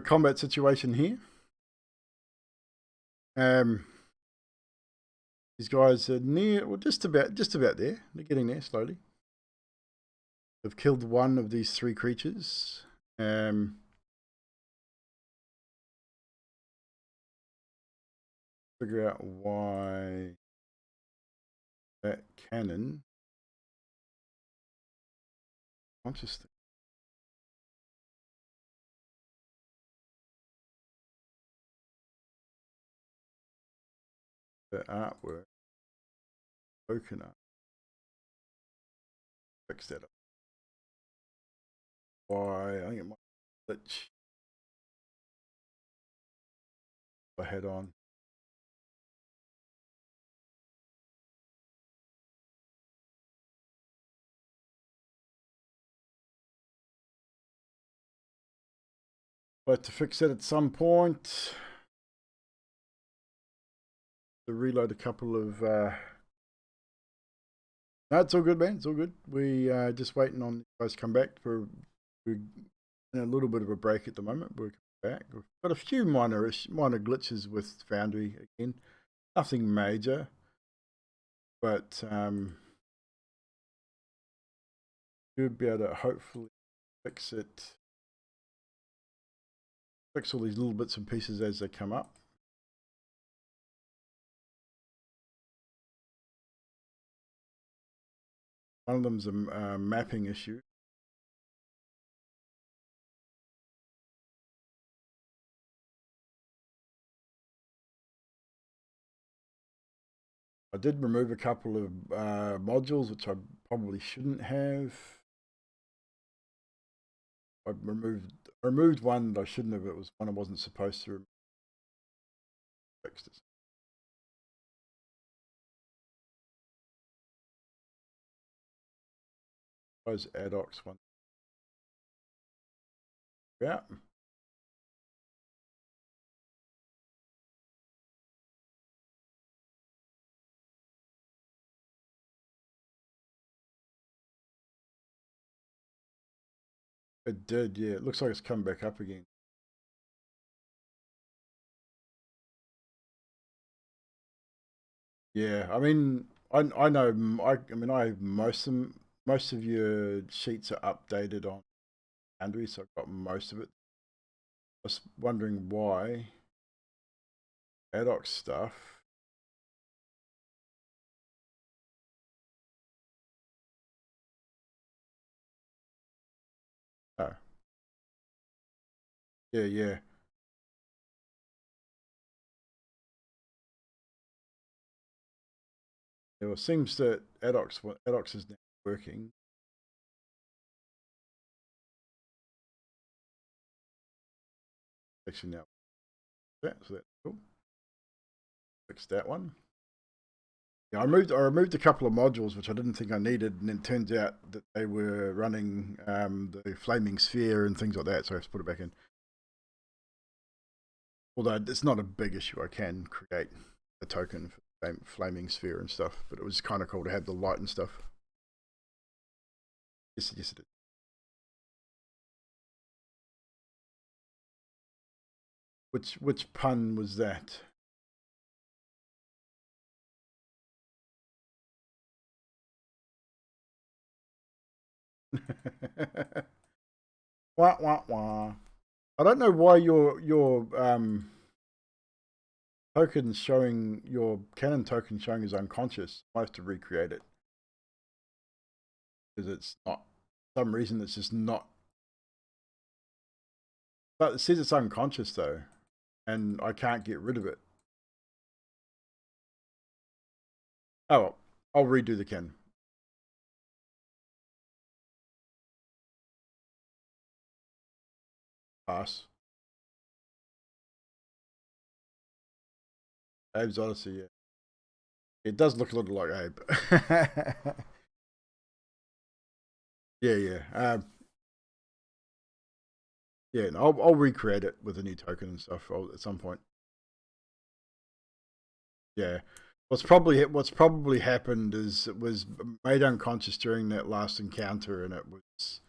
Speaker 1: combat situation here. These guys are near, well, just about there. They're getting there slowly. They've killed one of these 3 creatures. Figure out why that cannon. Consciously. The artwork. Coconut. Fix that up. Why? I think it might glitch. I had on. But to fix it at some point. To reload a couple of. No, it's all good, man. It's all good. We just waiting on you guys to come back. We're in a little bit of a break at the moment. We're coming back. We've got a few minor glitches with Foundry again. Nothing major, but should be able to hopefully fix it. Fix all these little bits and pieces as they come up. One of them's a mapping issue. I did remove a couple of modules, which I probably shouldn't have. I removed one that I shouldn't have. It was one I wasn't supposed to remove. Fixed it. Those addocs one. Yeah. It did, yeah. It looks like it's come back up again. Yeah, I mean, I know, I mean, I have most of your sheets are updated on Android, so I've got most of it. I was wondering why addoc stuff. Oh. Yeah, yeah. Yeah, well, it seems that addocs is now working. Actually now, yeah, so that's cool. Fix that one. Yeah, I removed a couple of modules which I didn't think I needed, and then it turns out that they were running the flaming sphere and things like that, so I have to put it back in. Although it's not a big issue, I can create a token for flaming sphere and stuff, but it was kind of cool to have the light and stuff. Yes, it did. Which pun was that? Wah wah wah. I don't know why your token showing your cannon token showing is unconscious. I have to recreate it because it's not. For some reason it's just not. But it says it's unconscious though, and I can't get rid of it. Oh well, I'll redo the cannon. Pass. Abe's Odyssey, yeah. It does look a little like Abe. Yeah, yeah. Yeah, and I'll recreate it with a new token and stuff at some point. Yeah. What's probably happened is it was made unconscious during that last encounter, and it was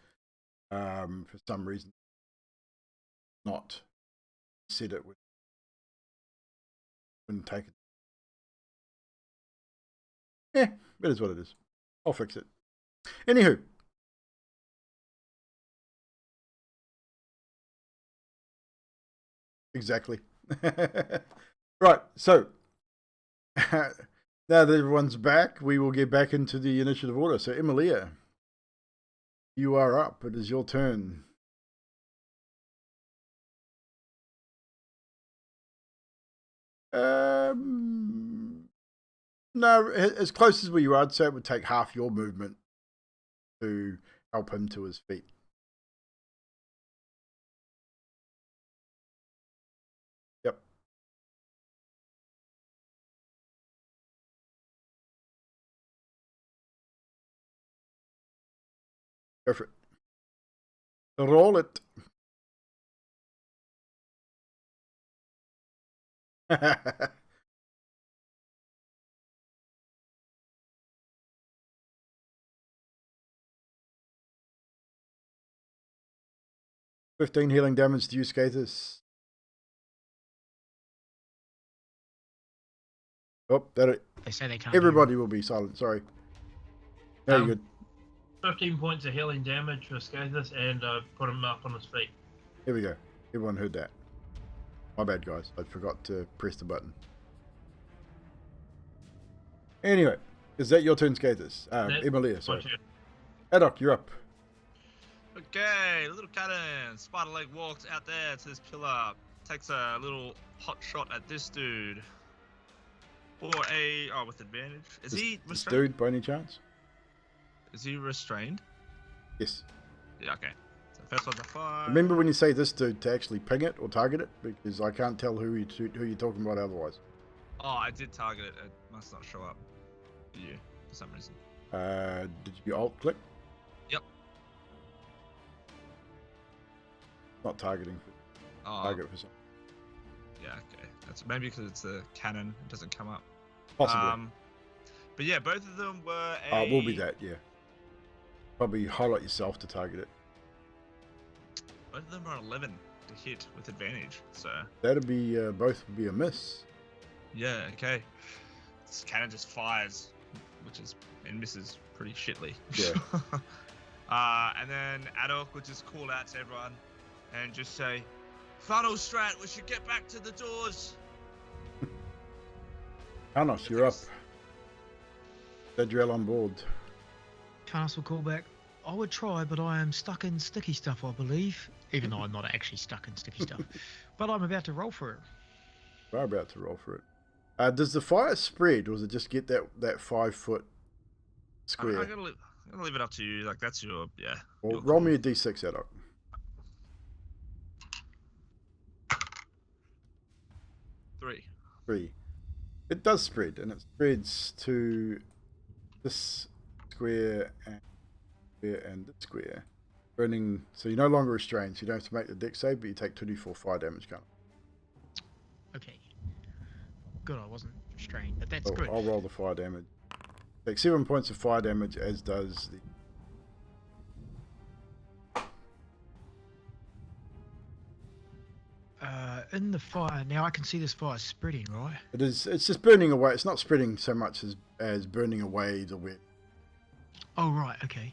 Speaker 1: for some reason not said it wouldn't take it. Yeah, it is what it is. I'll fix it. Anywho. Exactly. Right, so now that everyone's back, we will get back into the initiative order. So Emilia, you are up. It is your turn. No, as close as where you are, I'd say it would take half your movement to help him to his feet. Yep. Go for it. Roll it. "15 healing damage to you, Skathis." Oh, that
Speaker 6: They say they can't. hear
Speaker 1: everybody will be silent. Sorry. No, you're good.
Speaker 8: 15 points of healing damage for Skathis, and put him up on his feet.
Speaker 1: Here we go. Everyone heard that. My bad, guys. I forgot to press the button. Anyway, is that your turn, Skathis? Emilia, sorry. Adok, you're up.
Speaker 9: Okay, little cannon. Spider leg walks out there to this pillar. Takes a little hot shot at this dude. With advantage. Is he
Speaker 1: This
Speaker 9: restrained?
Speaker 1: dude, by any chance?
Speaker 9: Is he restrained?
Speaker 1: Yes.
Speaker 9: Yeah, okay. So first one's a 5.
Speaker 1: Remember when you say this dude to actually ping it or target it? Because I can't tell who you're talking about otherwise.
Speaker 9: Oh, I did target it. It must not show up for you for some reason.
Speaker 1: Did you alt click?
Speaker 9: Yep.
Speaker 1: Not targeting.
Speaker 9: Oh,
Speaker 1: Target for some.
Speaker 9: yeah, okay. That's maybe because it's a cannon. It doesn't come up.
Speaker 1: Possibly.
Speaker 9: But yeah, both of them were
Speaker 1: Oh, it will be that, yeah. Probably highlight yourself to target it.
Speaker 9: Both of them are 11 to hit with advantage. So
Speaker 1: That'd be both would be a miss.
Speaker 9: yeah, okay. This cannon just fires, and misses pretty shitly.
Speaker 1: Yeah.
Speaker 9: And then Adok would just call out to everyone and just say, "Funnel strat, we should get back to the doors."
Speaker 1: Thanos, you're up. Zadriel on board.
Speaker 6: Castle callback. I would try, but I am stuck in sticky stuff, I believe. Even though I'm not actually stuck in sticky stuff. But I'm about to roll for it.
Speaker 1: We're about to roll for it. Does the fire spread, or does it just get that 5 foot square?
Speaker 9: I'm gonna leave it up to you. Like, that's your, yeah.
Speaker 1: Well,
Speaker 9: your
Speaker 1: roll
Speaker 9: call.
Speaker 1: me a d6, Adok. 3. It does spread, and it spreads to this square and this square. Burning, so you're no longer restrained, so you don't have to make the dex save, but you take 2d4 fire damage.
Speaker 6: Okay. Good, I wasn't restrained, but that's good.
Speaker 1: I'll roll the fire damage. Take 7 points of fire damage, as does the...
Speaker 6: In the fire, now I can see this fire spreading, right?
Speaker 1: It's just burning away. It's not spreading so much as burning away the wet.
Speaker 6: Oh, right, okay.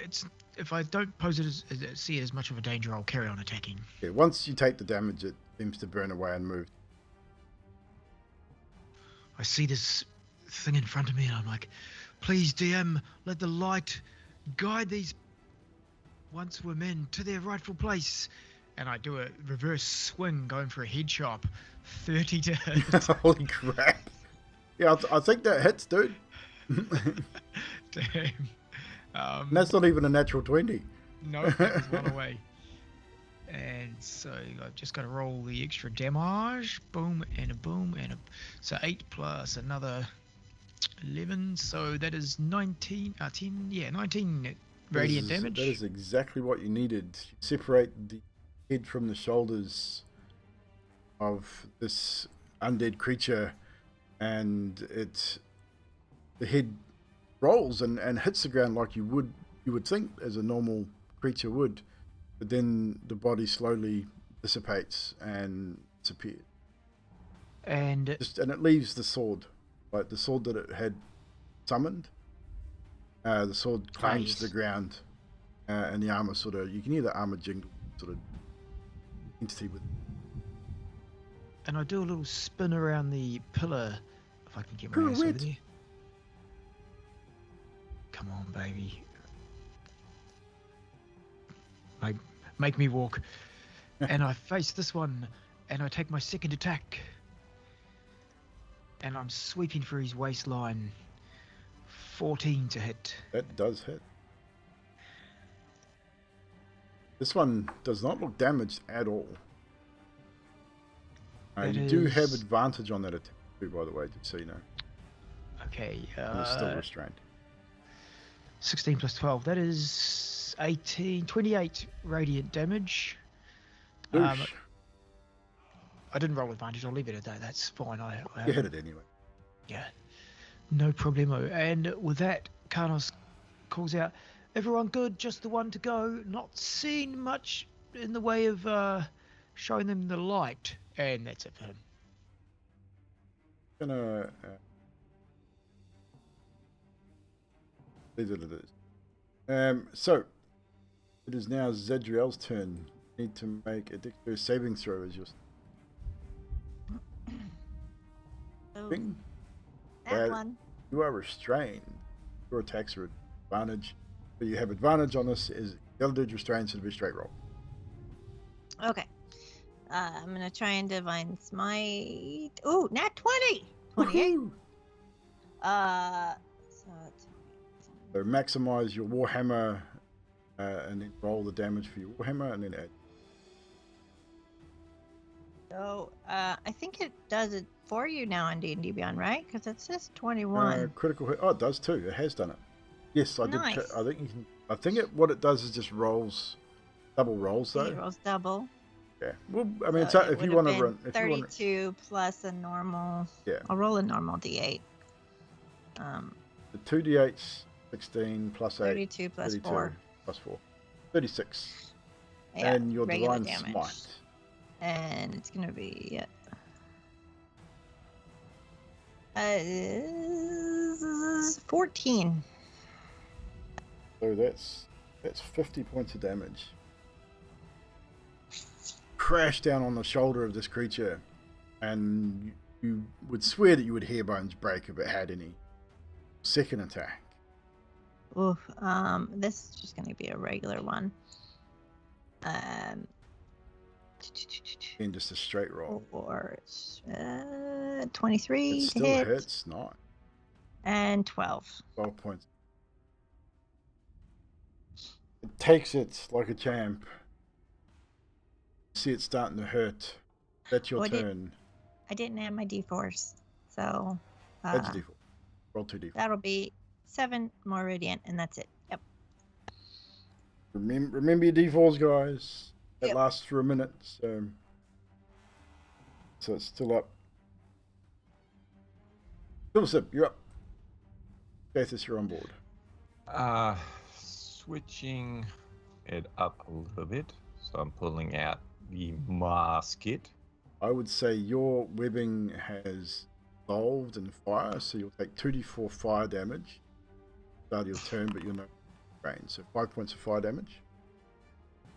Speaker 6: It's if I don't pose it see it as much of a danger, I'll carry on attacking.
Speaker 1: Yeah, once you take the damage, it seems to burn away and move.
Speaker 6: I see this thing in front of me, and I'm like, please, DM, let the light guide these once were men to their rightful place. And I do a reverse swing, going for a head chop. 30 to hit.
Speaker 1: Holy crap. Yeah, I think that hits, dude.
Speaker 6: Damn.
Speaker 1: And that's not even a natural 20.
Speaker 6: No, that was one away. And so I've just got to roll the extra damage. Boom and a boom and a... So 8 plus another 11. So that is 19... 19 radiant damage.
Speaker 1: That is exactly what you needed. You separate the head from the shoulders of this undead creature, and the head rolls and hits the ground like you would think as a normal creature would, but then the body slowly dissipates and disappears.
Speaker 6: And
Speaker 1: it leaves the sword, like the sword that it had summoned. The sword clangs to the ground, and the armor you can hear the armor jingle sort of entity with.
Speaker 6: And I do a little spin around the pillar, if I can get my ass over there. Come on, baby. Make me walk. And I face this one, and I take my second attack. And I'm sweeping for his waistline. 14 to hit.
Speaker 1: That does hit. This one does not look damaged at all. You do have advantage on that attack too, by the way, just so you know.
Speaker 6: Okay.
Speaker 1: You're still restrained.
Speaker 7: 16 plus 12. That is 28 radiant damage.
Speaker 1: Oosh.
Speaker 7: I didn't roll advantage. I'll leave it at that. That's fine. I
Speaker 1: You hit it anyway.
Speaker 7: Yeah, no problemo. And with that, Karnos calls out, "Everyone good? Just the one to go. Not seen much in the way of showing them the light." And that's it for him.
Speaker 1: Gonna leave it at it is. So it is now Zedriel's turn. You need to make a dexterity saving throw as your
Speaker 5: Oh,
Speaker 1: thing.
Speaker 5: that one.
Speaker 1: You are restrained. Your attacks are advantage, but you have advantage on this. Is the other dude's restrained, so it'll be a straight roll.
Speaker 5: Okay. I'm gonna try and divine smite. Ooh, nat 20. 28.
Speaker 1: Woohoo!
Speaker 5: So
Speaker 1: So maximize your warhammer, and then roll the damage for your warhammer, and then add.
Speaker 5: I think it does it for you now in D&D Beyond, right? Because it says 21.
Speaker 1: Critical hit. Oh, it does too. It has done it. Yes, I
Speaker 5: Nice.
Speaker 1: did. I think you can. I think what it does is just rolls, double rolls though.
Speaker 5: It rolls double.
Speaker 1: Yeah. Well, I mean,
Speaker 5: So
Speaker 1: it's,
Speaker 5: it
Speaker 1: if you
Speaker 5: would
Speaker 1: want
Speaker 5: have
Speaker 1: to run,
Speaker 5: been
Speaker 1: if you want
Speaker 5: 32 plus a normal.
Speaker 1: Yeah.
Speaker 5: I'll roll a normal D8.
Speaker 1: the 2d8s, 16 plus 8,
Speaker 5: 32 plus
Speaker 1: 32
Speaker 5: 4.
Speaker 1: plus 4, 36,
Speaker 5: Yeah,
Speaker 1: and your
Speaker 5: regular
Speaker 1: divine
Speaker 5: damage.
Speaker 1: smite.
Speaker 5: And it's gonna be 14.
Speaker 1: So that's 50 points of damage. Crash down on the shoulder of this creature, and you would swear that you would hear bones break if it had any. Second attack.
Speaker 5: Oof. This is just gonna be a regular one.
Speaker 1: And just a straight roll.
Speaker 5: Or 23
Speaker 1: It
Speaker 5: to
Speaker 1: still
Speaker 5: hit,
Speaker 1: hits, not
Speaker 5: and 12.
Speaker 1: 12 points. It takes it like a champ. See it starting to hurt. That's your
Speaker 5: Oh,
Speaker 1: turn.
Speaker 5: I didn't have my D4s, so
Speaker 1: That's a d4. Roll 2d4.
Speaker 5: that'll be 7 more radiant, and that's it. Yep.
Speaker 1: Remember your d4s, guys. That
Speaker 5: Yep.
Speaker 1: lasts for a minute, so it's still up. Philip, you're up. Gathis, you're on board.
Speaker 10: Switching it up a little bit. So I'm pulling out the musket.
Speaker 1: I would say your webbing has dissolved in fire, so you'll take 2d4 fire damage. Start of your turn, but you're not range. So 5 points of fire damage.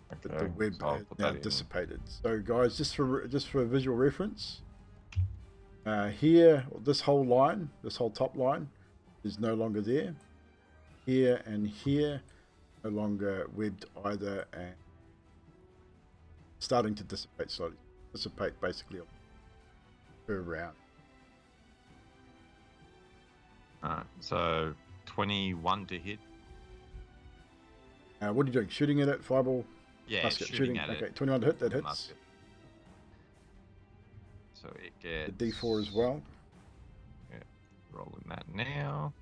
Speaker 1: But the web
Speaker 10: so I'll
Speaker 1: has
Speaker 10: put
Speaker 1: now
Speaker 10: that in.
Speaker 1: dissipated. So guys, just for visual reference, here, this whole top line is no longer there. Here and here, no longer webbed either, and starting to dissipate slowly. Dissipate basically per round.
Speaker 10: So 21 to hit.
Speaker 1: What are you doing? Shooting at it? Fireball?
Speaker 10: Yeah,
Speaker 1: Musket,
Speaker 10: shooting at
Speaker 1: okay,
Speaker 10: it.
Speaker 1: 21 to hit, that hits.
Speaker 10: Musket. So it gets
Speaker 1: The D4 as well.
Speaker 10: rolling that now.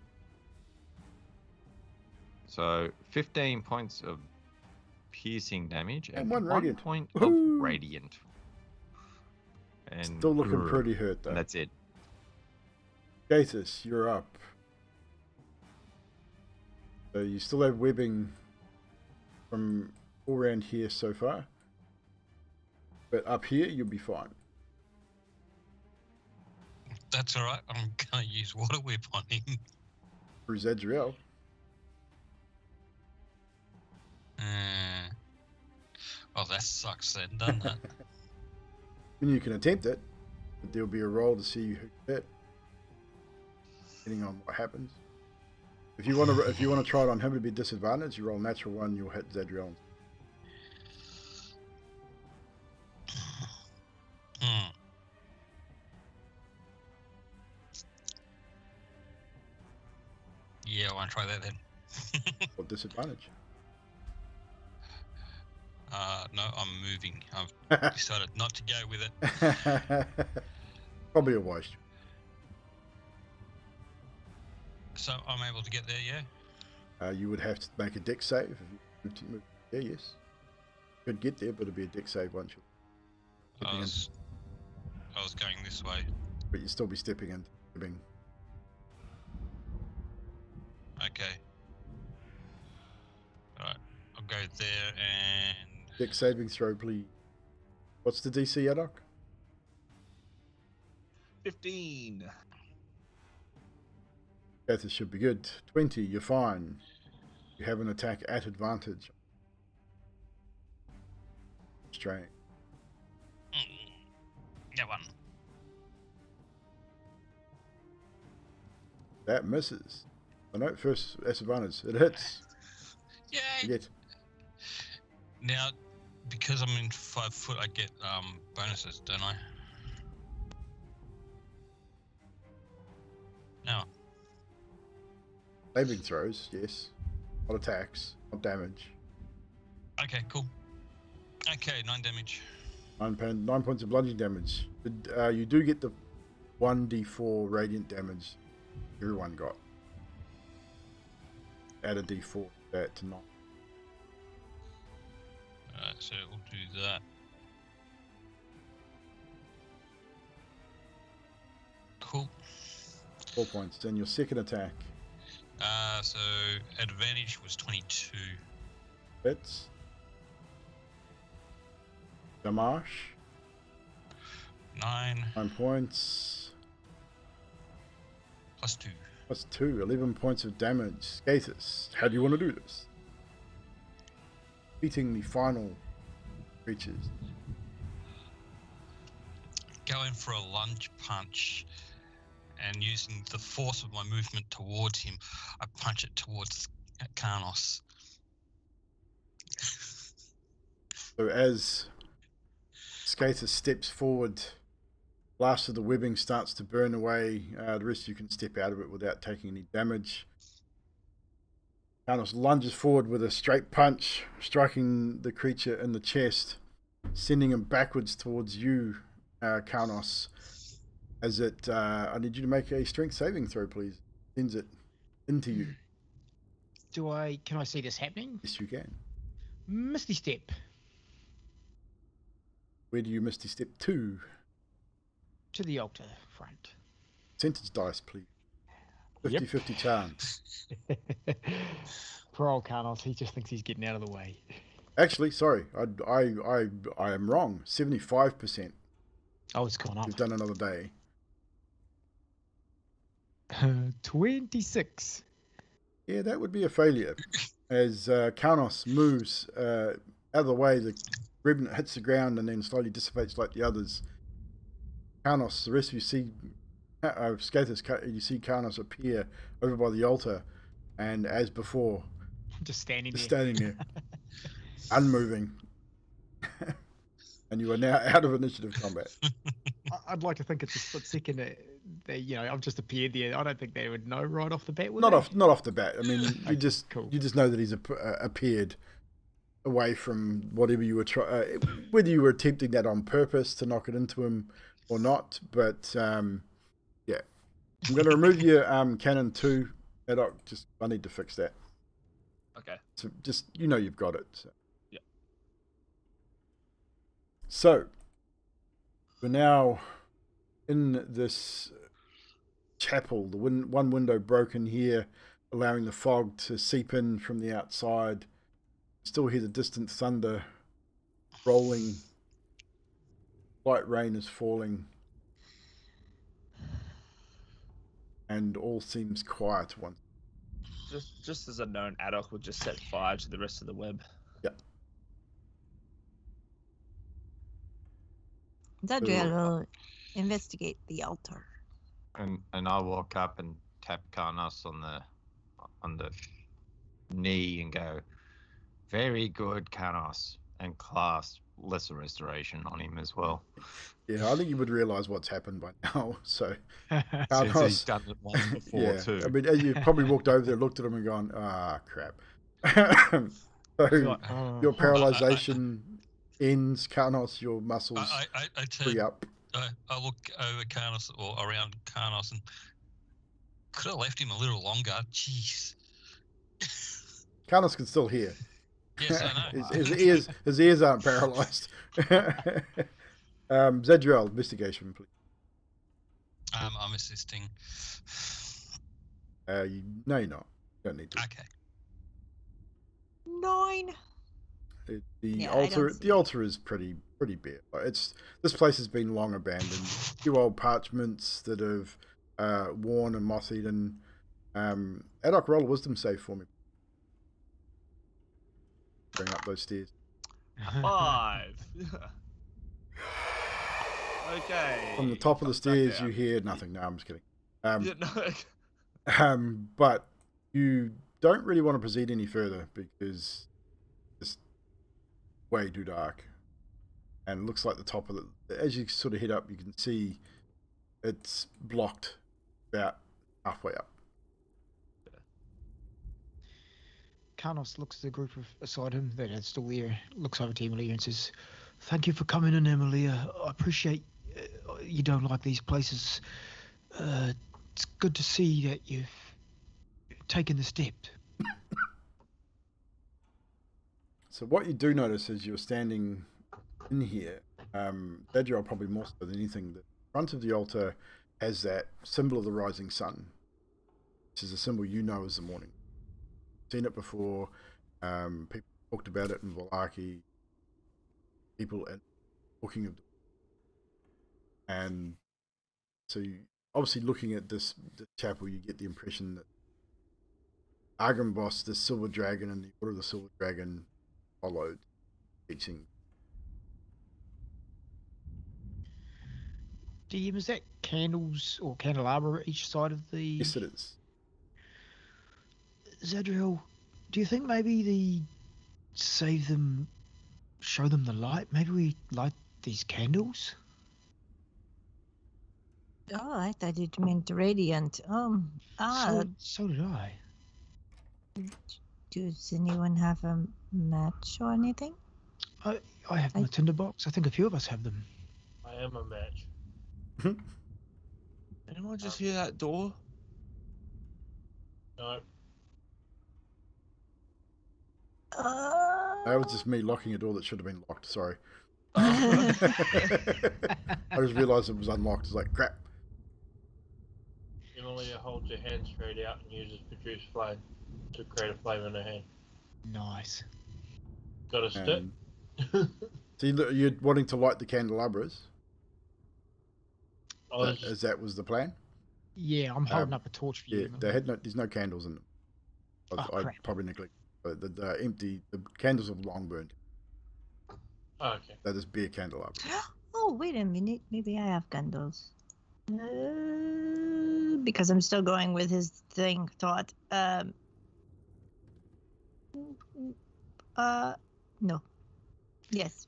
Speaker 10: So 15 points of piercing damage
Speaker 1: And one radiant.
Speaker 10: point
Speaker 1: Woohoo!
Speaker 10: of radiant. And
Speaker 1: Still looking pretty hurt though.
Speaker 10: and that's it.
Speaker 1: Gathis, you're up. So you still have webbing from all around here so far. But up here, you'll be fine.
Speaker 2: That's all right. I'm going to use water whip on him.
Speaker 1: For Zadriel.
Speaker 2: Oh, that sucks then, doesn't it?
Speaker 1: And you can attempt it, but there'll be a roll to see who hit, depending on what happens. If you want to try it on him, it'd be disadvantage. You roll natural 1, you'll hit Zadriel.
Speaker 2: Yeah, I won't try that then.
Speaker 1: Or disadvantage.
Speaker 2: No, I'm moving. I've decided not to go with it.
Speaker 1: Probably a wise choice.
Speaker 2: So I'm able to get there,
Speaker 1: You would have to make a deck save if you moved to move there. Yes, you could get there, but it'd be a deck save once you're stepping in.
Speaker 2: I was going this way.
Speaker 1: But you'd still be stepping in.
Speaker 2: Okay. Alright, I'll go there and...
Speaker 1: Deck saving throw, please. What's the DC, Adok?
Speaker 9: 15.
Speaker 1: That should be good. 20, you're fine. You have an attack at advantage. Strange.
Speaker 2: That one.
Speaker 1: That misses. Oh no, first advantage. It hits.
Speaker 2: Yay!
Speaker 1: You get.
Speaker 2: Now, because I'm in 5 foot, I get bonuses, don't I? No.
Speaker 1: Saving throws, yes. Not attacks, not damage.
Speaker 2: Okay, cool. Okay, 9 damage.
Speaker 1: 9 points of bludgeoning damage. You do get the 1d4 radiant damage everyone got. Add a d4 to that to 9.
Speaker 2: Alright, so we'll do that. Cool.
Speaker 1: 4 points. Then your second attack.
Speaker 2: So advantage was 22.
Speaker 1: Hits. Damage.
Speaker 2: 9
Speaker 1: 9 points.
Speaker 2: plus 2.
Speaker 1: Plus 2. 11 points of damage. Skatus, how do you want to do this? Beating the final creatures.
Speaker 2: Going for a lunge punch and using the force of my movement towards him, I punch it towards Karnos.
Speaker 1: So as Skater steps forward, blast of the webbing starts to burn away. The rest of you can step out of it without taking any damage. Karnos lunges forward with a straight punch, striking the creature in the chest, sending him backwards towards you, Karnos. As it, I need you to make a strength saving throw, please. Sends it into you.
Speaker 6: Can I see this happening?
Speaker 1: Yes, you can.
Speaker 6: Misty Step.
Speaker 1: Where do you Misty Step to?
Speaker 6: To the altar front.
Speaker 1: Percentage dice, please.
Speaker 6: Yep.
Speaker 1: 50-50 chance.
Speaker 6: Poor old Karnos, he just thinks he's getting out of the way.
Speaker 1: Actually, sorry, I am wrong. 75%.
Speaker 6: Oh, it's gone up.
Speaker 1: You've done another day.
Speaker 6: 26.
Speaker 1: Yeah, that would be a failure. As Karnos moves out of the way, the remnant hits the ground and then slowly dissipates like the others. Karnos, the rest of you see Skathis, you see Karnos appear over by the altar, and as before,
Speaker 6: Just standing
Speaker 1: there, unmoving. And you are now out of initiative combat.
Speaker 6: I'd like to think it's a split second that I've just appeared there. I don't think they would know right off the bat.
Speaker 1: Not off the bat. I mean, you just
Speaker 6: cool.
Speaker 1: You just know that he's appeared away from whatever you were trying. Whether you were attempting that on purpose to knock it into him or not, but yeah, I'm going to remove your cannon too, Adok. I need to fix that.
Speaker 9: Okay.
Speaker 1: So just you've got it. So.
Speaker 9: Yeah.
Speaker 1: So we're now in this chapel. The one window broken here, allowing the fog to seep in from the outside. Still hear the distant thunder rolling. Light rain is falling. And all seems quiet once.
Speaker 4: Just as a known Adok would just set fire to the rest of the web.
Speaker 1: Yep.
Speaker 5: Zadriel will investigate the altar.
Speaker 3: And I walk up and tap Karnos on the knee and go, "Very good, Karnos," and cast Lesser Restoration on him as well.
Speaker 1: Yeah, I think you would realise what's happened by now. So,
Speaker 3: Since he's done it once before too.
Speaker 1: I mean, you probably walked over there, looked at him, and gone, "Ah, crap." So your paralysation ends, Karnos. Your muscles free up.
Speaker 2: I look over Karnos or around Karnos and could have left him a little longer. Jeez.
Speaker 1: Carlos can still hear.
Speaker 2: Yes, I know.
Speaker 1: his ears aren't paralyzed. Zadriel, investigation, please.
Speaker 2: I'm assisting.
Speaker 1: No, you're not. You don't need to.
Speaker 2: Okay.
Speaker 5: 9.
Speaker 1: The
Speaker 5: Yeah, I don't see
Speaker 1: the altar is pretty bare. This place has been long abandoned. A few old parchments that have worn and moth-eaten. Adok, roll a wisdom save for me. Bring up those stairs.
Speaker 4: 5. Okay.
Speaker 1: From the top of the
Speaker 4: comes back
Speaker 1: stairs,
Speaker 4: down.
Speaker 1: you hear nothing. No, I'm just kidding.
Speaker 4: Yeah, no.
Speaker 1: But you don't really want to proceed any further because it's way too dark. And it looks like the top of it, as you sort of head up, you can see it's blocked about halfway up.
Speaker 6: Carnos looks at the group beside him that is still there, looks over to Emilia and says, "Thank you for coming in, Emilia. I appreciate you don't like these places. It's good to see that you've taken the step."
Speaker 1: So what you do notice as you're standing in here, Dadriel probably more so than anything, the front of the altar has that symbol of the rising sun, which is a symbol you know as the morning. Seen it before. People talked about it in Vallaki. People at Booking of, and so obviously looking at this chapel, you get the impression that Argynboss, the Silver Dragon, and the Order of the Silver Dragon followed teaching.
Speaker 6: DM, is that candles or candelabra each side of the...
Speaker 1: Yes, it is.
Speaker 6: Zadriel, do you think maybe show them the light? Maybe we light these candles?
Speaker 5: Oh, I thought it meant radiant.
Speaker 6: So did I.
Speaker 5: Does anyone have a match or anything?
Speaker 6: I have my tinderbox. I think a few of us have them.
Speaker 8: I am a match.
Speaker 4: Anyone just hear that door?
Speaker 8: No.
Speaker 1: That was just me locking a door that should have been locked. Sorry. I just realised it was unlocked. It's like, crap.
Speaker 8: Emilia holds her hand straight out and uses produce flame to create a flame in her hand.
Speaker 6: Nice.
Speaker 8: Got a stick?
Speaker 1: So you're wanting to light the candelabras?
Speaker 8: Oh,
Speaker 1: As that was the plan?
Speaker 6: Yeah, I'm holding up a torch for you.
Speaker 1: Yeah, there's no candles in them. I probably neglected. The empty, the candles have long burned.
Speaker 8: Oh, okay.
Speaker 1: That is bare candelabra.
Speaker 5: Oh, wait a minute. Maybe I have candles. Because I'm still going with his thought. No. Yes.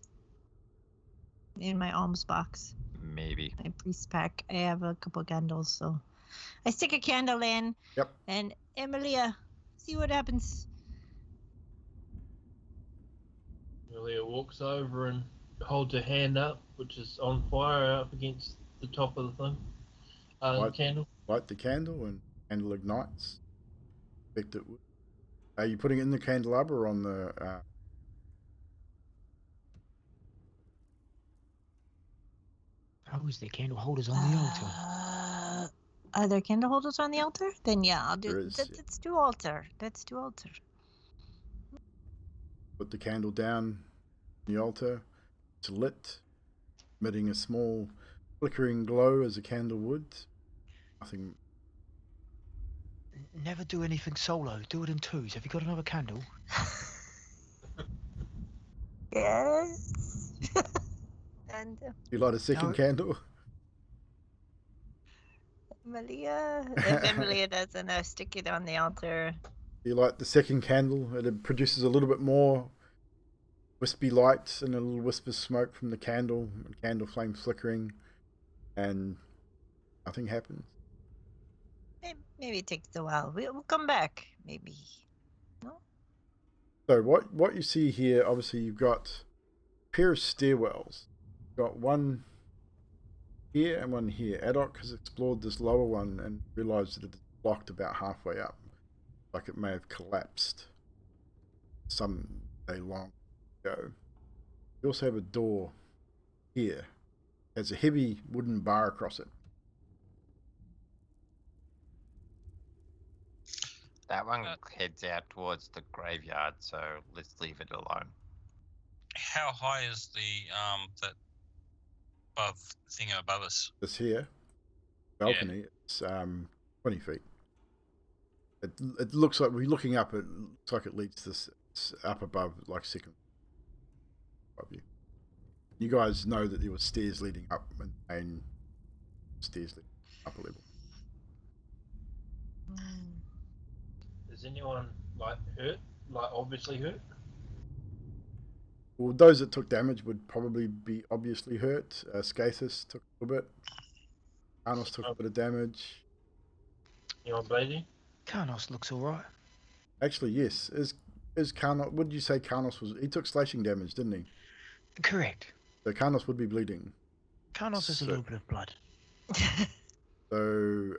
Speaker 5: In my alms box.
Speaker 3: Maybe.
Speaker 5: My priest pack. I have a couple candles, so I stick a candle in.
Speaker 1: Yep.
Speaker 5: And Emilia, see what happens.
Speaker 8: Emilia walks over and holds her hand up, which is on fire up against the top of the thing. The candle.
Speaker 1: Light the candle and candle ignites. Expect it would. Are you putting it in the candelabra or on the...
Speaker 6: Oh, is there candle holders on the altar?
Speaker 5: Are there candle holders on the altar? Then yeah, I'll do.
Speaker 1: There is,
Speaker 5: Let's do altar. Let's do altar.
Speaker 1: Put the candle down on the altar. It's lit, emitting a small flickering glow as a candle would. Nothing.
Speaker 6: Never do anything solo. Do it in twos. Have you got another candle?
Speaker 5: Yes. And
Speaker 1: You light a second candle?
Speaker 5: Emilia, if Emilia doesn't, stick it on the altar.
Speaker 1: You light the second candle, and it produces a little bit more wispy light and a little wisp of smoke from the candle, and candle flame flickering, and nothing happens.
Speaker 5: Maybe it takes a while. We'll come back, maybe. No?
Speaker 1: So what you see here, obviously you've got a pair of stairwells. You've got one here and one here. Adok has explored this lower one and realised that it's blocked about halfway up. Like it may have collapsed. some day long ago. You also have a door here. It has a heavy wooden bar across it.
Speaker 3: That one heads out towards the graveyard, so let's leave it alone.
Speaker 2: How high is the that above thing above us?
Speaker 1: This here balcony, it's 20 feet. It looks like we're looking up. It looks like it leads this. It's up above, like second above you. You guys know that there were stairs leading up and stairs leading up a level.
Speaker 8: Is anyone like hurt? Like obviously hurt?
Speaker 1: Well, those that took damage would probably be obviously hurt. Skathis took a little bit. Arnos took a bit of damage.
Speaker 8: Anyone bleeding?
Speaker 7: Karnos looks all right.
Speaker 1: Actually, yes. Is Karnos? Would you say Karnos was? He took slashing damage, didn't he?
Speaker 7: Correct.
Speaker 1: So Karnos would be bleeding.
Speaker 7: Karnos has a little bit of blood.
Speaker 1: So,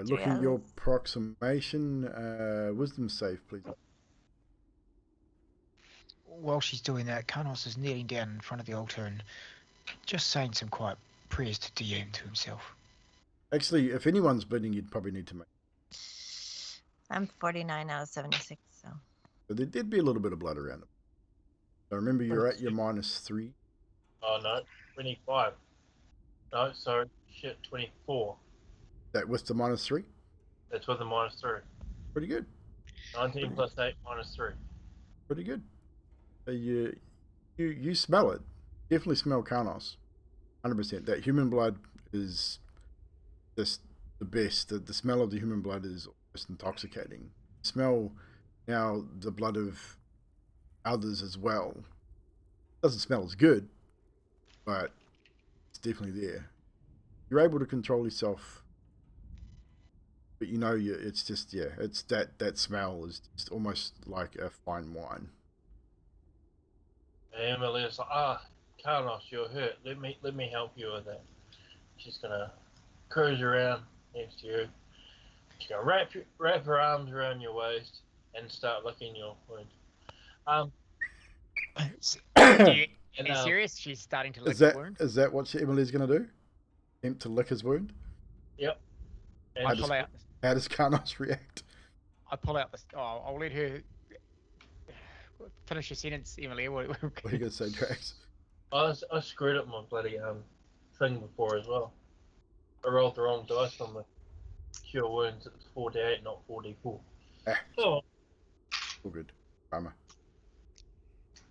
Speaker 1: looking at your approximation, wisdom save, please.
Speaker 7: While she's doing that, Karnos is kneeling down in front of the altar and just saying some quiet prayers to DM to himself.
Speaker 1: Actually, if anyone's bleeding, you'd probably need to make.
Speaker 5: I'm 49 out of 76, so.
Speaker 1: So there'd be a little bit of blood around it. So remember, you're at your -3.
Speaker 8: Oh no, 25. No, sorry, shit, 24.
Speaker 1: That with the -3,
Speaker 8: That's with the -3.
Speaker 1: pretty good.
Speaker 8: 19 plus 8 -3.
Speaker 1: Pretty good. You smell it. Definitely smell Karnos. 100%. That human blood is just the best. The smell of the human blood is just intoxicating. Smell now the blood of others as well. Doesn't smell as good, but it's definitely there. You're able to control yourself, but you know it's just it's that smell is just almost like a fine wine.
Speaker 8: And Emilia's like, Carlos, you're hurt. Let me help you with that. She's gonna cruise around next to you. She's gonna wrap her arms around your waist and start licking your wound.
Speaker 6: Are you serious? She's starting to lick the wound?
Speaker 1: Is that what Emily's going to do? Attempt to lick his wound?
Speaker 8: Yep. And
Speaker 1: How does Karnos react?
Speaker 6: I pull out the... Oh, I'll let her finish your sentence, Emily.
Speaker 1: What are you going to say, Drax?
Speaker 8: I screwed up my bloody thing before as well. I rolled the wrong dice on the cure wounds. It's 4d8, not 4d4.
Speaker 1: All good. Bummer.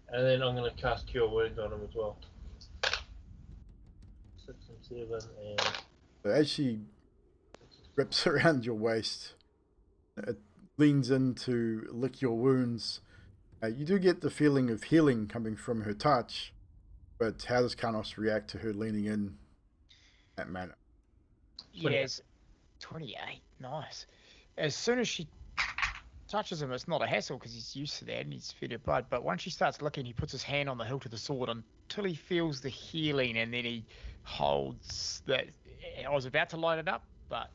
Speaker 8: And then I'm going to cast Cure Wounds on him as well. 6 and 7 and...
Speaker 1: So as she grips around your waist, it leans in to lick your wounds. You do get the feeling of healing coming from her touch, but how does Karnos react to her leaning in that manner?
Speaker 6: Yes, 28. Nice. As soon as she touches him, it's not a hassle because he's used to that and he's fed her blood. But once she starts licking, he puts his hand on the hilt of the sword until he feels the healing, and then he holds that. I was about to light it up, but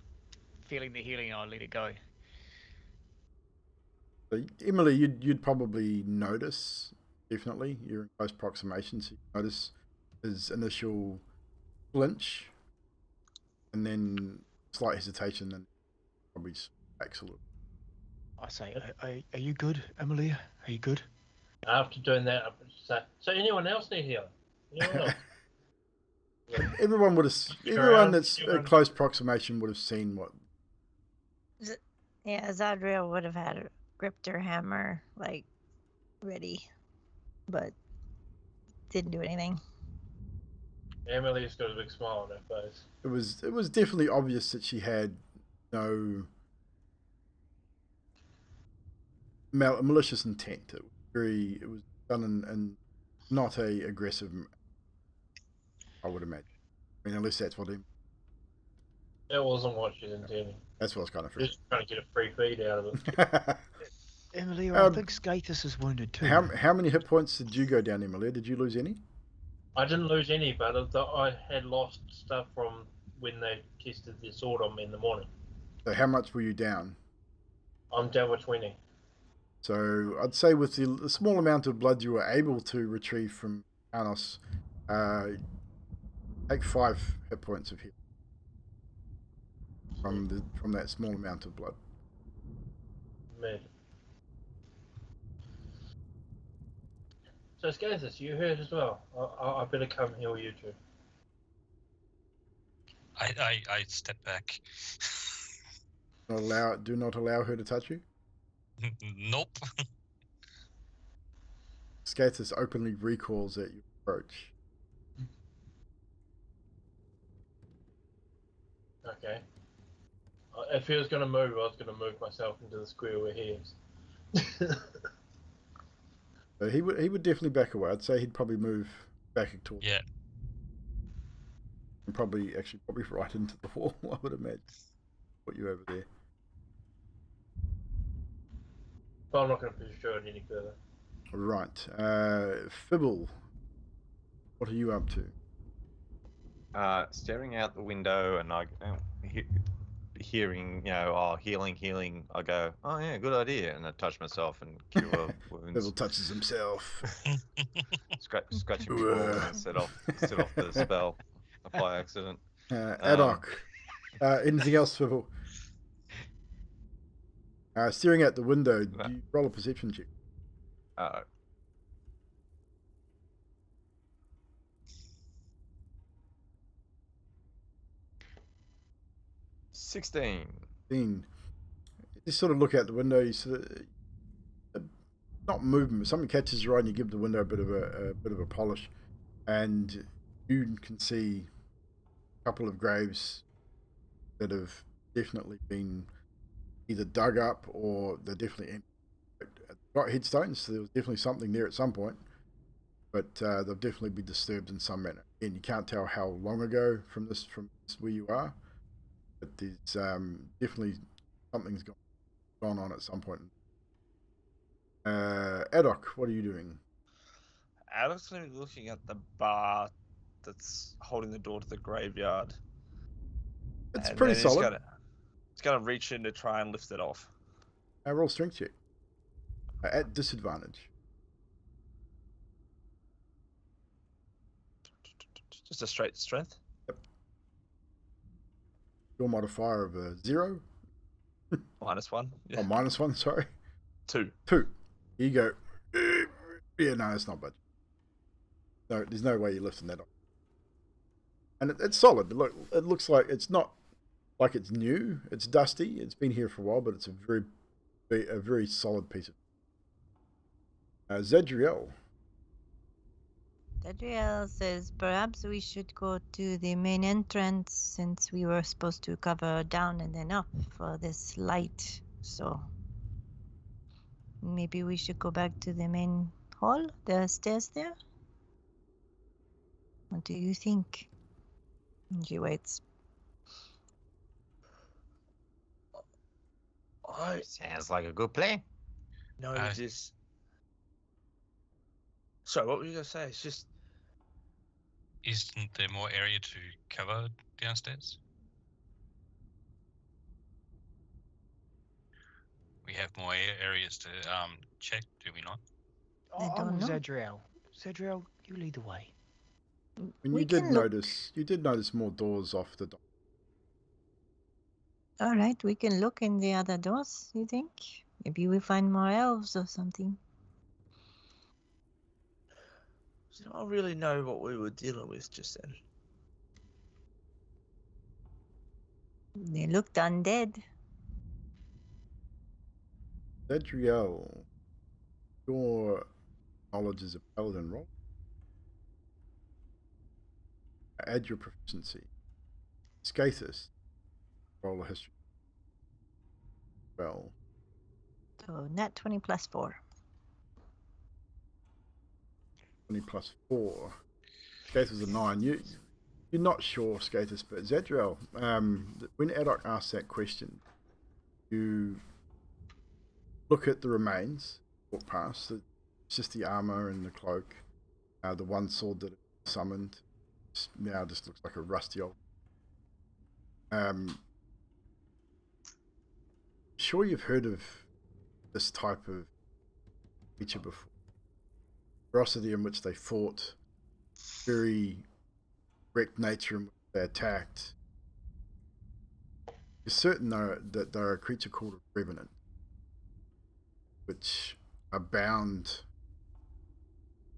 Speaker 6: feeling the healing, I let it go.
Speaker 1: So, Emily, you'd probably notice, definitely. You're in close proximation, so you notice his initial flinch, and then slight hesitation, and probably backs a little.
Speaker 7: I say, are you good, Emilia? Are you good?
Speaker 8: After doing that, I say, so anyone else need healing? Anyone else?
Speaker 1: Everyone that's in close proximation would have seen what.
Speaker 5: Yeah, Zadriel would have had gripped her hammer, like, ready, but didn't do anything.
Speaker 8: Emily's got a big smile on her face.
Speaker 1: It was definitely obvious that she had no malicious intent. It was done in not a aggressive, I would imagine. I mean, unless that's what
Speaker 8: That wasn't what she's intending.
Speaker 1: That's what I was kind of
Speaker 8: just trying to get a free feed out of it.
Speaker 7: Emilia, I think Skathis is wounded too.
Speaker 1: How many hit points did you go down, Emilia? Did you lose any?
Speaker 8: I didn't lose any, but I had lost stuff from when they tested the sword on me in the morning.
Speaker 1: So how much were you down?
Speaker 8: I'm down with 20.
Speaker 1: So I'd say with the small amount of blood you were able to retrieve from Anos, take 5 hit points of heal from that small amount of blood.
Speaker 8: Mid. So Scathus, you hurt as well. I better come heal you too.
Speaker 2: I step back.
Speaker 1: Do not allow her to touch you.
Speaker 2: Nope.
Speaker 1: Scathus openly recoils at your approach.
Speaker 8: Okay. If he was going to move, I was going to move myself into the square where he is.
Speaker 1: So he would definitely back away. I'd say he'd probably move back towards.
Speaker 2: Yeah.
Speaker 1: And probably right into the wall. I would imagine. Put you over there.
Speaker 8: But I'm not going to push it any further.
Speaker 1: Right. Fibble, what are you up to?
Speaker 10: Staring out the window and hearing, healing. I go, oh yeah, good idea, and I touch myself and cure wounds.
Speaker 1: Fibble touches himself.
Speaker 10: Scratching my balls and set off the spell by accident.
Speaker 1: Adok, anything else, Fibble? Staring out the window, do you roll a perception check?
Speaker 10: 16.
Speaker 1: Just sort of look out the window. You sort of not movement, but something catches your eye, and you give the window a bit of a polish, and you can see a couple of graves that have definitely been either dug up or they're definitely empty. Got headstones, so there was definitely something there at some point, but they've definitely been disturbed in some manner. And you can't tell how long ago from this where you are, but there's definitely something's gone on at some point. Adok, what are you doing?
Speaker 4: Adok's going to be looking at the bar that's holding the door to the graveyard.
Speaker 1: It's
Speaker 4: and
Speaker 1: pretty
Speaker 4: then
Speaker 1: solid.
Speaker 4: It's going to reach in to try and lift it off.
Speaker 1: Roll strength check. At disadvantage.
Speaker 4: Just a straight strength.
Speaker 1: Yep. Your modifier of a 0.
Speaker 4: -1. Yeah.
Speaker 1: Oh, -1, sorry.
Speaker 4: 2.
Speaker 1: 2. Here you go. Yeah, no, it's not bad. No, there's no way you're lifting that up. And it's solid. Look, it looks like it's not like it's new. It's dusty. It's been here for a while, but it's a very solid piece of. Zadriel.
Speaker 5: Zadriel says perhaps we should go to the main entrance since we were supposed to cover down and then up for this light. So maybe we should go back to the main hall, the stairs there. What do you think? And she waits.
Speaker 3: Sounds like a good plan.
Speaker 4: No, just. Sorry, what were you going to say? It's just.
Speaker 2: Isn't there more area to cover downstairs? We have more areas to check, do we not?
Speaker 7: I'm Zadriel. Zadriel, you lead the way.
Speaker 1: And you did notice more doors off the door.
Speaker 5: All right, we can look in the other doors, you think? Maybe we find more elves or something.
Speaker 4: I don't really know what we were dealing with just then.
Speaker 5: They looked undead.
Speaker 1: Zadriel, your knowledge is a paladin roll. Add your proficiency. Scathus, roll a history. Well.
Speaker 5: So nat 20 plus 4.
Speaker 1: 20 plus 4. Scathus is a 9. You're not sure, Scathus, but Zadriel, when Adok asks that question, you look at the remains, walk past. It's just the armor and the cloak. The one sword that it summoned now just looks like a rusty old. Sure, you've heard of this type of creature before. Ferocity in which they fought, very direct nature in which they attacked. You're certain that they're a creature called a revenant, which are bound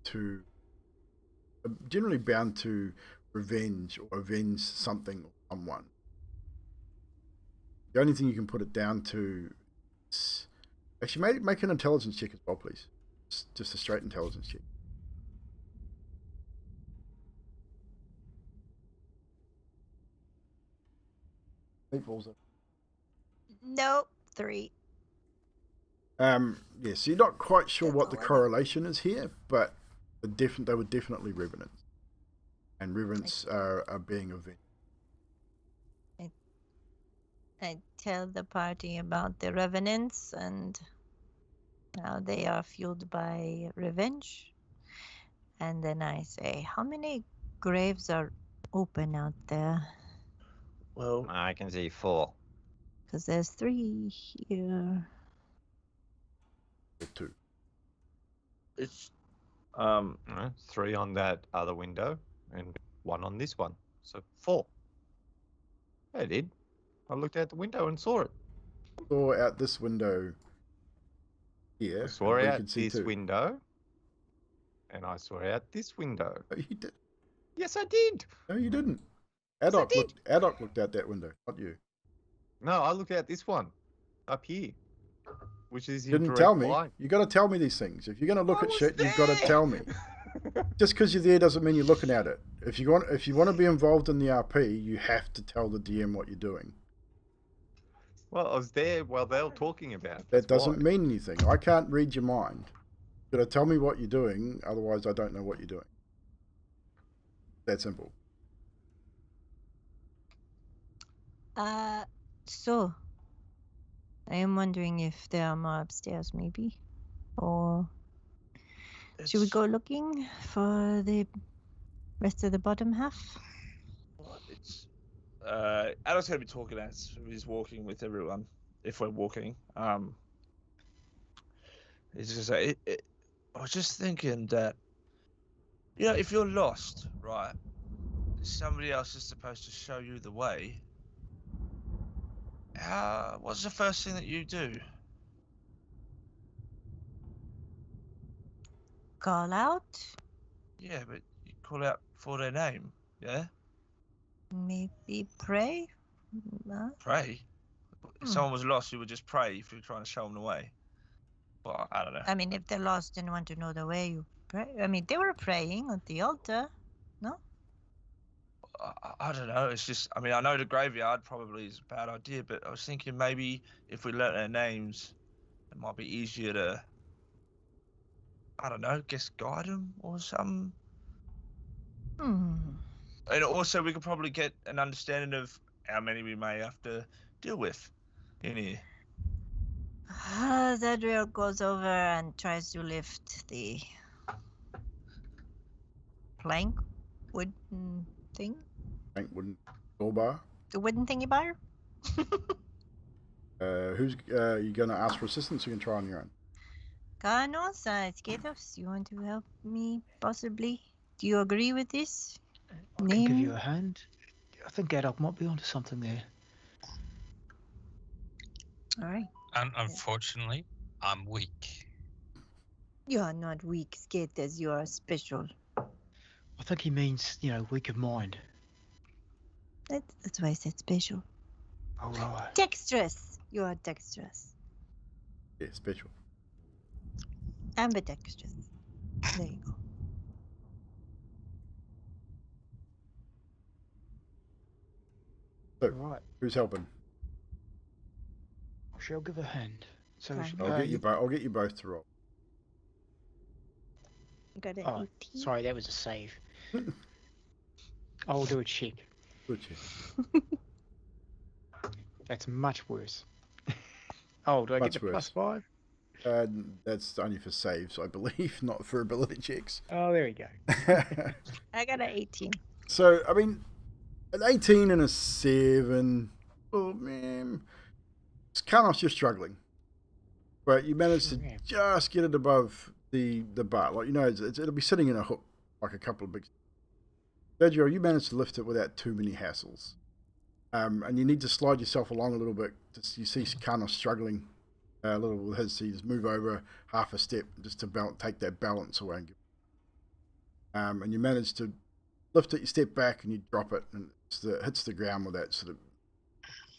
Speaker 1: to, generally bound to revenge or avenge something or someone. The only thing you can put it down to is, actually make an intelligence check as well, please. Just a straight intelligence check. Meatballs.
Speaker 5: Nope, 3.
Speaker 1: Yeah, so you're not quite sure
Speaker 5: That's
Speaker 1: what the
Speaker 5: 11.
Speaker 1: correlation is here, but they were definitely revenants, and revenants are being avenged.
Speaker 5: I tell the party about the revenants and how they are fueled by revenge. And then I say, how many graves are open out there?
Speaker 4: Well,
Speaker 3: I can see 4.
Speaker 5: Because there's 3 here.
Speaker 1: Or 2.
Speaker 4: it's
Speaker 3: 3 on that other window and 1 on this one. So 4. I did. I looked out the window and saw it.
Speaker 1: Saw out this window here.
Speaker 3: I saw
Speaker 1: and we
Speaker 3: out
Speaker 1: could see
Speaker 3: this
Speaker 1: too.
Speaker 3: window. And I saw out this window.
Speaker 1: No, you did.
Speaker 3: Yes, I did.
Speaker 1: No, you didn't.
Speaker 3: Yes, I did.
Speaker 1: Adok looked out that window, not you.
Speaker 3: No, I looked out this one. Up here. Which is in
Speaker 1: Didn't
Speaker 3: direct
Speaker 1: tell me.
Speaker 3: line.
Speaker 1: You got to tell me these things. If you're going to look
Speaker 3: I
Speaker 1: at
Speaker 3: was
Speaker 1: shit, you've got to
Speaker 3: there.
Speaker 1: tell me. Just because you're there doesn't mean you're looking at it. If you want to be involved in the RP, you have to tell the DM what you're doing.
Speaker 3: Well, I was there while they were talking about it.
Speaker 1: That
Speaker 3: That's
Speaker 1: doesn't
Speaker 3: why.
Speaker 1: mean anything. I can't read your mind. You got to tell me what you're doing, otherwise I don't know what you're doing. That simple.
Speaker 5: So, I am wondering if there are more upstairs, maybe? Or should we
Speaker 4: it's-
Speaker 5: go looking for the rest of the bottom half?
Speaker 4: It's Adam's gonna be talking as he's walking with everyone. If we're walking, he's just say, I was just thinking that, if you're lost, right, somebody else is supposed to show you the way. What's the first thing that you do?
Speaker 5: Call out?
Speaker 4: Yeah, but you call out for their name. Yeah,
Speaker 5: Maybe pray? No?
Speaker 4: pray. If someone was lost, you would just pray if you're trying to show them the way. Well, I don't know.
Speaker 5: I mean, if they're lost and want to know the way, you pray. I mean, they were praying at the altar, no?
Speaker 4: I don't know. It's just, I mean, I know the graveyard probably is a bad idea, but I was thinking maybe if we learnt their names, it might be easier to, I don't know, guess guide them or something. And also, we could probably get an understanding of how many we may have to deal with in here.
Speaker 5: Zadriel goes over and tries to lift the plank wooden thing.
Speaker 1: Bank wooden door bar.
Speaker 5: The wooden thingy bar?
Speaker 1: Who's you going to ask for assistance? You can try on your own.
Speaker 5: Carlos, Skatos, you want to help me, possibly? Do you agree with this?
Speaker 7: I can give you a hand. I think Adolf might be onto something there.
Speaker 5: All right.
Speaker 2: And unfortunately, I'm weak.
Speaker 5: You are not weak, Skatos. You are special.
Speaker 7: I think he means, weak of mind.
Speaker 5: That's why I said special.
Speaker 7: All right.
Speaker 5: Dexterous. You are dexterous.
Speaker 1: Yeah, special.
Speaker 5: Ambidextrous. There you go.
Speaker 1: So,
Speaker 7: Right.
Speaker 1: who's helping?
Speaker 7: I shall give a hand. So
Speaker 5: Okay.
Speaker 1: I'll get you both. I'll get you both to roll.
Speaker 5: You got an
Speaker 6: Oh,
Speaker 5: 18.
Speaker 6: sorry, that was a save. I'll do a check.
Speaker 1: Good check.
Speaker 6: That's much worse. Oh, do I
Speaker 1: Much
Speaker 6: get the
Speaker 1: worse.
Speaker 6: +5?
Speaker 1: That's only for saves, I believe, not for ability checks.
Speaker 6: Oh, there we go.
Speaker 5: I got an 18.
Speaker 1: So, I mean, an 18 and a 7. Oh, man. It's Karnos, you're struggling. but you manage to
Speaker 6: Yeah.
Speaker 1: just get it above the bar. Like, it'll be sitting in a hook, like a couple of big. Sergio, you managed to lift it without too many hassles. And you need to slide yourself along a little bit. You see Karnos struggling a little with his. So you just move over half a step just to take that balance away. And you manage to lift it, you step back, and you drop it, and it hits the ground with that sort of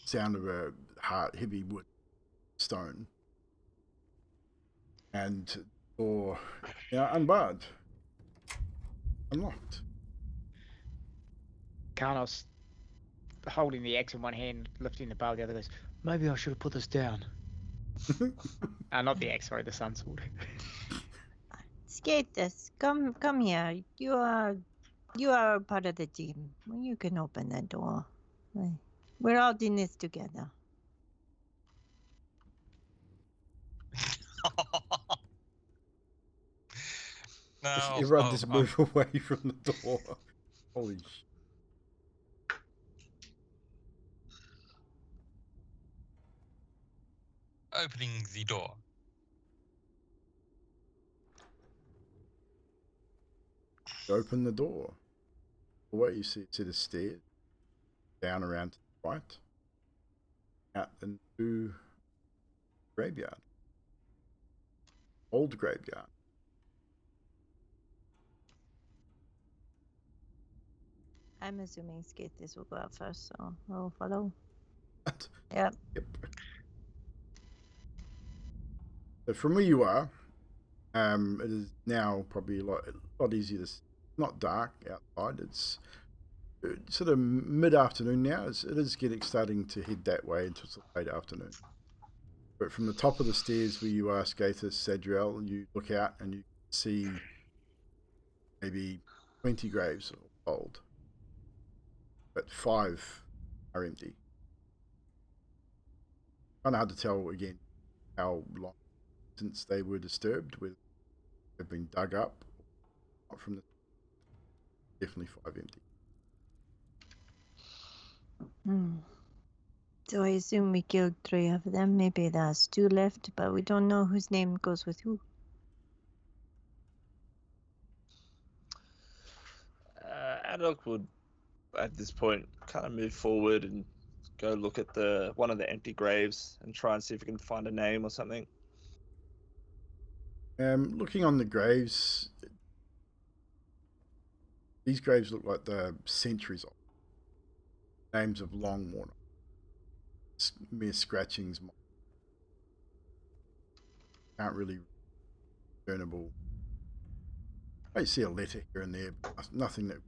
Speaker 1: sound of a hard, heavy wood stone. And door unbarred. Unlocked.
Speaker 6: Carlos, holding the axe in one hand, lifting the bar with the other, goes,
Speaker 7: Maybe I should have put this down.
Speaker 6: not the axe, sorry, the sun sword.
Speaker 5: Skaters, come here. You are part of the team. You can open that door. We're all in this together.
Speaker 2: No,
Speaker 1: Everyone just move away from the door. Holy shit.
Speaker 2: opening the door.
Speaker 1: You open the door. What you see, it's a stairs down around to the right, out into graveyard, old graveyard.
Speaker 5: I'm assuming skaters will go out first, so I'll follow. Yep.
Speaker 1: Yep. So from where you are, it is now probably a lot easier to. Not dark outside. It's sort of mid-afternoon now. It is starting to head that way into late afternoon. But from the top of the stairs where you are, Skathis, Sadriel, you look out and you see maybe 20 graves old, but 5 are empty. Kind of hard to tell again how long since they were disturbed, whether they've been dug up or from the. Definitely 5 empty.
Speaker 5: So I assume we killed 3 of them. Maybe there's 2 left, but we don't know whose name goes with who.
Speaker 4: Adok would, at this point, kind of move forward and go look at one of the empty graves and try and see if we can find a name or something.
Speaker 1: Looking on the graves, these graves look like they're centuries old. Names of long worn off. Mere scratchings. Can't really discernible. I see a letter here and there, but nothing that.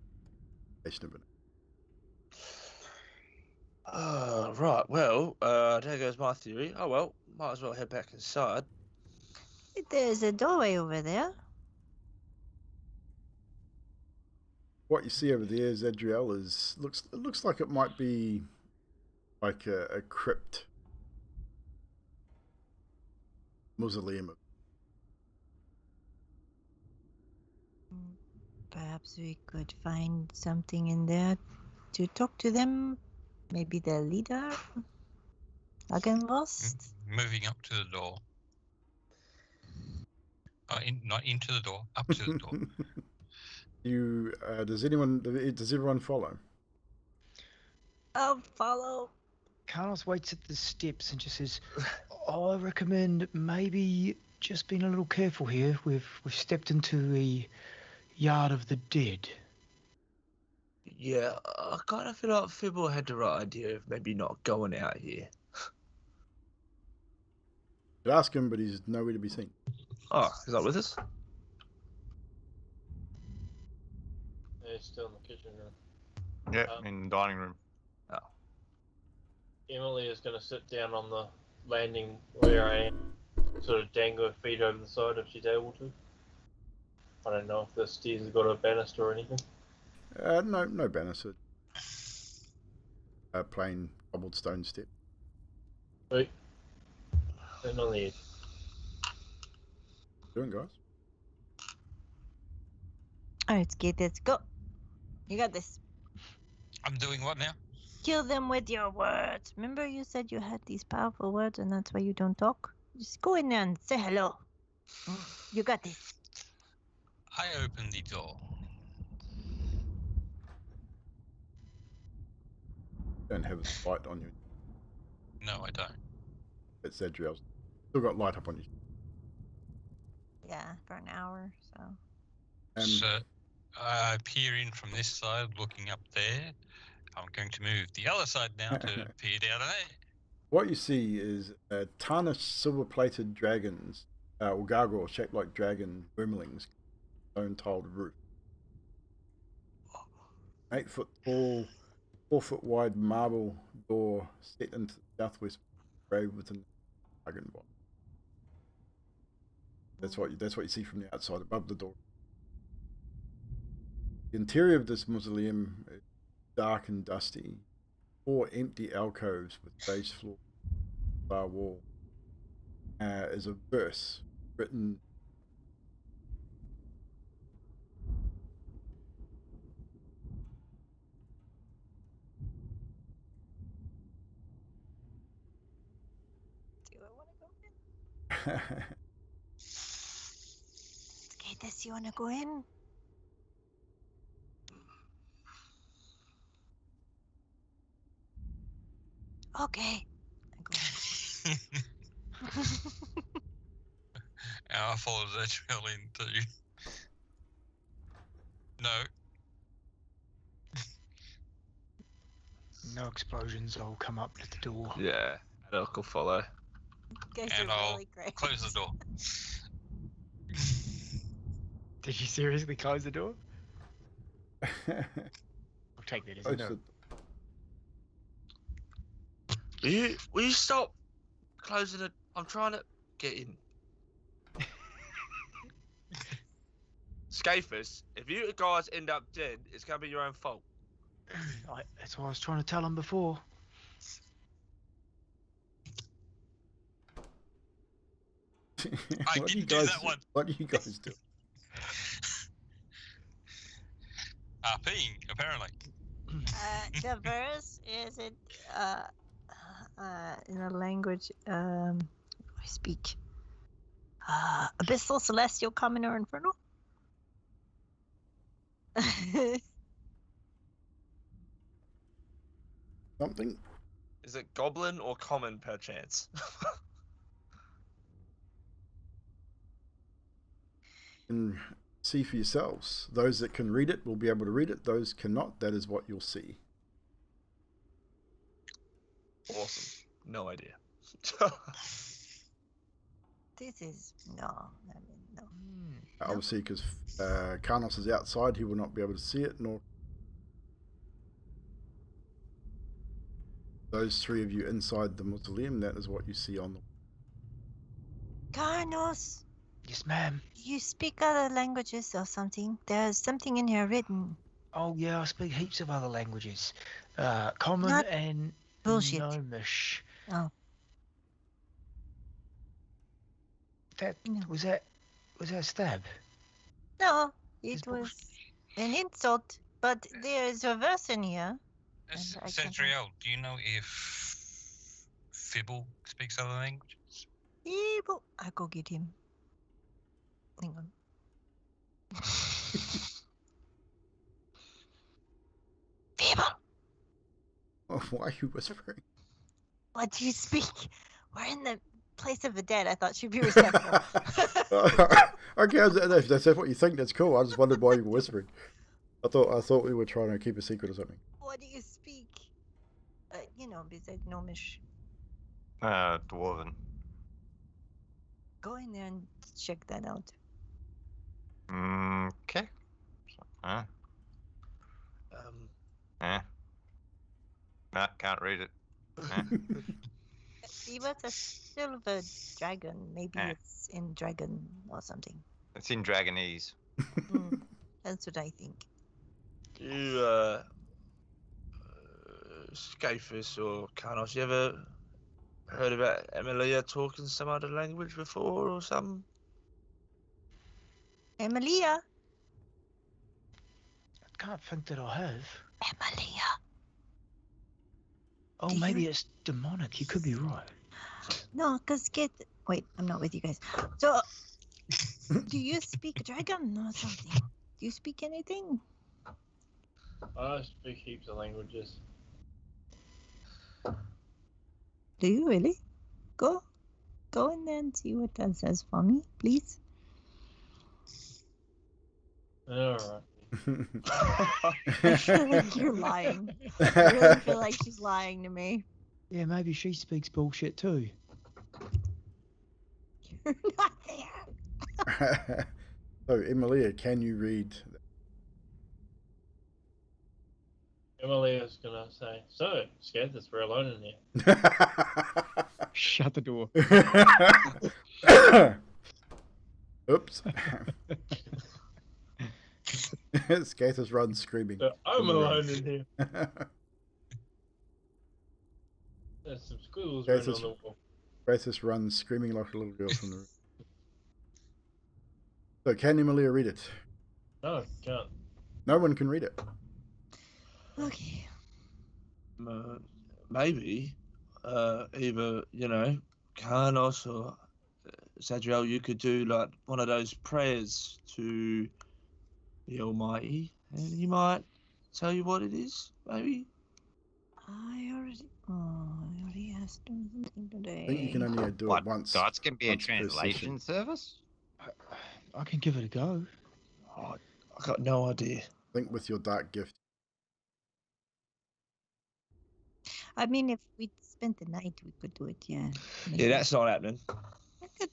Speaker 4: Right, well, there goes my theory. Oh well, might as well head back inside.
Speaker 5: There's a doorway over there.
Speaker 1: What you see over there, Zadriel, looks like it might be like a crypt mausoleum.
Speaker 5: Perhaps we could find something in there to talk to them. Maybe the leader? Lagenvost?
Speaker 2: Moving up to the door. Not into the door, up to the door.
Speaker 1: Does everyone follow?
Speaker 5: I'll follow.
Speaker 7: Carlos waits at the steps and just says, I recommend maybe just being a little careful here. We've stepped into the yard of the dead.
Speaker 4: Yeah, I kind of feel like Fibble had the right idea of maybe not going out here.
Speaker 1: I'd ask him, but he's nowhere to be seen.
Speaker 4: Oh, is that with us?
Speaker 8: Yeah, he's still in the kitchen room.
Speaker 10: Yeah, in the dining room.
Speaker 4: Oh.
Speaker 8: Emily is going to sit down on the landing where I am, sort of dangle her feet over the side if she's able to. I don't know if the stairs have got a banister or anything.
Speaker 1: No banister. Plain cobblestone step.
Speaker 8: Sweet. And on the edge.
Speaker 1: Doing, guys.
Speaker 5: Alright, Skate, let's go. You got this.
Speaker 2: I'm doing what now?
Speaker 5: Kill them with your words. Remember you said you had these powerful words and that's why you don't talk? Just go in there and say hello. You got this.
Speaker 2: I open the door.
Speaker 1: Don't have a light on you.
Speaker 2: No, I don't.
Speaker 1: It's Adriel's. Still got light up on you.
Speaker 5: Yeah, for an hour. So
Speaker 2: So I peer in from this side, looking up there. I'm going to move the other side now to peer down there.
Speaker 1: What you see is tarnished silver-plated dragons, or gargoyles shaped like dragon wormlings, stone-tiled roof. 8 foot tall, 4 foot wide marble door set into the southwest, engraved with a dragon body. That's what you see from the outside above the door. The interior of this mausoleum is dark and dusty. 4 empty alcoves with raised floor, bar wall. Is a verse written.
Speaker 5: do I want to go in? Skatus, you want to go in? Okay. I go in.
Speaker 2: And I follow that trail in too. No.
Speaker 7: No explosions. I'll come up to the door.
Speaker 4: Yeah, Adok will follow.
Speaker 5: Guys
Speaker 2: And
Speaker 5: are
Speaker 2: I'll
Speaker 5: really great.
Speaker 2: close the door.
Speaker 7: Did you seriously close the door? I'll take that as a no.
Speaker 9: Will you stop closing it? I'm trying to get in. Scafus, if you guys end up dead, it's gonna be your own fault.
Speaker 7: That's what I was trying to tell him before.
Speaker 2: I
Speaker 1: What do you
Speaker 2: didn't do
Speaker 1: guys?
Speaker 2: that one.
Speaker 1: What do you guys do?
Speaker 2: Peeing, apparently.
Speaker 5: The verse is it in a language I speak. Abyssal, celestial, common, or infernal?
Speaker 1: Something?
Speaker 9: Is it goblin or common, perchance?
Speaker 1: And see for yourselves. Those that can read it will be able to read it. Those cannot, that is what you'll see.
Speaker 9: Awesome. No idea.
Speaker 5: This is no. I mean, no.
Speaker 1: Obviously, because Karnos is outside, he will not be able to see it, nor those 3 of you inside the mausoleum. That is what you see on the.
Speaker 5: Carnos,
Speaker 7: Yes, ma'am.
Speaker 5: you speak other languages or something? There's something in here written.
Speaker 7: Oh yeah, I speak heaps of other languages. Common
Speaker 5: Not
Speaker 7: and
Speaker 5: bullshit.
Speaker 7: Gnomish.
Speaker 5: Oh.
Speaker 7: That
Speaker 5: No.
Speaker 7: was that a stab?
Speaker 5: No,
Speaker 7: It's
Speaker 5: it was an insult, but there is a verse in here. And I can-
Speaker 2: Centriel, do you know if Fibble speaks other languages?
Speaker 5: Evil. I go get him. Hang on. Fibble,
Speaker 1: Why are you whispering?
Speaker 5: what do you speak? We're in the place of the dead. I thought she'd be respectful.
Speaker 1: Okay, that's what you think. That's cool. I just wondered why you were whispering. I thought we were trying to keep a secret or something.
Speaker 5: What do you speak? Besides Gnomish.
Speaker 10: Dwarven.
Speaker 5: Go in there and check that out.
Speaker 10: Okay.
Speaker 9: Um,
Speaker 10: Nah, can't read it. Nah.
Speaker 5: He was a silver dragon. Maybe it's in dragon or something.
Speaker 10: It's in Dragonese.
Speaker 5: That's what I think.
Speaker 9: you, Scafus or Carnos, you ever heard about Emilia talking some other language before or something?
Speaker 5: Emilia.
Speaker 7: I can't think that I have.
Speaker 5: Emilia.
Speaker 7: Oh,
Speaker 5: Do
Speaker 7: maybe
Speaker 5: you-
Speaker 7: it's demonic. You could be right.
Speaker 5: No, because wait, I'm not with you guys. So, do you speak dragon or something? Do you speak anything?
Speaker 8: I speak heaps of languages.
Speaker 5: Do you really? Go in there and see what that says for me, please.
Speaker 8: Alright.
Speaker 5: I feel like you're lying. I really feel like she's lying to me.
Speaker 7: Yeah, maybe she speaks bullshit too.
Speaker 5: You're not there.
Speaker 1: So, Emilia, can you read?
Speaker 8: Emilia's gonna say, so, Scathers, we're alone in here.
Speaker 6: Shut the door.
Speaker 1: Oops. Skathis runs screaming.
Speaker 8: So, I'm
Speaker 1: from the
Speaker 8: alone
Speaker 1: room.
Speaker 8: in here. There's some squiggles written on the wall.
Speaker 1: Skathis runs screaming like a little girl from the room. So, can Emilia read it?
Speaker 8: No, can't.
Speaker 1: No one can read it.
Speaker 5: Okay.
Speaker 4: Maybe, either Carnos or Zadriel, you could do like one of those prayers to the Almighty, and he might tell you what it is. Maybe.
Speaker 5: I already asked him something today.
Speaker 1: I think you can only do
Speaker 3: What?
Speaker 1: it once.
Speaker 3: Gods can be a
Speaker 1: once per
Speaker 3: translation
Speaker 1: session.
Speaker 3: service?
Speaker 7: I can give it a go.
Speaker 4: Oh, I got no idea.
Speaker 1: I think with your dark gift.
Speaker 5: I mean, if we spent the night, we could do it. Yeah.
Speaker 4: Yeah, that's not happening.
Speaker 5: I could.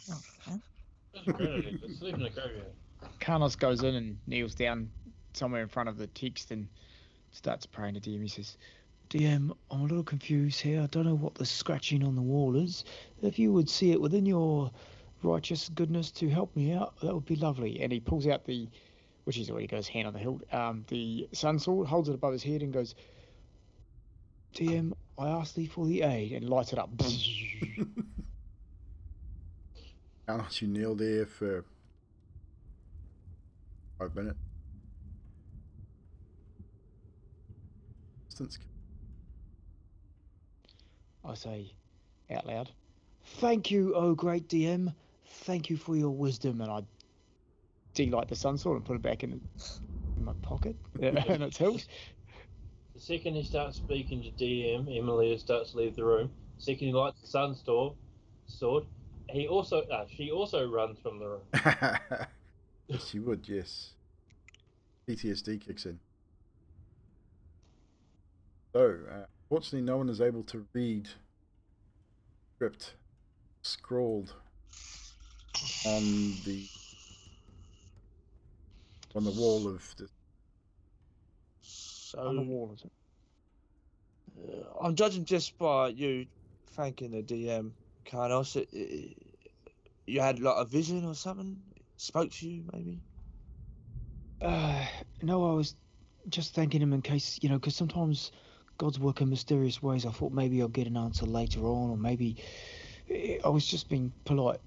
Speaker 5: Oh, well.
Speaker 8: That's a great idea. Let's sleep in the graveyard.
Speaker 6: Carlos goes in and kneels down somewhere in front of the text and starts praying to DM. He says,
Speaker 7: DM, I'm a little confused here. I don't know what the scratching on the wall is. If you would see it within your righteous goodness to help me out, that would be lovely.
Speaker 6: and he pulls out which he's already got his hand on the hilt, the sun sword, holds it above his head and goes,
Speaker 7: DM, I ask thee for the aid,
Speaker 6: and lights it up.
Speaker 1: Carlos, you kneel there for 5 minutes. Distance.
Speaker 6: I say out loud,
Speaker 7: Thank you, oh great DM. Thank you for your wisdom.
Speaker 6: and I delight the sun sword and put it back in my pocket and its hilt.
Speaker 8: The second he starts speaking to DM, Emilia starts to leave the room. The second he lights the sun sword, she also runs from the room.
Speaker 1: Yes, she would, yes. PTSD kicks in. So, fortunately, no one is able to read script scrawled on the wall of the.
Speaker 4: So
Speaker 6: On the wall, is it?
Speaker 4: I'm judging just by you thanking the DM, Carlos. You had like a vision or something? Spoke to you, maybe?
Speaker 7: No, I was just thanking him in case, because sometimes God's work in mysterious ways. I thought maybe I'll get an answer later on, or maybe I was just being polite.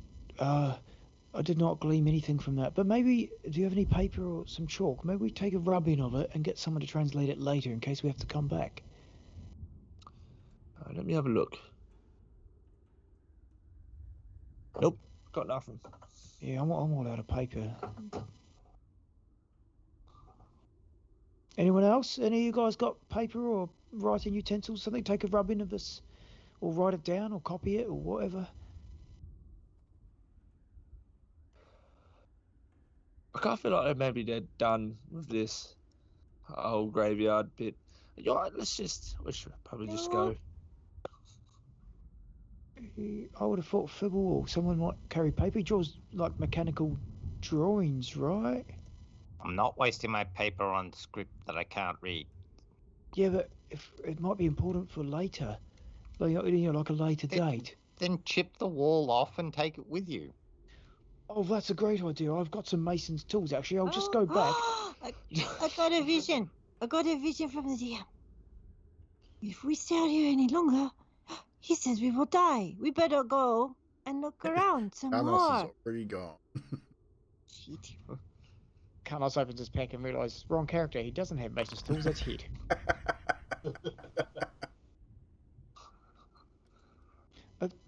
Speaker 7: I did not glean anything from that. But maybe, do you have any paper or some chalk? Maybe we take a rub-in of it and get someone to translate it later in case we have to come back.
Speaker 4: Let me have a look. Nope, got nothing.
Speaker 7: Yeah, I'm all out of paper. Anyone else? Any of you guys got paper or writing utensils? Something? Take a rub-in of this, or write it down, or copy it, or whatever.
Speaker 4: I can't feel like maybe they're done with this whole graveyard bit. You're right, we should probably just go.
Speaker 7: I would have thought Fibble or someone might carry paper. He draws like mechanical drawings, right?
Speaker 3: I'm not wasting my paper on script that I can't read.
Speaker 7: Yeah, but if it might be important for later, like a later date.
Speaker 3: Then chip the wall off and take it with you.
Speaker 7: Oh, that's a great idea. I've got some mason's tools actually. I'll just go back.
Speaker 5: I got a vision. I got a vision from the DM. If we stay out here any longer, he says we will die. We better go and look around some
Speaker 1: Carlos is
Speaker 5: more.
Speaker 1: already gone.
Speaker 5: Shit.
Speaker 6: Carlos opens his pack and realizes wrong character. He doesn't have mason's tools. That's Head.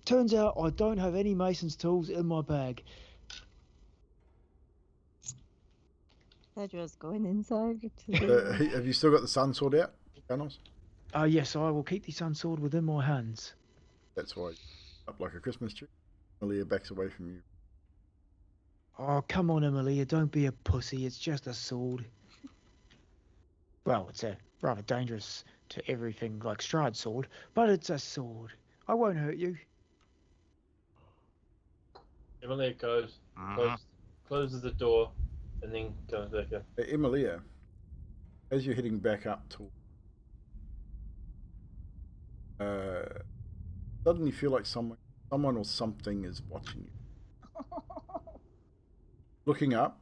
Speaker 7: Turns out I don't have any mason's tools in my bag.
Speaker 5: Zadriel's going inside to the...
Speaker 1: Have you still got the sun sword out, Thanos?
Speaker 7: Yes, I will keep the sun sword within my hands.
Speaker 1: That's why up like a Christmas tree. Malia backs away from you.
Speaker 7: Oh, come on, Emilia, don't be a pussy. It's just a sword. Well, it's a rather dangerous to everything like Strahd's sword, but it's a sword. I won't hurt you.
Speaker 8: Emily goes, closes the door, and then goes back in.
Speaker 1: Hey, Emilia, as you're heading back up to, suddenly feel like someone or something is watching you. Looking up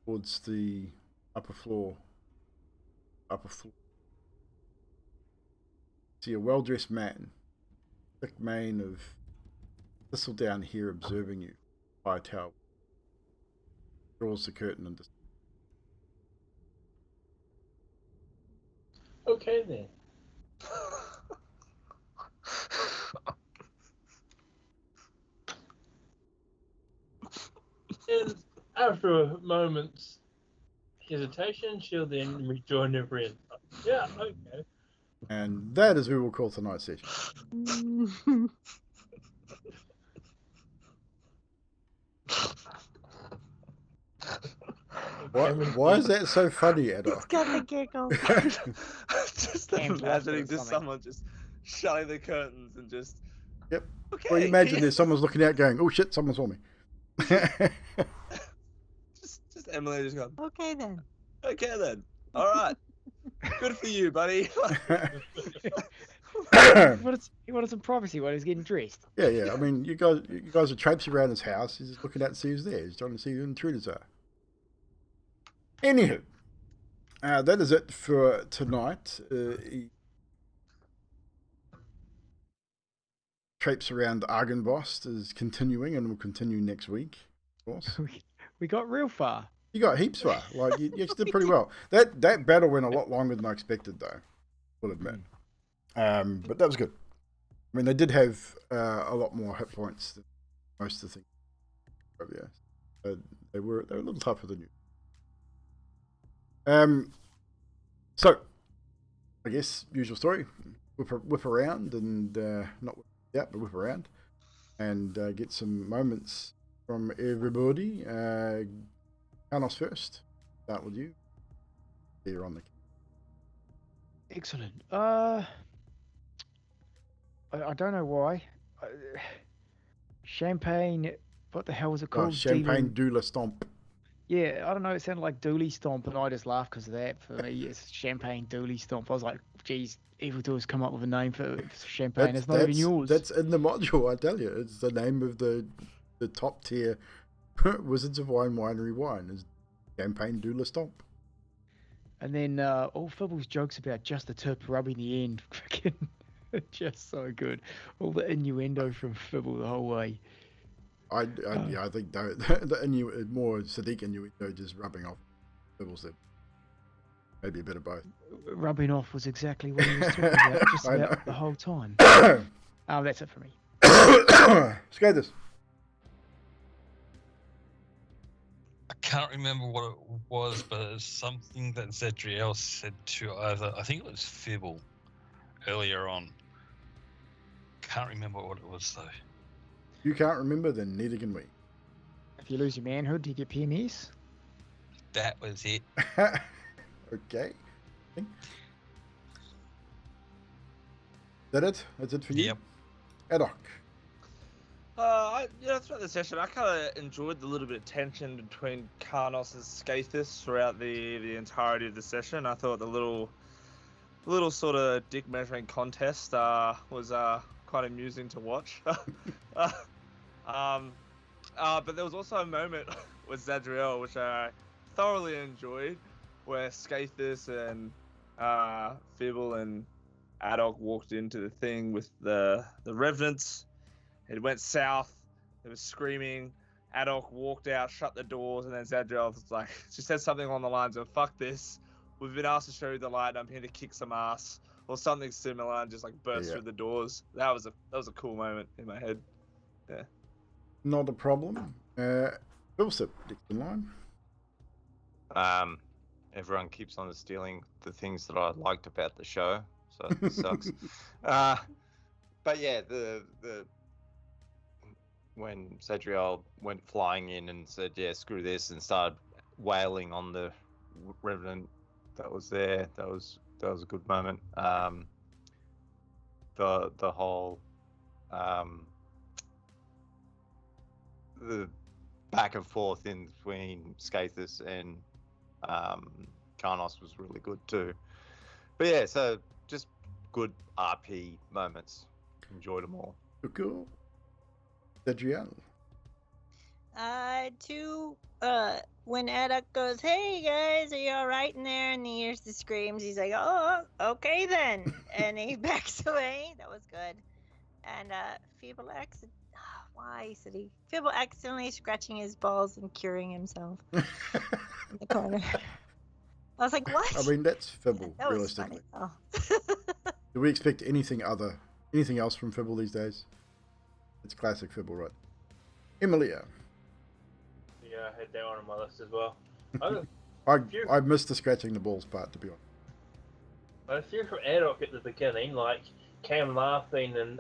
Speaker 1: towards the upper floor. See a well-dressed man, thick mane of thistledown hair, observing you by a towel. Draws the curtain and
Speaker 8: Okay then. And after a moment's hesitation, she'll then rejoin her friend. Yeah, okay.
Speaker 1: And that is who we'll call tonight's session. Why is that so funny, Adok?
Speaker 5: It's got the giggle.
Speaker 4: Just
Speaker 6: Cam's lost it or
Speaker 4: imagining just
Speaker 6: something.
Speaker 4: someone just shutting the curtains and just.
Speaker 1: Yep.
Speaker 4: Okay.
Speaker 1: Well, you imagine there's someone's looking out going, oh shit, someone saw me.
Speaker 4: just Emily just going.
Speaker 5: Okay then.
Speaker 4: Okay then. All right. Good for you, buddy.
Speaker 6: He wanted some privacy while he was getting dressed.
Speaker 1: Yeah. I mean, you guys are traipsing around his house. He's just looking out to see who's there. He's trying to see who the intruders are. Anywho, that is it for tonight. Traipse around Argynvost is continuing and will continue next week, of course.
Speaker 6: We got real far.
Speaker 1: You got heaps far. Like you did pretty well. That battle went a lot longer than I expected, though. Will admit. But that was good. I mean, they did have a lot more hit points than most of the things. Yeah, they were a little tougher than you. So I guess usual story. Whip around and not whip, but whip around and get some moments from everybody. Carlos first. Start with you. You're on the.
Speaker 7: Excellent. I don't know why. Champagne. What the hell was it called?
Speaker 1: Champagne Doula Stomp.
Speaker 7: Yeah, I don't know. It sounded like Dooley Stomp, and I just laughed because of that. For me, it's Champagne Dooley Stomp. I was like, geez, evildoers come up with a name for champagne. It's not even yours.
Speaker 1: That's in the module, I tell you. It's the name of the top tier Wizards of Wine winery wine is Champagne Doula Stomp.
Speaker 7: And then all Fibble's jokes about just the tip rubbing the end, freaking just so good. All the innuendo from Fibble the whole way.
Speaker 1: I think the more Sadiq innuendo just rubbing off Fibble said. Maybe a bit of both.
Speaker 7: Rubbing off was exactly what he was talking about just about the whole time. That's it for me.
Speaker 1: Skaters.
Speaker 2: I can't remember what it was, but it's something that Zadriel said to either, I think it was Fibble earlier on. Can't remember what it was though.
Speaker 1: You can't remember, then neither can we.
Speaker 7: If you lose your manhood, do you get PMS?
Speaker 2: That was it.
Speaker 1: Okay. Is that it? That's it for you?
Speaker 2: Yep.
Speaker 1: Adok.
Speaker 4: Throughout the session, I kind of enjoyed the little bit of tension between Karnos and Skaithis throughout the entirety of the session. I thought the little sort of dick measuring contest was quite amusing to watch. But there was also a moment with Zadriel which I thoroughly enjoyed, where Skaithis and Fibble and Adok walked into the thing with the Revenants. It went south. It was screaming. Adok walked out, shut the doors, and then Zadriel was like, she said something along the lines of, "Fuck this. We've been asked to show you the light. I'm here to kick some ass. or something similar, and just like burst
Speaker 1: Yeah.
Speaker 4: through the doors. That was a cool moment in my head. Yeah.
Speaker 1: Not a problem. Philsip, next in line.
Speaker 10: Everyone keeps on stealing the things that I liked about the show, so it sucks. But yeah, the when Sadriel went flying in and said, "Yeah, screw this," and started wailing on the revenant that was there, that was a good moment. The whole the back and forth in between Skathis and Karnos was really good too. But yeah, so just good RP moments. Enjoyed them all.
Speaker 1: Cool. Adriel.
Speaker 5: When Edda goes, "Hey guys, are you all right in there?" and he hears the screams, he's like, "Oh, okay then," and he backs away. That was good. And Feeble Feeble accidentally scratching his balls and curing himself in the corner. I was like, what?
Speaker 1: I mean, that's Fibble,
Speaker 5: that was
Speaker 1: realistically.
Speaker 5: funny. Oh.
Speaker 1: Do we expect anything else from Fibble these days? It's classic Fibble, right? Emilia.
Speaker 8: Yeah, I had that one on my list as well.
Speaker 1: I missed the scratching the balls part, to be honest.
Speaker 8: I fear from Adok at the beginning, like Cam laughing and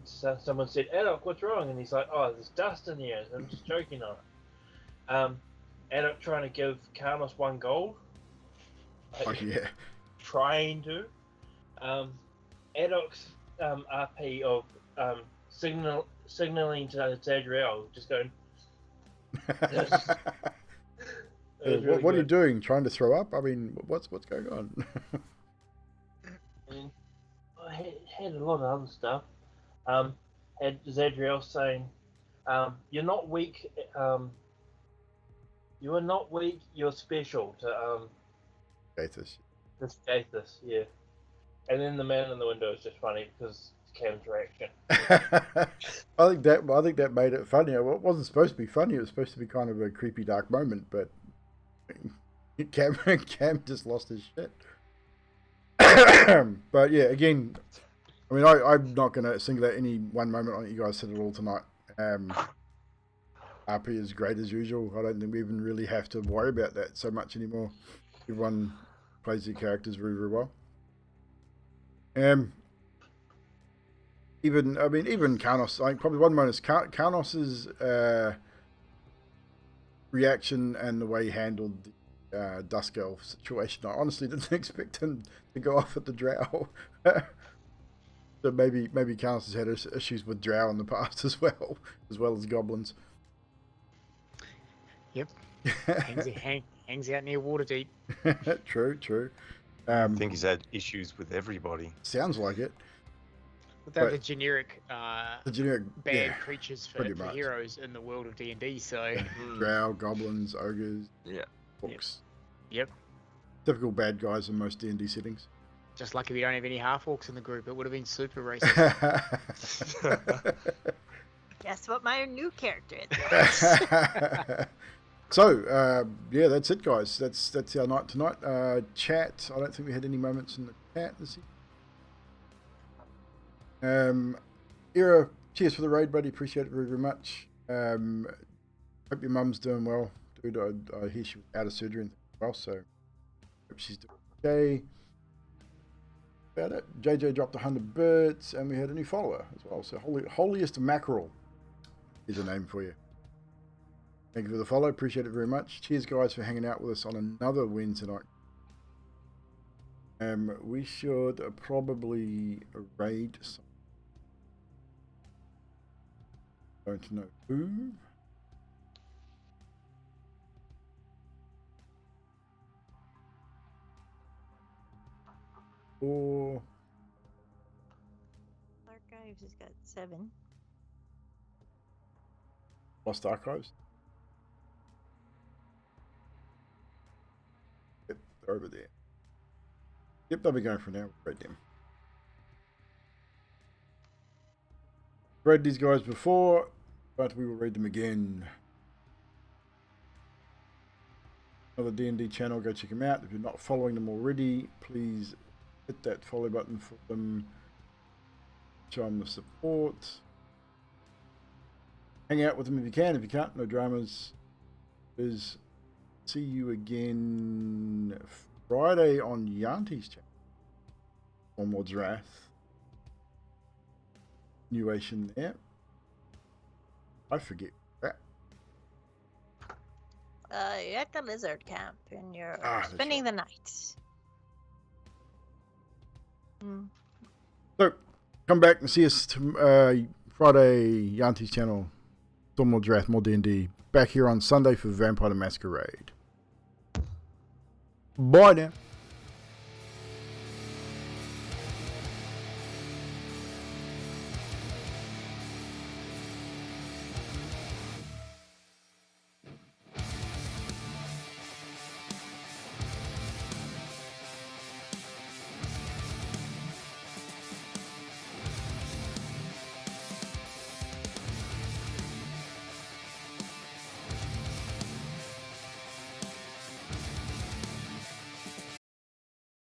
Speaker 8: someone said, "Adok, what's wrong?" and he's like, "Oh, there's dust in here. I'm just joking on it." Adok trying to give Karnos 1 gold.
Speaker 1: Oh yeah.
Speaker 8: Trying to. Adok's RP of signaling to Zadriel, just going.
Speaker 1: What are you doing? Trying to throw up? I mean, what's going on?
Speaker 8: And I had a lot of other stuff. Had Zadriel saying, "You're not weak. You are not weak. You're special." To
Speaker 1: Skathis.
Speaker 8: Skathis, yeah. And then the man in the window is just funny because it's Cam's reaction.
Speaker 1: I think that made it funny. It wasn't supposed to be funny. It was supposed to be kind of a creepy, dark moment, but Cam just lost his shit. But yeah, again, I mean, I'm not going to single out any one moment. I think you guys said it all tonight. RP is great as usual. I don't think we even really have to worry about that so much anymore. Everyone plays their characters very, very well. Even Karnos, I think probably one moment is Karnos's reaction and the way he handled the Dusk Elf situation. I honestly didn't expect him to go off at the Drow. So maybe Karnos has had issues with Drow in the past as well as goblins.
Speaker 6: Yep. hangs out near Waterdeep.
Speaker 1: True.
Speaker 10: I think he's had issues with everybody.
Speaker 1: Sounds like it.
Speaker 6: They're the generic
Speaker 1: bad
Speaker 6: creatures for heroes in the world of D&D. So
Speaker 1: Drow, goblins, ogres, orcs.
Speaker 6: Yep.
Speaker 1: Typical bad guys in most D&D settings.
Speaker 6: Just lucky we don't have any half orcs in the group. It would have been super racist.
Speaker 5: Guess what my new character is.
Speaker 1: So, yeah, that's it, guys. That's our night tonight. Chat. I don't think we had any moments in the chat this evening. Era, cheers for the raid, buddy. Appreciate it very, very much. Hope your mum's doing well, dude. I hear she was out of surgery and things as well, so hope she's doing okay. About it. JJ dropped 100 bits, and we had a new follower as well. So, holiest mackerel is a name for you. Thank you for the follow. Appreciate it very much. Cheers, guys, for hanging out with us on another Wednesday night. We should probably raid some. Don't know who. Or
Speaker 5: Archives has got 7.
Speaker 1: Lost Archives. Yep, they're over there. Yep, they'll be going for now. Read them. Read these guys before, but we will read them again. Another D&D channel, go check them out. If you're not following them already, please hit that follow button for them. Show them the support. Hang out with them if you can. If you can't, no dramas. See you again Friday on Yanti's channel. Onwards Wrath. Continuation there. I forget that.
Speaker 5: You're at the lizard camp and you're
Speaker 1: that's
Speaker 5: spending the night. Mm.
Speaker 1: So, come back and see us Friday, Yanti's channel. More Draft, more D&D. Back here on Sunday for Vampire the Masquerade. Bye now.